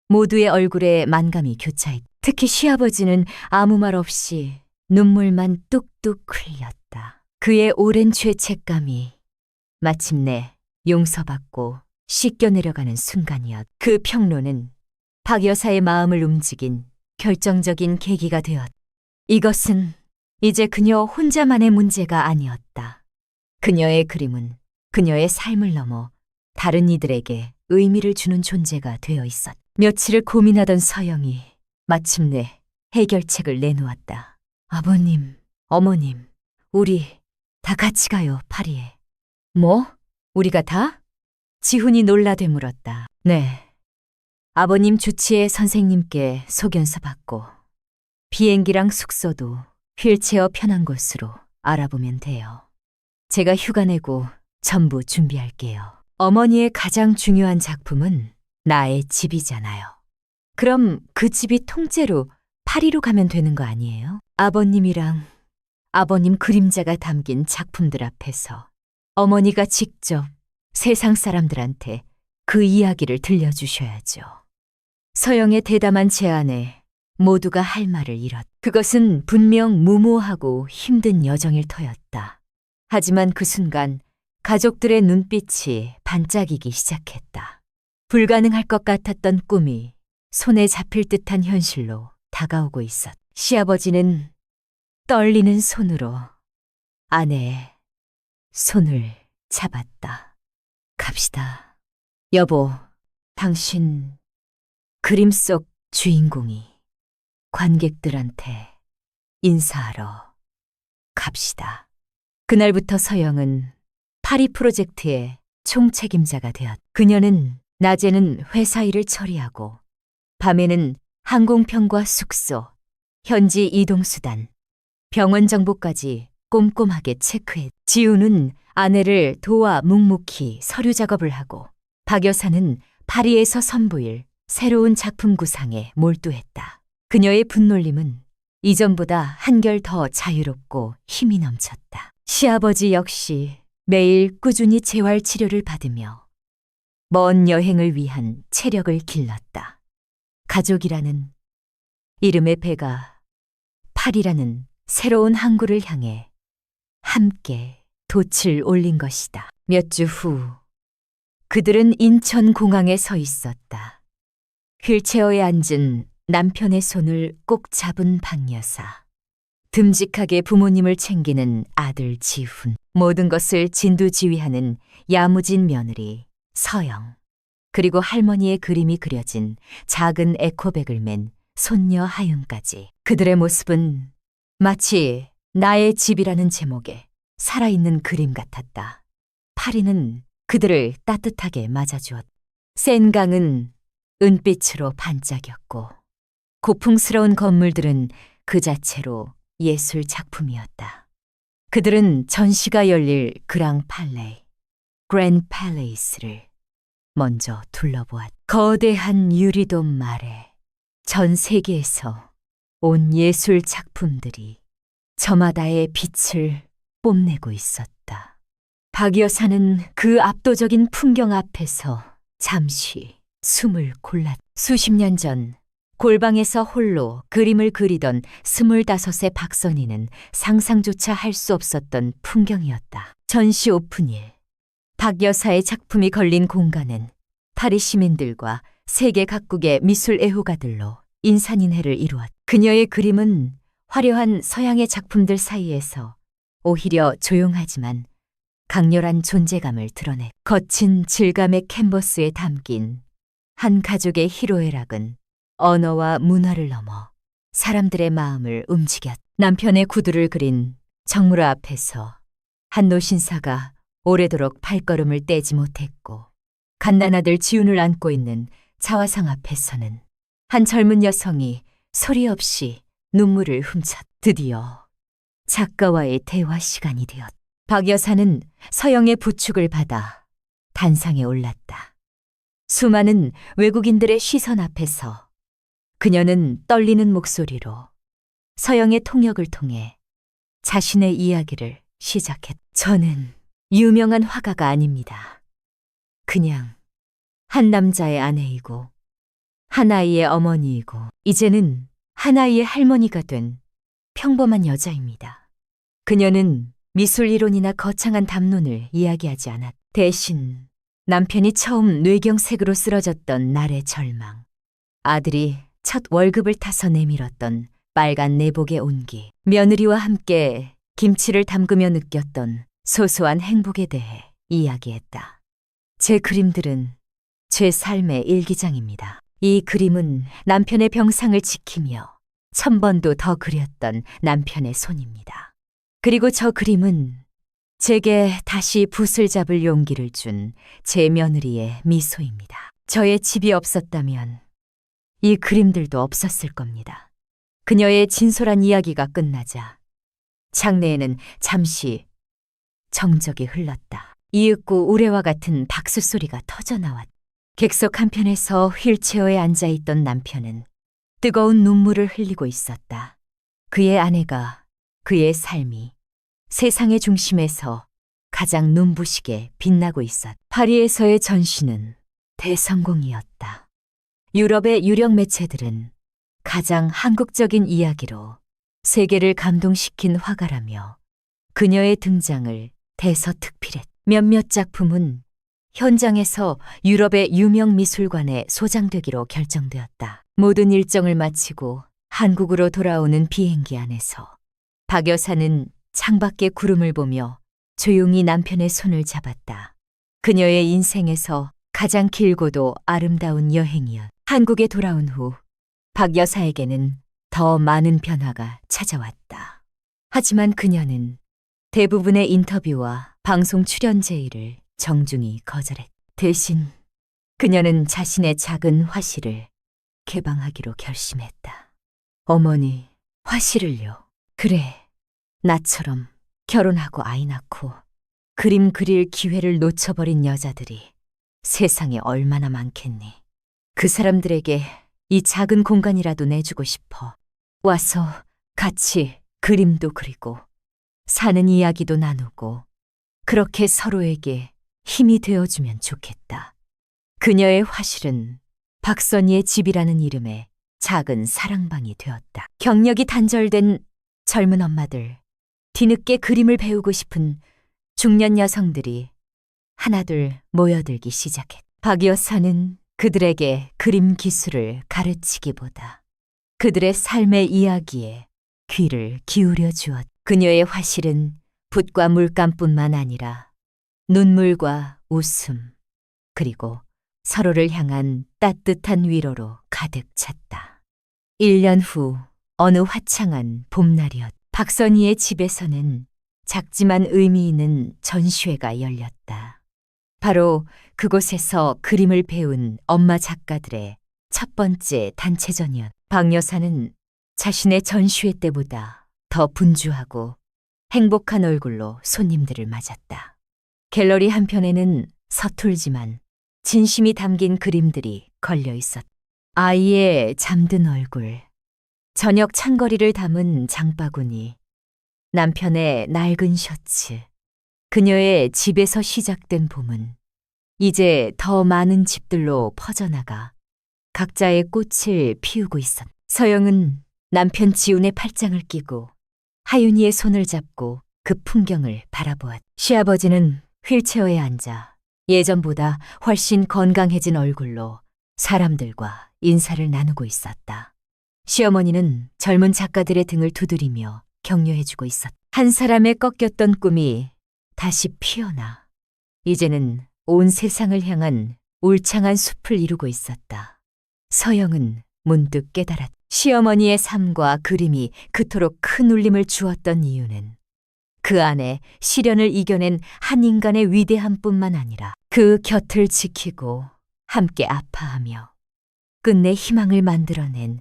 모두의 얼굴에 만감이 교차했다. 특히 시아버지는 아무 말 없이 눈물만 뚝뚝 흘렸다. 그의 오랜 죄책감이 마침내 용서받고 씻겨 내려가는 순간이었다. 그 평론은 박 여사의 마음을 움직인 결정적인 계기가 되었다. 이것은 이제 그녀 혼자만의 문제가 아니었다. 그녀의 그림은 그녀의 삶을 넘어 다른 이들에게 의미를 주는 존재가 되어 있었다. 며칠을 고민하던 서영이 마침내 해결책을 내놓았다. 아버님, 어머님, 우리 다 같이 가요, 파리에. 뭐? 우리가 다? 지훈이 놀라 되물었다. 네. 아버님 주치의 선생님께 소견서 받고 비행기랑 숙소도 휠체어 편한 곳으로 알아보면 돼요. 제가 휴가 내고 전부 준비할게요. 어머니의 가장 중요한 작품은 나의 집이잖아요. 그럼 그 집이 통째로 파리로 가면 되는 거 아니에요? 아버님이랑 아버님 그림자가 담긴 작품들 앞에서 어머니가 직접 세상 사람들한테 그 이야기를 들려주셔야죠. 서영의 대담한 제안에 모두가 할 말을 잃었다. 그것은 분명 무모하고 힘든 여정일 터였다. 하지만 그 순간 가족들의 눈빛이 반짝이기 시작했다. 불가능할 것 같았던 꿈이 손에 잡힐 듯한 현실로 다가오고 있었다. 시아버지는 떨리는 손으로 아내의 손을 잡았다. 갑시다. 여보, 당신 그림 속 주인공이 관객들한테 인사하러 갑시다. 그날부터 서영은 파리 프로젝트의 총책임자가 되었다. 그녀는 낮에는 회사 일을 처리하고 밤에는 항공편과 숙소, 현지 이동수단, 병원 정보까지 꼼꼼하게 체크했다. 지우는 아내를 도와 묵묵히 서류 작업을 하고 박 여사는 파리에서 선보일 새로운 작품 구상에 몰두했다. 그녀의 분놀림은 이전보다 한결 더 자유롭고 힘이 넘쳤다. 시아버지 역시 매일 꾸준히 재활 치료를 받으며 먼 여행을 위한 체력을 길렀다. 가족이라는 이름의 배가 파리라는 새로운 항구를 향해 함께 돛을 올린 것이다. 몇 주 후 그들은 인천공항에 서 있었다. 휠체어에 앉은 남편의 손을 꼭 잡은 박 여사. 듬직하게 부모님을 챙기는 아들 지훈. 모든 것을 진두지휘하는 야무진 며느리 서영. 그리고 할머니의 그림이 그려진 작은 에코백을 맨 손녀 하윤까지. 그들의 모습은 마치 나의 집이라는 제목의 살아있는 그림 같았다. 파리는 그들을 따뜻하게 맞아주었다. 센 강은 은빛으로 반짝였고 고풍스러운 건물들은 그 자체로 예술 작품이었다. 그들은 전시가 열릴 그랑 팔레, 그랜 팔레이스를 먼저 둘러보았다. 거대한 유리돔 아래 전 세계에서 온 예술 작품들이 저마다의 빛을 뽐내고 있었다. 박 여사는 그 압도적인 풍경 앞에서 잠시 숨을 골랐다. 수십 년 전 골방에서 홀로 그림을 그리던 25의 박선희는 상상조차 할 수 없었던 풍경이었다. 전시 오픈일, 박 여사의 작품이 걸린 공간은 파리 시민들과 세계 각국의 미술 애호가들로 인산인해를 이루었다. 그녀의 그림은 화려한 서양의 작품들 사이에서 오히려 조용하지만 강렬한 존재감을 드러내. 거친 질감의 캔버스에 담긴 한 가족의 희로애락은 언어와 문화를 넘어 사람들의 마음을 움직였다. 남편의 구두를 그린 정물화 앞에서 한 노신사가 오래도록 발걸음을 떼지 못했고, 갓난아들 지훈을 안고 있는 자화상 앞에서는 한 젊은 여성이 소리 없이 눈물을 훔쳤다. 드디어 작가와의 대화 시간이 되었다. 박 여사는 서영의 부축을 받아 단상에 올랐다. 수많은 외국인들의 시선 앞에서 그녀는 떨리는 목소리로 서영의 통역을 통해 자신의 이야기를 시작했다. 저는 유명한 화가가 아닙니다. 그냥 한 남자의 아내이고 한 아이의 어머니이고 이제는 한 아이의 할머니가 된 평범한 여자입니다. 그녀는 미술 이론이나 거창한 담론을 이야기하지 않았다. 대신 남편이 처음 뇌경색으로 쓰러졌던 날의 절망, 아들이 첫 월급을 타서 내밀었던 빨간 내복의 온기, 며느리와 함께 김치를 담그며 느꼈던 소소한 행복에 대해 이야기했다. 제 그림들은 제 삶의 일기장입니다. 이 그림은 남편의 병상을 지키며 1000번도 더 그렸던 남편의 손입니다. 그리고 저 그림은 제게 다시 붓을 잡을 용기를 준 제 며느리의 미소입니다. 저의 집이 없었다면 이 그림들도 없었을 겁니다. 그녀의 진솔한 이야기가 끝나자 장내에는 잠시 정적이 흘렀다. 이윽고 우레와 같은 박수 소리가 터져나왔다. 객석 한편에서 휠체어에 앉아있던 남편은 뜨거운 눈물을 흘리고 있었다. 그의 아내가 그의 삶이 세상의 중심에서 가장 눈부시게 빛나고 있었다. 파리에서의 전시는 대성공이었다. 유럽의 유력 매체들은 가장 한국적인 이야기로 세계를 감동시킨 화가라며 그녀의 등장을 대서특필했다. 몇몇 작품은 현장에서 유럽의 유명 미술관에 소장되기로 결정되었다. 모든 일정을 마치고 한국으로 돌아오는 비행기 안에서 박 여사는 창밖의 구름을 보며 조용히 남편의 손을 잡았다. 그녀의 인생에서 가장 길고도 아름다운 여행이었다. 한국에 돌아온 후 박 여사에게는 더 많은 변화가 찾아왔다. 하지만 그녀는 대부분의 인터뷰와 방송 출연 제의를 정중히 거절했다. 대신 그녀는 자신의 작은 화실을 개방하기로 결심했다. 어머니, 화실을요? 그래, 나처럼 결혼하고 아이 낳고 그림 그릴 기회를 놓쳐버린 여자들이 세상에 얼마나 많겠니? 그 사람들에게 이 작은 공간이라도 내주고 싶어. 와서 같이 그림도 그리고 사는 이야기도 나누고 그렇게 서로에게 힘이 되어주면 좋겠다. 그녀의 화실은 박선희의 집이라는 이름의 작은 사랑방이 되었다. 경력이 단절된 젊은 엄마들, 뒤늦게 그림을 배우고 싶은 중년 여성들이 하나둘 모여들기 시작했다. 박 여사는 그들에게 그림 기술을 가르치기보다 그들의 삶의 이야기에 귀를 기울여 주었다. 그녀의 화실은 붓과 물감뿐만 아니라 눈물과 웃음, 그리고 서로를 향한 따뜻한 위로로 가득 찼다. 1년 후 어느 화창한 봄날이었다. 박선희의 집에서는 작지만 의미 있는 전시회가 열렸다. 바로 그곳에서 그림을 배운 엄마 작가들의 첫 번째 단체전이었다. 박 여사는 자신의 전시회 때보다 더 분주하고 행복한 얼굴로 손님들을 맞았다. 갤러리 한편에는 서툴지만 진심이 담긴 그림들이 걸려 있었다. 아이의 잠든 얼굴, 저녁 창거리를 담은 장바구니, 남편의 낡은 셔츠, 그녀의 집에서 시작된 봄은 이제 더 많은 집들로 퍼져나가 각자의 꽃을 피우고 있었다. 서영은 남편 지훈의 팔짱을 끼고 하윤이의 손을 잡고 그 풍경을 바라보았다. 시아버지는 휠체어에 앉아 예전보다 훨씬 건강해진 얼굴로 사람들과 인사를 나누고 있었다. 시어머니는 젊은 작가들의 등을 두드리며 격려해주고 있었다. 한 사람의 꺾였던 꿈이 다시 피어나 이제는 온 세상을 향한 울창한 숲을 이루고 있었다. 서영은 문득 깨달았다. 시어머니의 삶과 그림이 그토록 큰 울림을 주었던 이유는 그 안에 시련을 이겨낸 한 인간의 위대함뿐만 아니라 그 곁을 지키고 함께 아파하며 끝내 희망을 만들어낸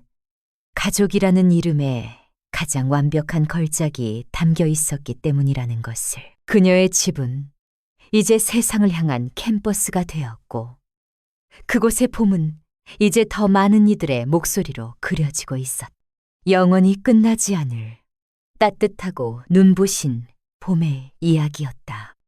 가족이라는 이름의 가장 완벽한 걸작이 담겨 있었기 때문이라는 것을. 그녀의 집은 이제 세상을 향한 캠퍼스가 되었고, 그곳의 봄은 이제 더 많은 이들의 목소리로 그려지고 있었다. 영원히 끝나지 않을 따뜻하고 눈부신 봄의 이야기였다.